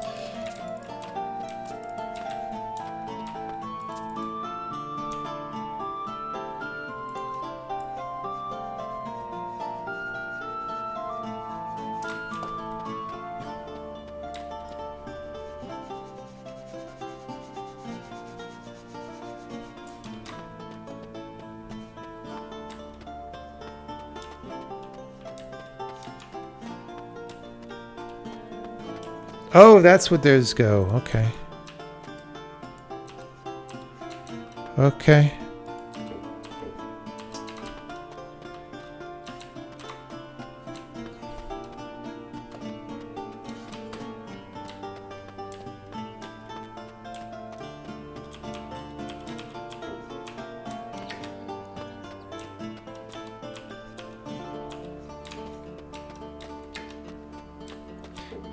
S1: Oh, that's what those go. Okay. Okay.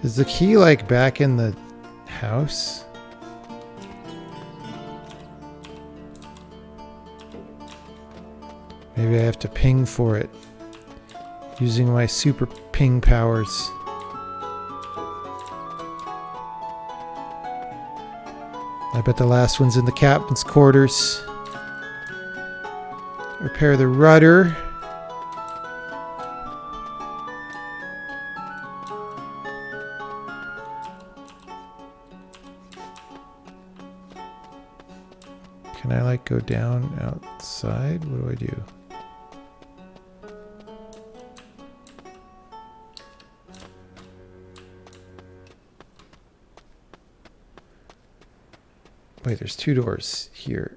S1: Is the key like back in the house? Maybe I have to ping for it using my super ping powers. I bet the last one's in the captain's quarters. Repair the rudder. Can I like go down outside? What do I do? Wait, there's two doors here.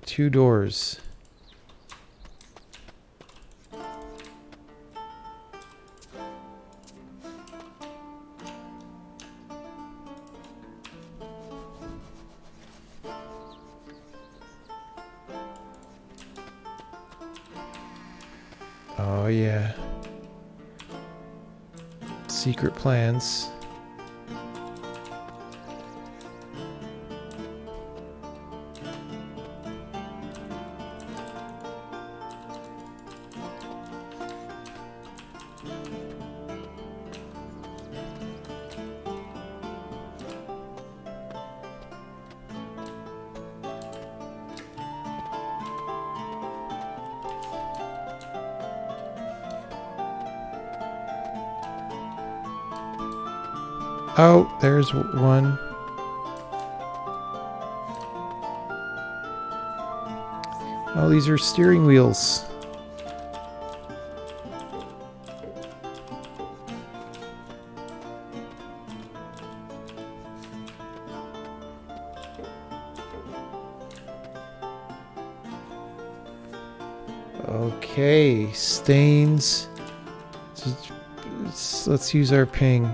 S1: Two doors. Oh yeah. Secret plans. Oh, there's one. Oh, these are steering wheels. Okay, stains. Let's use our ping.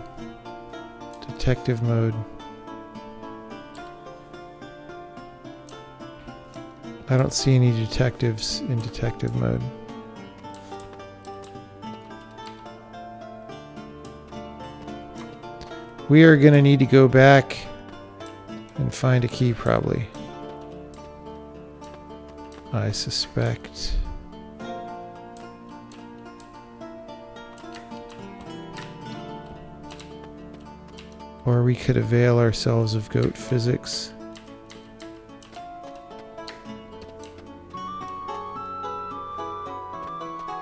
S1: Detective mode. I don't see any detectives in detective mode. We are going to need to go back and find a key probably. I suspect. Or we could avail ourselves of goat physics.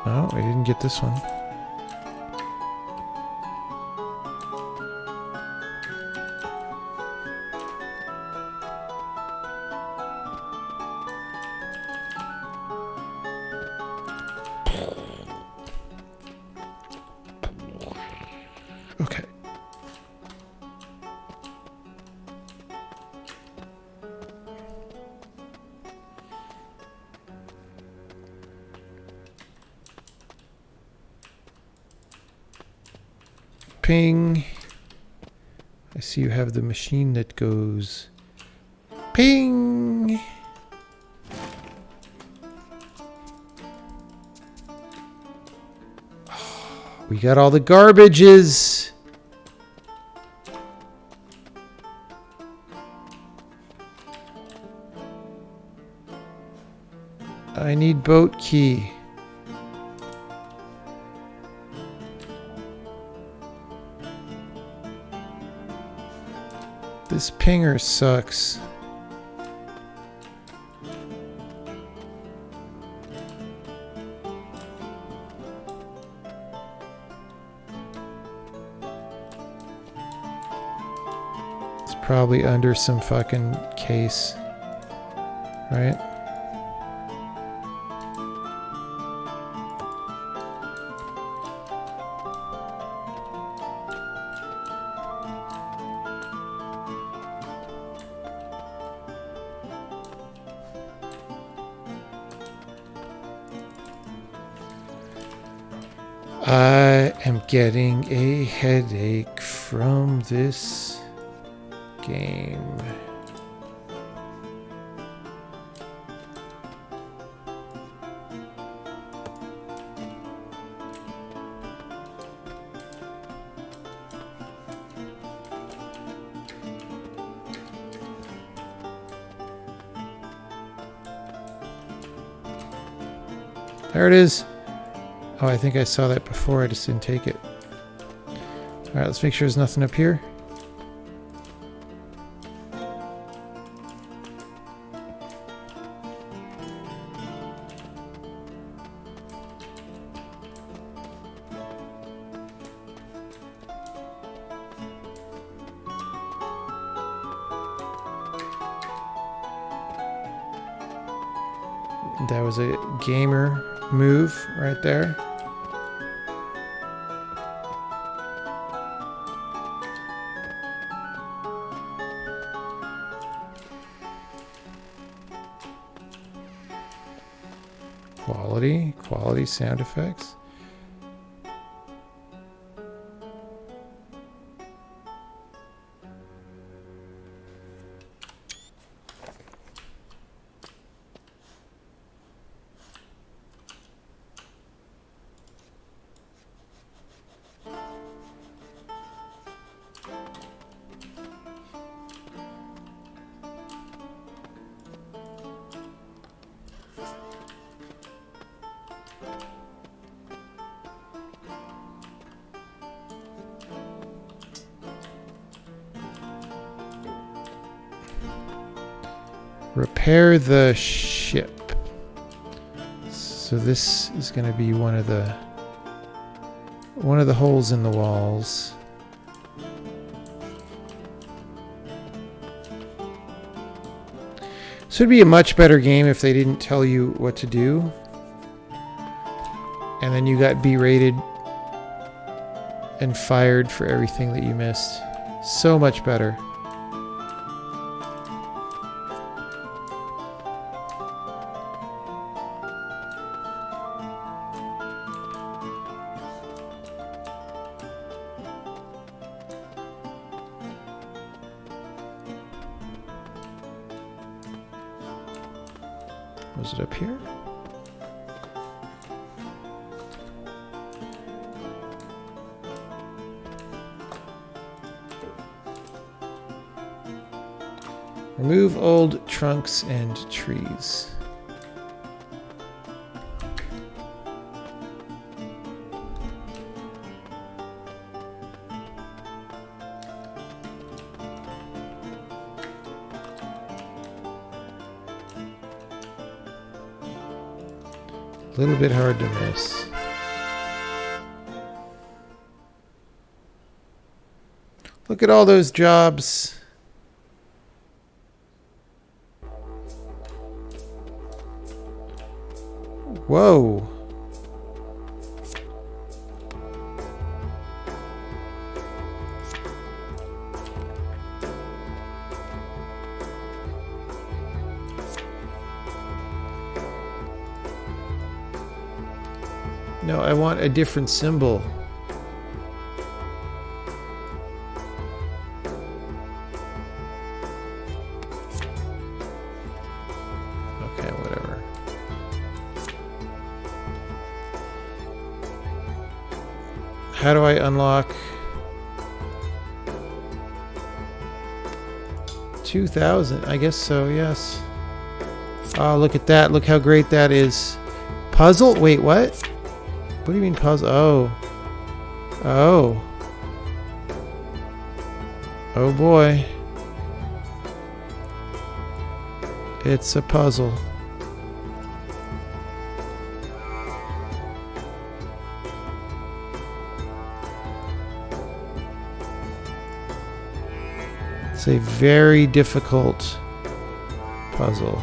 S1: Oh, I didn't get this one. Okay. Ping. I see you have the machine that goes ping. We got all the garbages. I need boat key. This pinger sucks. It's probably under some fucking case, right? I am getting a headache from this game. There it is. Oh, I think I saw that before. I just didn't take it. All right, let's make sure there's nothing up here. That was a gamer move right there. Quality sound effects. Repair the ship. So this is going to be one of the holes in the walls. So it'd be a much better game if they didn't tell you what to do, and then you got berated and fired for everything that you missed. So much better. Was it up here? Remove old trunks and trees. A little bit hard to miss. Look at all those jobs. Whoa. No, I want a different symbol. Okay, whatever. How do I unlock 2,000? I guess so, yes. Oh, look at that. Look how great that is. Puzzle? Wait, what? What do you mean puzzle? Oh. Oh. Oh boy. It's a puzzle. It's a very difficult puzzle.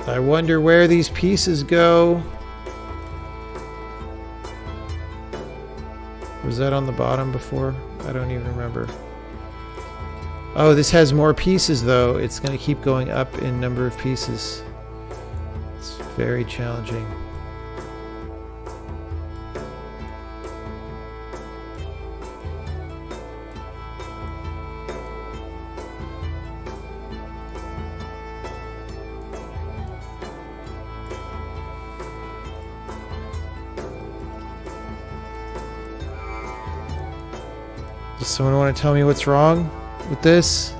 S1: I wonder where these pieces go. Was that on the bottom before? I don't even remember. Oh, this has more pieces though. It's going to keep going up in number of pieces. It's very challenging. Does someone want to tell me what's wrong with this?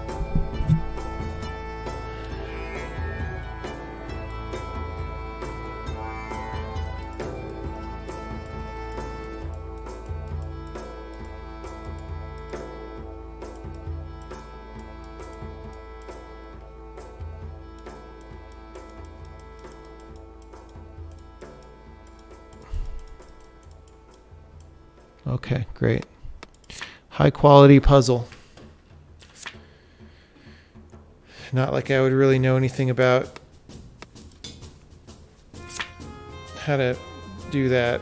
S1: Okay, great. High quality puzzle. Not like I would really know anything about how to do that.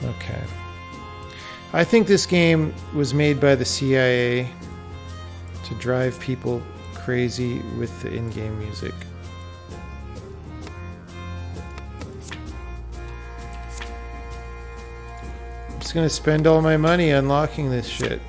S1: Okay. I think this game was made by the CIA to drive people crazy with the in-game music. I'm just gonna spend all my money unlocking this shit.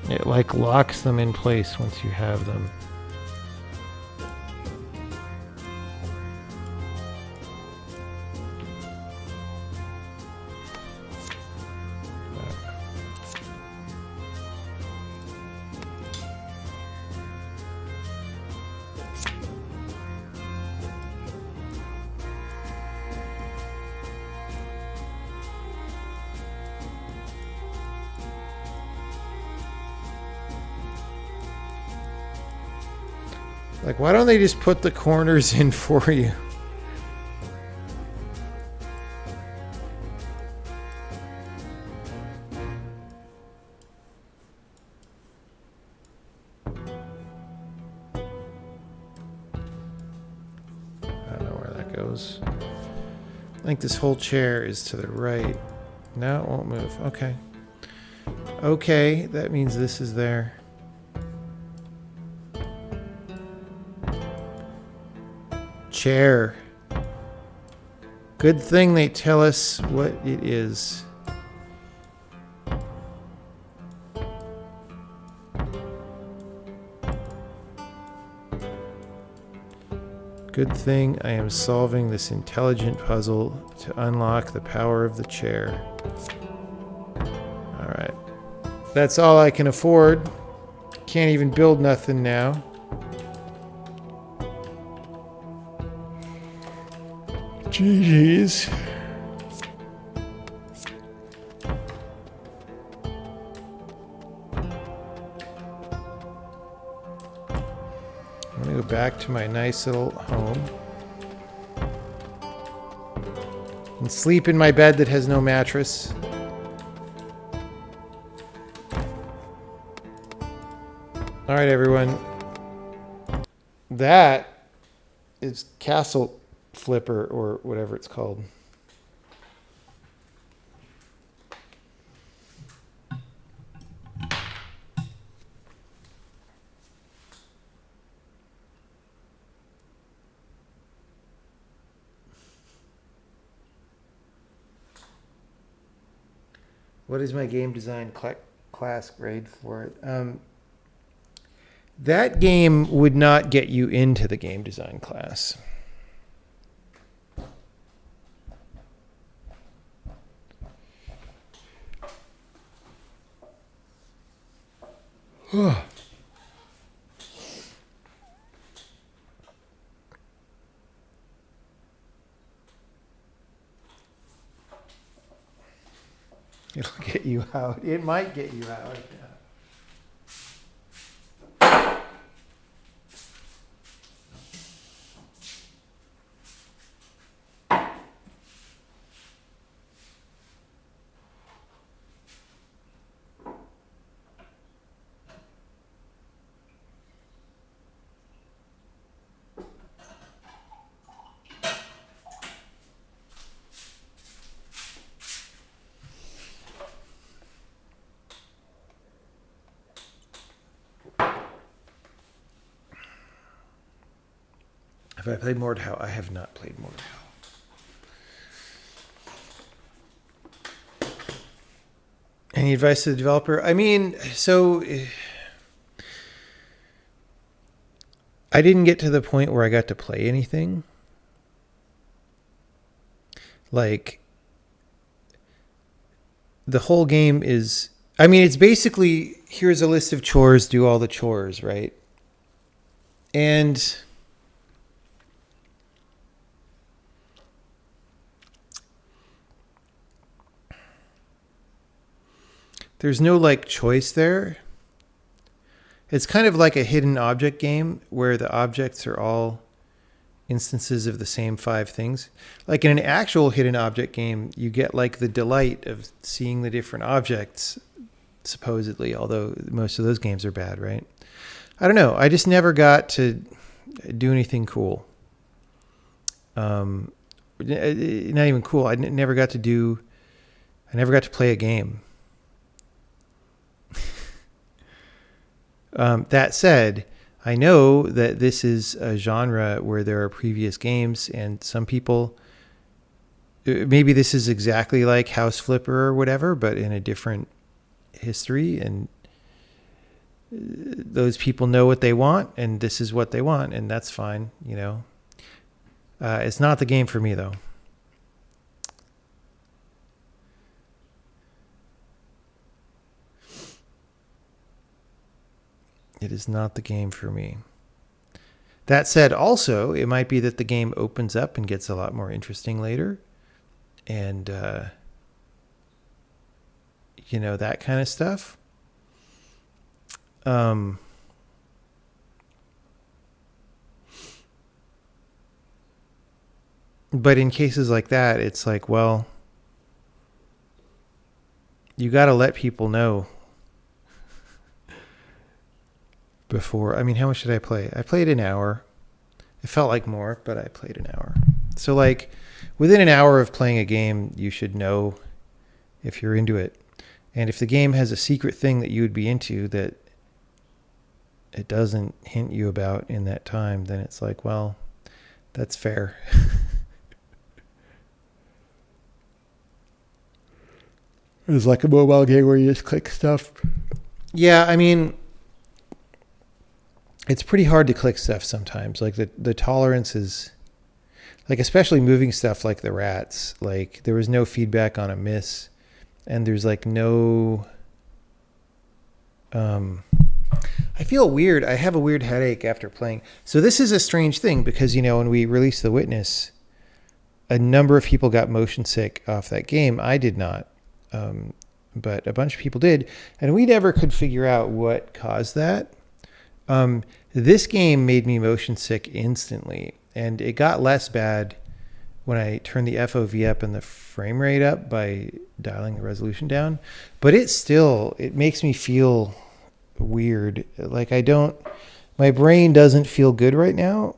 S1: It like locks them in place once you have them. Like, why don't they just put the corners in for you? I don't know where that goes. I think this whole chair is to the right. No, it won't move. Okay. Okay, that means this is there. Chair. Good thing they tell us what it is. Good thing I am solving this intelligent puzzle to unlock the power of the chair. That's all I can afford. Can't even build nothing now. GG's. I'm gonna go back to my nice little home and sleep in my bed that has no mattress. All right, everyone. That is Castle Flipper, or whatever it's called. What is my game design class grade for it? That game would not get you into the game design class. It'll get you out. It might get you out. Have I played Mordhau? I have not played Mordhau. Any advice to the developer? I mean, so I didn't get to the point where I got to play anything. Like, the whole game is, I mean, it's basically, here's a list of chores, do all the chores, right? And there's no like choice there. It's kind of like a hidden object game where the objects are all instances of the same 5 things. Like in an actual hidden object game, you get like the delight of seeing the different objects, supposedly, although most of those games are bad, right? I don't know. I just never got to do anything cool. Not even cool. I never got to play a game. That said, I know that this is a genre where there are previous games, and some people, maybe this is exactly like House Flipper or whatever, but in a different history, and those people know what they want, and this is what they want, and that's fine, you know. It's not the game for me, though. It is not the game for me. That said, also, it might be that the game opens up and gets a lot more interesting later. And, you know, that kind of stuff. But in cases like that, it's like, well, you got to let people know before. I mean, how much did I play? I played an hour. It felt like more, but I played an hour. So like within an hour of playing a game, you should know if you're into it. And if the game has a secret thing that you would be into that it doesn't hint you about in that time, then it's like, well, that's fair. It's like a mobile game where you just click stuff. Yeah, I mean, it's pretty hard to click stuff sometimes. Like the tolerance is, like, especially moving stuff like the rats. Like there was no feedback on a miss, and there's like no I feel weird. I have a weird headache after playing. So this is a strange thing because, when we released The Witness, a number of people got motion sick off that game. I did not. But a bunch of people did. And we never could figure out what caused that. This game made me motion sick instantly. And it got less bad when I turned the FOV up and the frame rate up by dialing the resolution down. But it makes me feel weird. Like my brain doesn't feel good right now.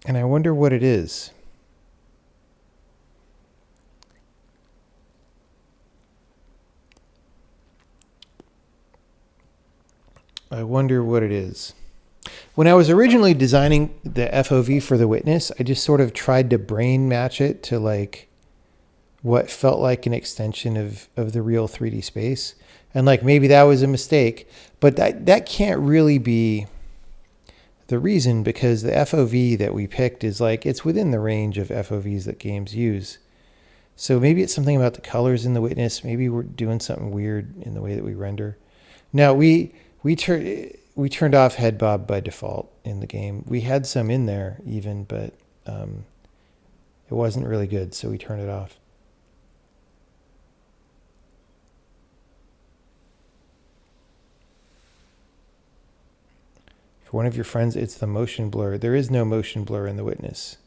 S1: And I wonder what it is. When I was originally designing the FOV for The Witness, I just sort of tried to brain match it to like what felt like an extension of the real 3D space. And like maybe that was a mistake, but that can't really be the reason because the FOV that we picked is like it's within the range of FOVs that games use. So maybe it's something about the colors in The Witness. Maybe we're doing something weird in the way that we render. Now we turned off head bob by default in the game. We had some in there even, but it wasn't really good, so we turned it off. For one of your friends, it's the motion blur. There is no motion blur in The Witness.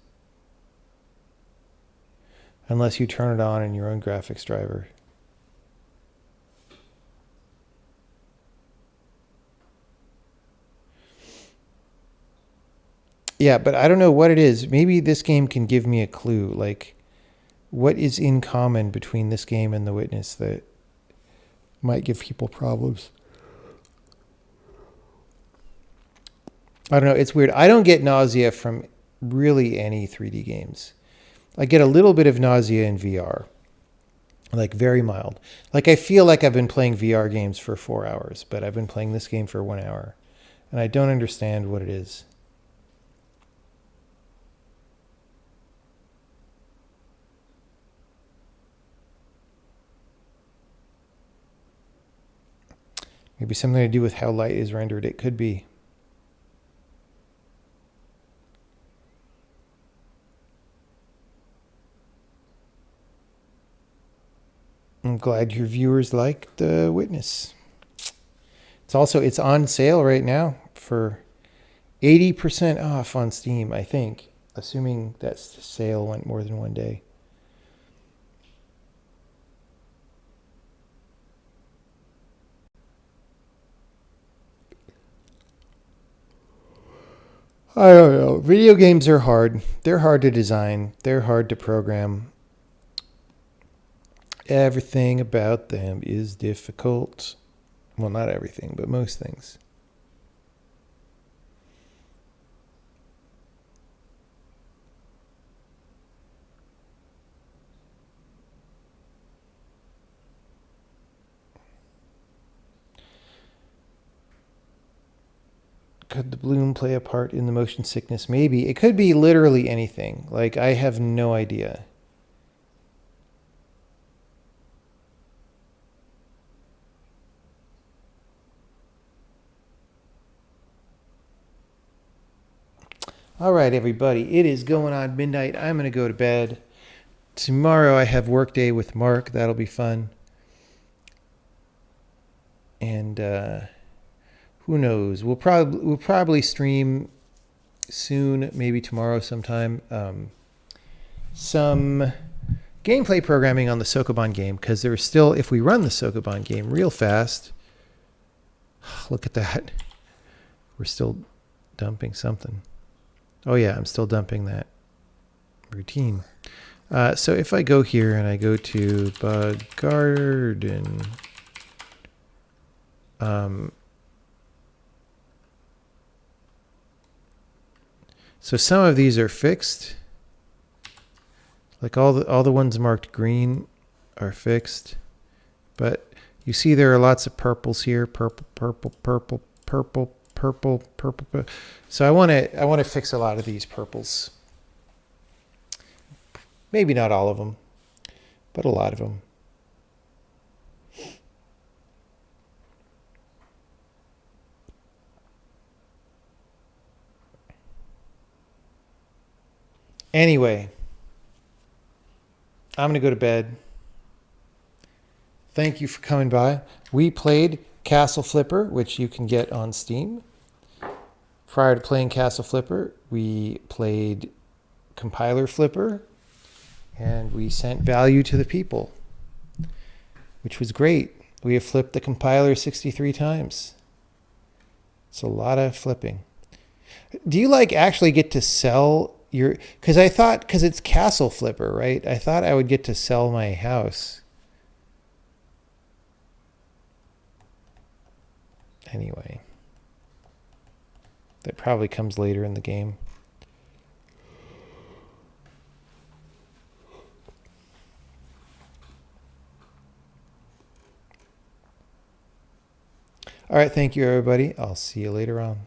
S1: Unless you turn it on in your own graphics driver. Yeah, but I don't know what it is. Maybe this game can give me a clue. Like, what is in common between this game and The Witness that might give people problems? I don't know. It's weird. I don't get nausea from really any 3D games. I get a little bit of nausea in VR. Like, very mild. Like, I feel like I've been playing VR games for 4 hours, but I've been playing this game for 1 hour. And I don't understand what it is. Maybe something to do with how light is rendered. It could be. I'm glad your viewers like The Witness. It's on sale right now for 80% off on Steam, I think, assuming that sale went more than 1 day. I don't know. Video games are hard. They're hard to design. They're hard to program. Everything about them is difficult. Well, not everything, but most things. Could the bloom play a part in the motion sickness? Maybe. It could be literally anything. Like, I have no idea. All right, everybody. It is going on midnight. I'm going to go to bed. Tomorrow I have work day with Mark. That'll be fun. And who knows? We'll probably stream soon, maybe tomorrow sometime. Some gameplay programming on the Sokoban game because there's still, if we run the Sokoban game real fast, look at that. We're still dumping something. Oh yeah, I'm still dumping that routine. So if I go here and I go to Bug Garden, so some of these are fixed. Like all the ones marked green are fixed, but you see there are lots of purples here. Purple, purple, purple, purple, purple, purple. So I want to fix a lot of these purples. Maybe not all of them, but a lot of them. Anyway, I'm going to go to bed. Thank you for coming by. We played Castle Flipper, which you can get on Steam. Prior to playing Castle Flipper, we played Compiler Flipper, and we sent value to the people, which was great. We have flipped the compiler 63 times. It's a lot of flipping. Do you like actually get to sell your, because I thought, because it's Castle Flipper, right? I thought I would get to sell my house. Anyway, that probably comes later in the game. All right, thank you, everybody. I'll see you later on.